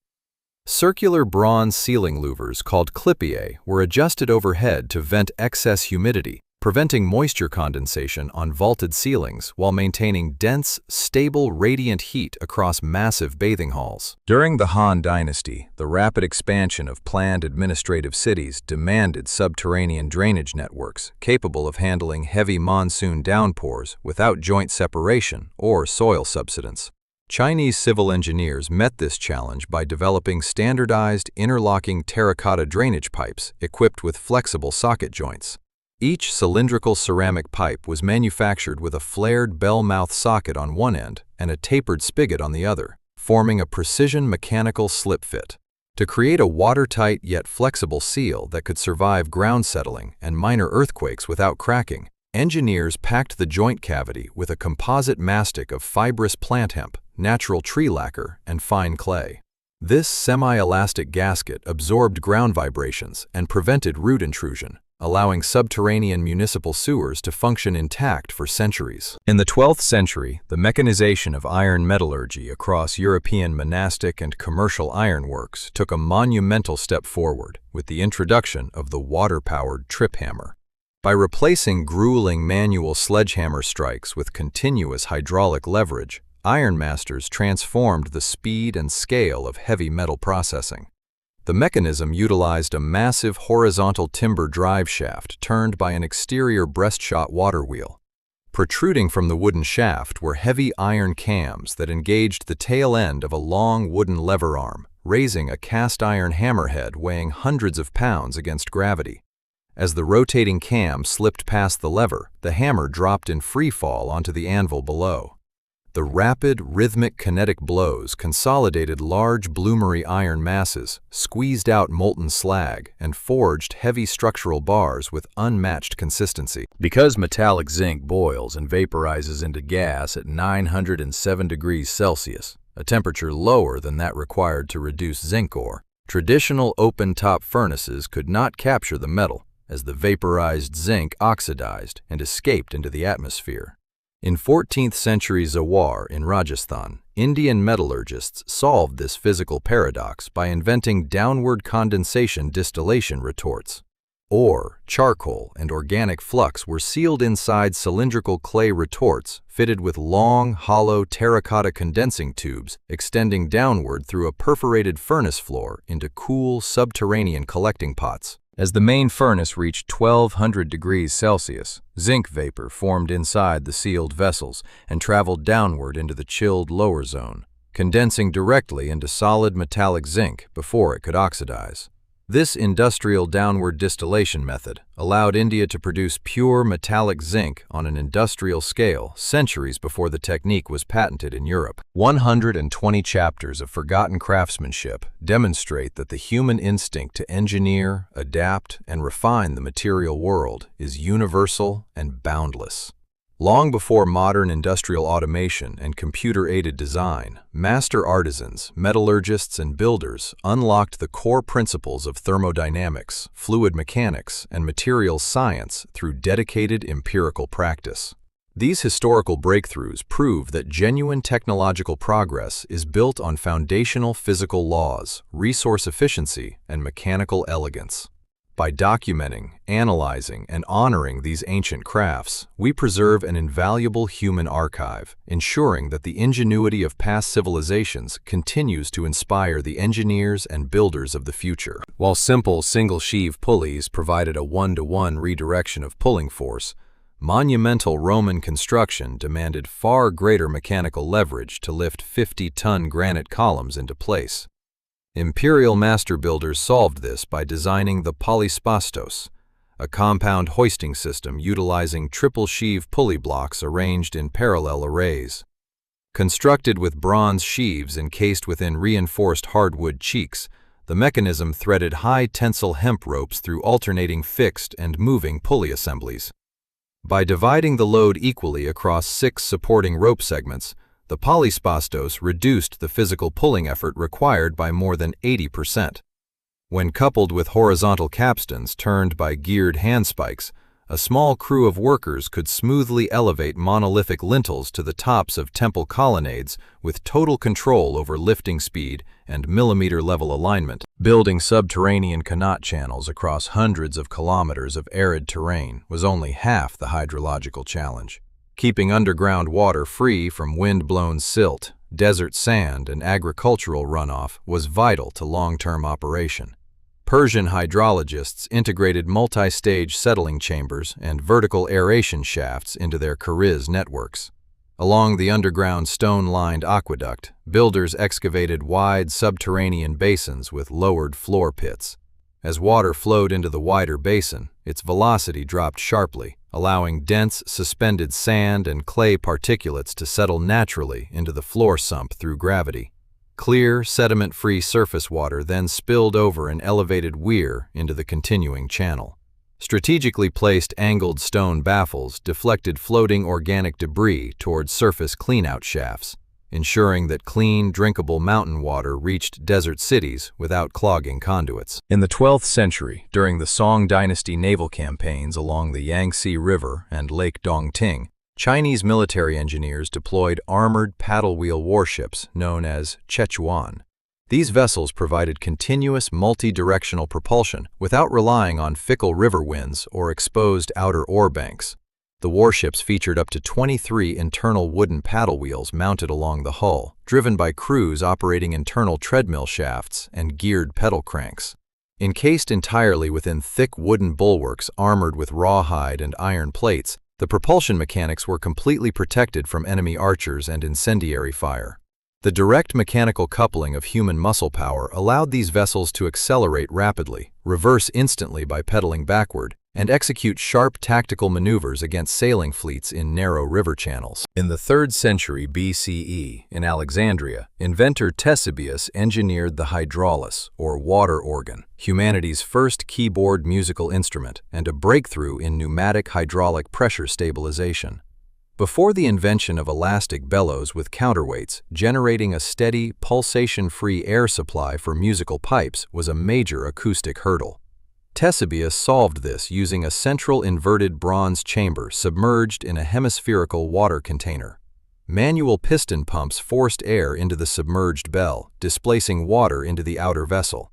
Circular bronze ceiling louvers called clipiae were adjusted overhead to vent excess humidity, preventing moisture condensation on vaulted ceilings while maintaining dense, stable, radiant heat across massive bathing halls. During the Han Dynasty, the rapid expansion of planned administrative cities demanded subterranean drainage networks capable of handling heavy monsoon downpours without joint separation or soil subsidence. Chinese civil engineers met this challenge by developing standardized interlocking terracotta drainage pipes equipped with flexible socket joints. Each cylindrical ceramic pipe was manufactured with a flared bell-mouth socket on one end and a tapered spigot on the other, forming a precision mechanical slip fit. To create a watertight yet flexible seal that could survive ground settling and minor earthquakes without cracking, engineers packed the joint cavity with a composite mastic of fibrous plant hemp, natural tree lacquer, and fine clay. This semi-elastic gasket absorbed ground vibrations and prevented root intrusion, allowing subterranean municipal sewers to function intact for centuries. In the 12th century, the mechanization of iron metallurgy across European monastic and commercial ironworks took a monumental step forward with the introduction of the water-powered trip hammer. By replacing grueling manual sledgehammer strikes with continuous hydraulic leverage, ironmasters transformed the speed and scale of heavy metal processing. The mechanism utilized a massive horizontal timber drive shaft turned by an exterior breast-shot water wheel. Protruding from the wooden shaft were heavy iron cams that engaged the tail end of a long wooden lever arm, raising a cast-iron hammerhead weighing hundreds of pounds against gravity. As the rotating cam slipped past the lever, the hammer dropped in free fall onto the anvil below. The rapid, rhythmic kinetic blows consolidated large bloomery iron masses, squeezed out molten slag, and forged heavy structural bars with unmatched consistency. Because metallic zinc boils and vaporizes into gas at 907 degrees Celsius, a temperature lower than that required to reduce zinc ore, traditional open-top furnaces could not capture the metal, as the vaporized zinc oxidized and escaped into the atmosphere. In 14th century Zawar in Rajasthan, Indian metallurgists solved this physical paradox by inventing downward condensation distillation retorts. Ore, charcoal, and organic flux were sealed inside cylindrical clay retorts fitted with long, hollow terracotta condensing tubes extending downward through a perforated furnace floor into cool, subterranean collecting pots. As the main furnace reached 1200 degrees Celsius, zinc vapor formed inside the sealed vessels and traveled downward into the chilled lower zone, condensing directly into solid metallic zinc before it could oxidize. This industrial downward distillation method allowed India to produce pure metallic zinc on an industrial scale centuries before the technique was patented in Europe. 120 chapters of forgotten craftsmanship demonstrate that the human instinct to engineer, adapt, and refine the material world is universal and boundless. Long before modern industrial automation and computer-aided design, master artisans, metallurgists, and builders unlocked the core principles of thermodynamics, fluid mechanics, and materials science through dedicated empirical practice. These historical breakthroughs prove that genuine technological progress is built on foundational physical laws, resource efficiency, and mechanical elegance. By documenting, analyzing, and honoring these ancient crafts, we preserve an invaluable human archive, ensuring that the ingenuity of past civilizations continues to inspire the engineers and builders of the future. While simple single-sheave pulleys provided a one-to-one redirection of pulling force, monumental Roman construction demanded far greater mechanical leverage to lift 50-ton granite columns into place. Imperial master builders solved this by designing the polyspastos, a compound hoisting system utilizing triple-sheave pulley blocks arranged in parallel arrays. Constructed with bronze sheaves encased within reinforced hardwood cheeks, the mechanism threaded high-tensile hemp ropes through alternating fixed and moving pulley assemblies. By dividing the load equally across 6 supporting rope segments, the polyspastos reduced the physical pulling effort required by more than 80%. When coupled with horizontal capstans turned by geared handspikes, a small crew of workers could smoothly elevate monolithic lintels to the tops of temple colonnades with total control over lifting speed and millimeter-level alignment. Building subterranean Cenote channels across hundreds of kilometers of arid terrain was only half the hydrological challenge. Keeping underground water free from wind-blown silt, desert sand, and agricultural runoff was vital to long-term operation. Persian hydrologists integrated multi-stage settling chambers and vertical aeration shafts into their Kariz networks. Along the underground stone-lined aqueduct, builders excavated wide subterranean basins with lowered floor pits. As water flowed into the wider basin, its velocity dropped sharply, allowing dense, suspended sand and clay particulates to settle naturally into the floor sump through gravity. Clear, sediment-free surface water then spilled over an elevated weir into the continuing channel. Strategically placed angled stone baffles deflected floating organic debris towards surface cleanout shafts, ensuring that clean, drinkable mountain water reached desert cities without clogging conduits. In the 12th century, during the Song Dynasty naval campaigns along the Yangtze River and Lake Dongting, Chinese military engineers deployed armored paddle-wheel warships known as Chechuan. These vessels provided continuous multi-directional propulsion without relying on fickle river winds or exposed outer ore banks. The warships featured up to 23 internal wooden paddle wheels mounted along the hull, driven by crews operating internal treadmill shafts and geared pedal cranks. Encased entirely within thick wooden bulwarks armored with rawhide and iron plates, the propulsion mechanics were completely protected from enemy archers and incendiary fire. The direct mechanical coupling of human muscle power allowed these vessels to accelerate rapidly, reverse instantly by pedaling backward, and execute sharp tactical maneuvers against sailing fleets in narrow river channels. In the 3rd century BCE, in Alexandria, inventor Ctesibius engineered the hydraulis, or water organ, humanity's first keyboard musical instrument and a breakthrough in pneumatic hydraulic pressure stabilization. Before the invention of elastic bellows with counterweights, generating a steady, pulsation-free air supply for musical pipes was a major acoustic hurdle. Ctesibius solved this using a central inverted bronze chamber submerged in a hemispherical water container. Manual piston pumps forced air into the submerged bell, displacing water into the outer vessel.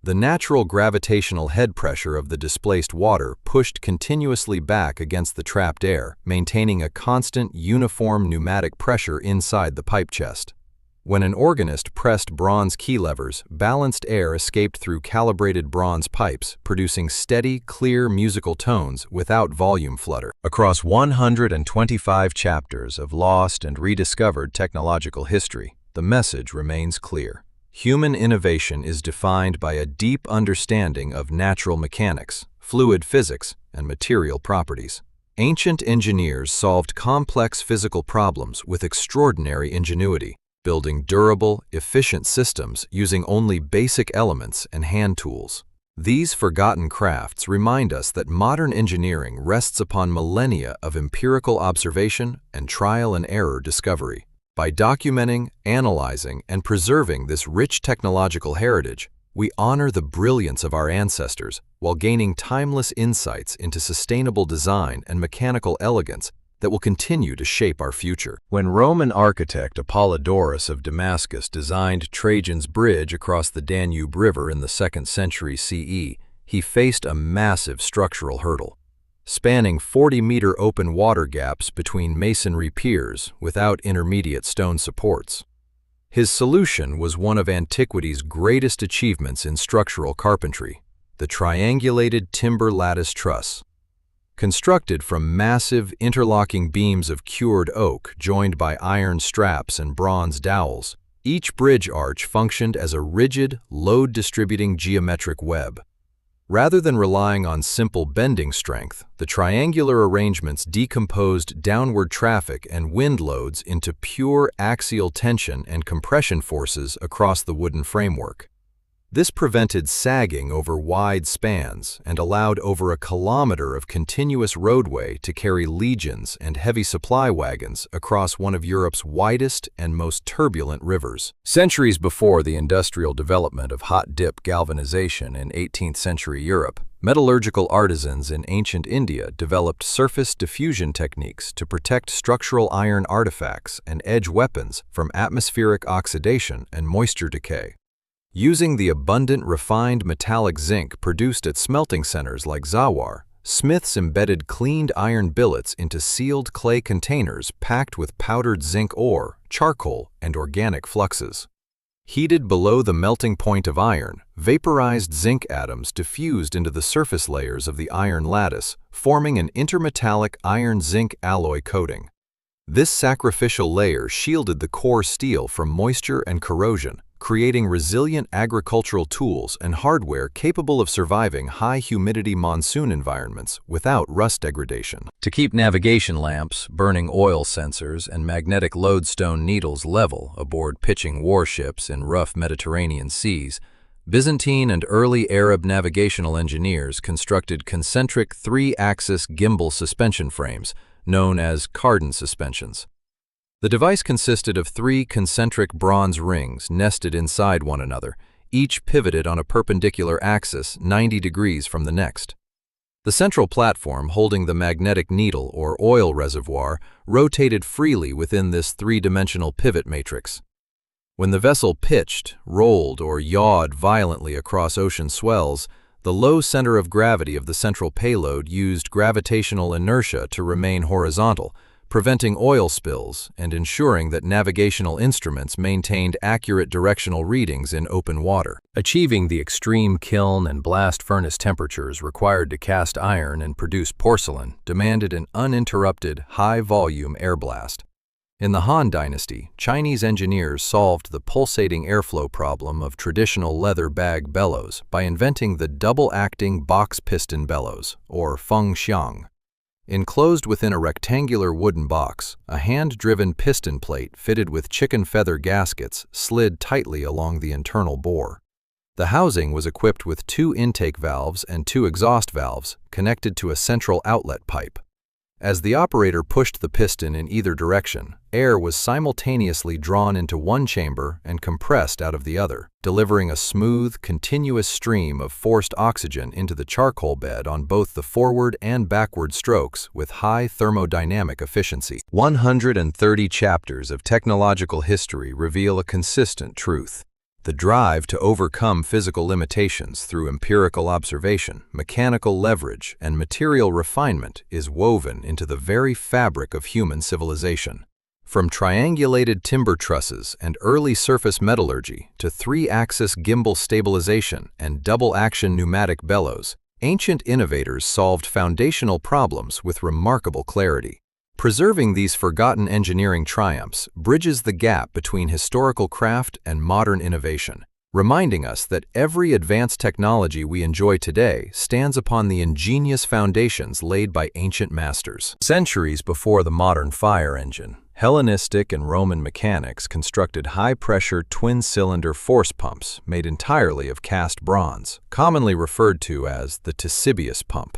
The natural gravitational head pressure of the displaced water pushed continuously back against the trapped air, maintaining a constant, uniform pneumatic pressure inside the pipe chest. When an organist pressed bronze key levers, balanced air escaped through calibrated bronze pipes, producing steady, clear musical tones without volume flutter. Across 125 chapters of lost and rediscovered technological history, the message remains clear. Human innovation is defined by a deep understanding of natural mechanics, fluid physics, and material properties. Ancient engineers solved complex physical problems with extraordinary ingenuity, building durable, efficient systems using only basic elements and hand tools. These forgotten crafts remind us that modern engineering rests upon millennia of empirical observation and trial-and-error discovery. By documenting, analyzing, and preserving this rich technological heritage, we honor the brilliance of our ancestors while gaining timeless insights into sustainable design and mechanical elegance that will continue to shape our future. When Roman architect Apollodorus of Damascus designed Trajan's bridge across the Danube River in the 2nd century CE, he faced a massive structural hurdle. Spanning 40-meter open water gaps between masonry piers without intermediate stone supports. His solution was one of antiquity's greatest achievements in structural carpentry, the triangulated timber lattice truss. Constructed from massive, interlocking beams of cured oak joined by iron straps and bronze dowels, each bridge arch functioned as a rigid, load-distributing geometric web. Rather than relying on simple bending strength, the triangular arrangements decomposed downward traffic and wind loads into pure axial tension and compression forces across the wooden framework. This prevented sagging over wide spans and allowed over a kilometer of continuous roadway to carry legions and heavy supply wagons across one of Europe's widest and most turbulent rivers. Centuries before the industrial development of hot-dip galvanization in 18th century Europe, metallurgical artisans in ancient India developed surface diffusion techniques to protect structural iron artifacts and edge weapons from atmospheric oxidation and moisture decay. Using the abundant refined metallic zinc produced at smelting centers like Zawar, smiths embedded cleaned iron billets into sealed clay containers packed with powdered zinc ore, charcoal, and organic fluxes. Heated below the melting point of iron, vaporized zinc atoms diffused into the surface layers of the iron lattice, forming an intermetallic iron-zinc alloy coating. This sacrificial layer shielded the core steel from moisture and corrosion, creating resilient agricultural tools and hardware capable of surviving high-humidity monsoon environments without rust degradation. To keep navigation lamps, burning oil sensors, and magnetic lodestone needles level aboard pitching warships in rough Mediterranean seas, Byzantine and early Arab navigational engineers constructed concentric three-axis gimbal suspension frames, known as cardan suspensions. The device consisted of 3 concentric bronze rings nested inside one another, each pivoted on a perpendicular axis 90 degrees from the next. The central platform holding the magnetic needle or oil reservoir rotated freely within this 3-dimensional pivot matrix. When the vessel pitched, rolled, or yawed violently across ocean swells, the low center of gravity of the central payload used gravitational inertia to remain horizontal, preventing oil spills and ensuring that navigational instruments maintained accurate directional readings in open water. Achieving the extreme kiln and blast furnace temperatures required to cast iron and produce porcelain demanded an uninterrupted, high-volume air blast. In the Han Dynasty, Chinese engineers solved the pulsating airflow problem of traditional leather bag bellows by inventing the double-acting box piston bellows, or feng xiang. Enclosed within a rectangular wooden box, a hand-driven piston plate fitted with chicken feather gaskets slid tightly along the internal bore. The housing was equipped with 2 intake valves and 2 exhaust valves connected to a central outlet pipe. As the operator pushed the piston in either direction, air was simultaneously drawn into one chamber and compressed out of the other, delivering a smooth, continuous stream of forced oxygen into the charcoal bed on both the forward and backward strokes with high thermodynamic efficiency. 130 chapters of technological history reveal a consistent truth. The drive to overcome physical limitations through empirical observation, mechanical leverage, and material refinement is woven into the very fabric of human civilization. From triangulated timber trusses and early surface metallurgy to 3-axis gimbal stabilization and double-action pneumatic bellows, ancient innovators solved foundational problems with remarkable clarity. Preserving these forgotten engineering triumphs bridges the gap between historical craft and modern innovation, reminding us that every advanced technology we enjoy today stands upon the ingenious foundations laid by ancient masters. Centuries before the modern fire engine, Hellenistic and Roman mechanics constructed high-pressure twin-cylinder force pumps made entirely of cast bronze, commonly referred to as the Ctesibius pump.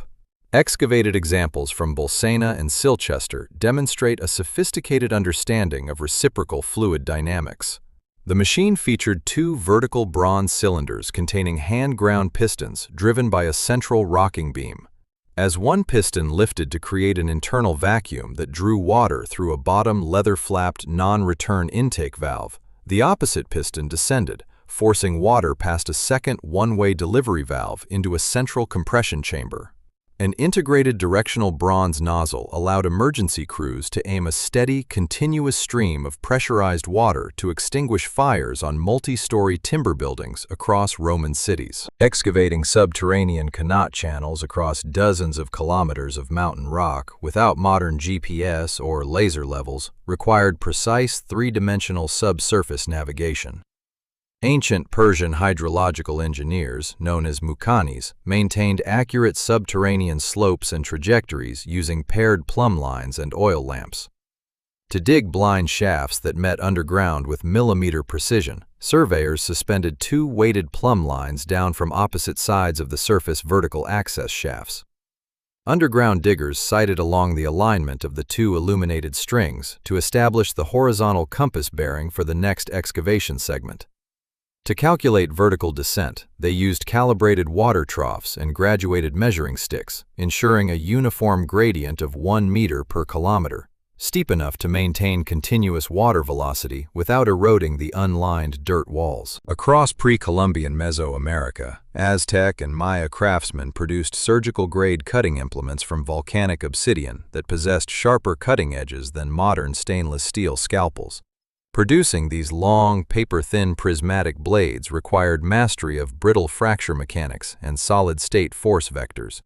Excavated examples from Bolsena and Silchester demonstrate a sophisticated understanding of reciprocal fluid dynamics. The machine featured 2 vertical bronze cylinders containing hand-ground pistons driven by a central rocking beam. As one piston lifted to create an internal vacuum that drew water through a bottom leather-flapped non-return intake valve, the opposite piston descended, forcing water past a second one-way delivery valve into a central compression chamber. An integrated directional bronze nozzle allowed emergency crews to aim a steady, continuous stream of pressurized water to extinguish fires on multi-story timber buildings across Roman cities. Excavating subterranean Cenote channels across dozens of kilometers of mountain rock without modern GPS or laser levels required precise 3-dimensional subsurface navigation. Ancient Persian hydrological engineers, known as Mukhanis, maintained accurate subterranean slopes and trajectories using paired plumb lines and oil lamps. To dig blind shafts that met underground with millimeter precision, surveyors suspended 2 weighted plumb lines down from opposite sides of the surface vertical access shafts. Underground diggers sighted along the alignment of the 2 illuminated strings to establish the horizontal compass bearing for the next excavation segment. To calculate vertical descent, they used calibrated water troughs and graduated measuring sticks, ensuring a uniform gradient of 1 meter per kilometer, steep enough to maintain continuous water velocity without eroding the unlined dirt walls. Across pre-Columbian Mesoamerica, Aztec and Maya craftsmen produced surgical-grade cutting implements from volcanic obsidian that possessed sharper cutting edges than modern stainless steel scalpels. Producing these long, paper-thin prismatic blades required mastery of brittle fracture mechanics and solid-state force vectors.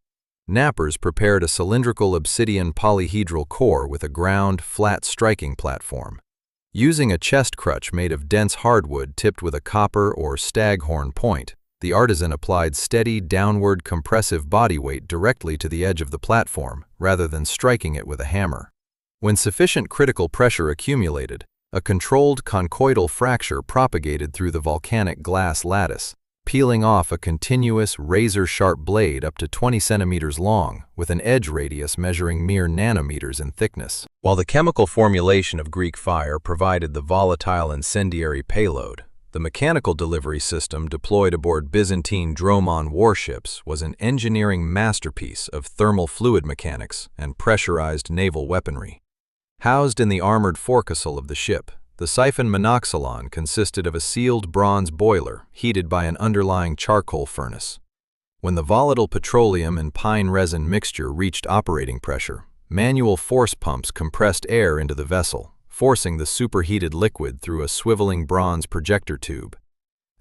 Knappers prepared a cylindrical obsidian polyhedral core with a ground, flat striking platform. Using a chest crutch made of dense hardwood tipped with a copper or staghorn point, the artisan applied steady, downward compressive body weight directly to the edge of the platform rather than striking it with a hammer. When sufficient critical pressure accumulated, a controlled conchoidal fracture propagated through the volcanic glass lattice, peeling off a continuous razor-sharp blade up to 20 centimeters long with an edge radius measuring mere nanometers in thickness. While the chemical formulation of Greek fire provided the volatile incendiary payload, the mechanical delivery system deployed aboard Byzantine Dromon warships was an engineering masterpiece of thermal fluid mechanics and pressurized naval weaponry. Housed in the armored forecastle of the ship, the siphon monoxylon consisted of a sealed bronze boiler heated by an underlying charcoal furnace. When the volatile petroleum and pine resin mixture reached operating pressure, manual force pumps compressed air into the vessel, forcing the superheated liquid through a swiveling bronze projector tube.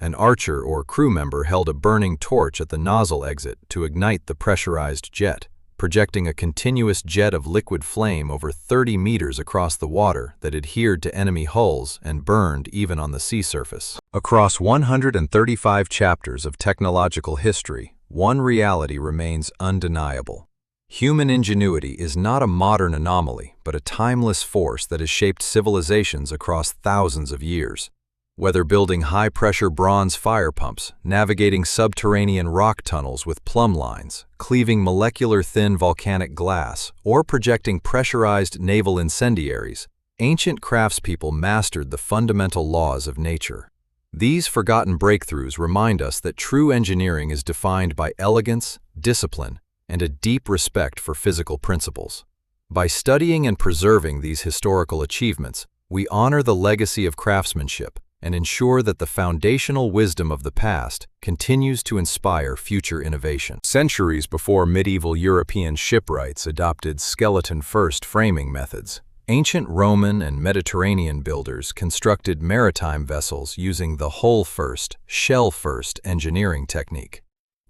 An archer or crew member held a burning torch at the nozzle exit to ignite the pressurized jet, projecting a continuous jet of liquid flame over 30 meters across the water that adhered to enemy hulls and burned even on the sea surface. Across 135 chapters of technological history, one reality remains undeniable. Human ingenuity is not a modern anomaly, but a timeless force that has shaped civilizations across thousands of years. Whether building high-pressure bronze fire pumps, navigating subterranean rock tunnels with plumb lines, cleaving molecular-thin volcanic glass, or projecting pressurized naval incendiaries, ancient craftspeople mastered the fundamental laws of nature. These forgotten breakthroughs remind us that true engineering is defined by elegance, discipline, and a deep respect for physical principles. By studying and preserving these historical achievements, we honor the legacy of craftsmanship and ensure that the foundational wisdom of the past continues to inspire future innovation. Centuries before medieval European shipwrights adopted skeleton-first framing methods, ancient Roman and Mediterranean builders constructed maritime vessels using the hull-first, shell-first engineering technique.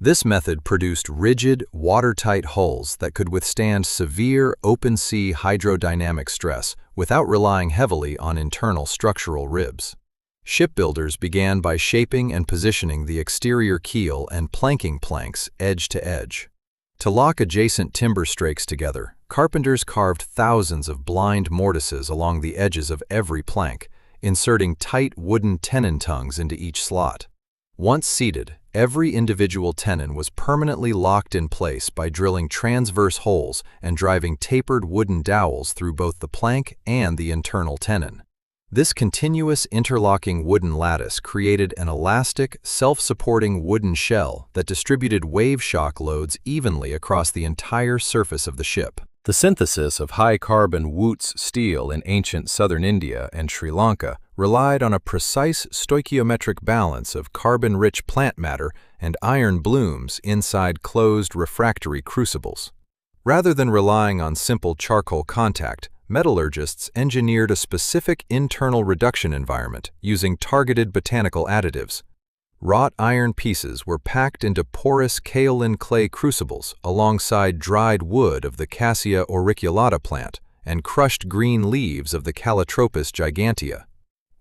This method produced rigid, watertight hulls that could withstand severe open-sea hydrodynamic stress without relying heavily on internal structural ribs. Shipbuilders began by shaping and positioning the exterior keel and planking planks edge to edge. To lock adjacent timber strakes together, carpenters carved thousands of blind mortises along the edges of every plank, inserting tight wooden tenon tongues into each slot. Once seated, every individual tenon was permanently locked in place by drilling transverse holes and driving tapered wooden dowels through both the plank and the internal tenon. This continuous interlocking wooden lattice created an elastic, self-supporting wooden shell that distributed wave shock loads evenly across the entire surface of the ship. The synthesis of high-carbon Wootz steel in ancient southern India and Sri Lanka relied on a precise stoichiometric balance of carbon-rich plant matter and iron blooms inside closed refractory crucibles. Rather than relying on simple charcoal contact, metallurgists engineered a specific internal reduction environment using targeted botanical additives. Wrought iron pieces were packed into porous kaolin clay crucibles alongside dried wood of the Cassia auriculata plant and crushed green leaves of the Calotropis gigantea.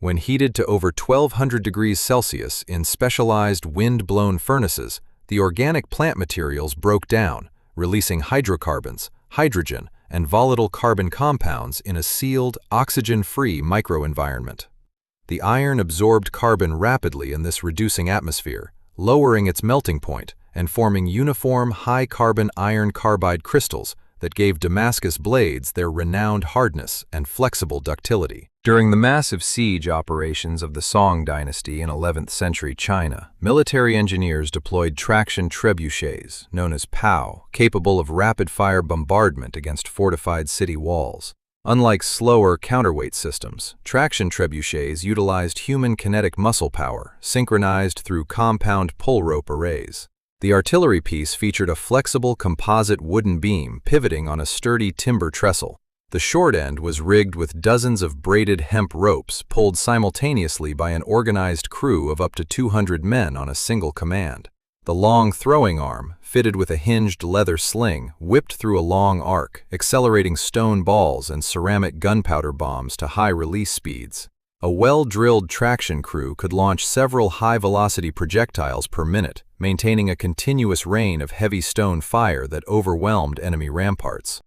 When heated to over 1200 degrees Celsius in specialized wind-blown furnaces, the organic plant materials broke down, releasing hydrocarbons, hydrogen, and volatile carbon compounds in a sealed, oxygen-free microenvironment. The iron absorbed carbon rapidly in this reducing atmosphere, lowering its melting point and forming uniform high-carbon iron carbide crystals that gave Damascus blades their renowned hardness and flexible ductility. During the massive siege operations of the Song dynasty in 11th century China, military engineers deployed traction trebuchets, known as POW, capable of rapid-fire bombardment against fortified city walls. Unlike slower counterweight systems, traction trebuchets utilized human kinetic muscle power, synchronized through compound pull rope arrays. The artillery piece featured a flexible composite wooden beam pivoting on a sturdy timber trestle. The short end was rigged with dozens of braided hemp ropes pulled simultaneously by an organized crew of up to 200 men on a single command. The long throwing arm, fitted with a hinged leather sling, whipped through a long arc, accelerating stone balls and ceramic gunpowder bombs to high release speeds. A well-drilled traction crew could launch several high-velocity projectiles per minute, maintaining a continuous rain of heavy stone fire that overwhelmed enemy ramparts.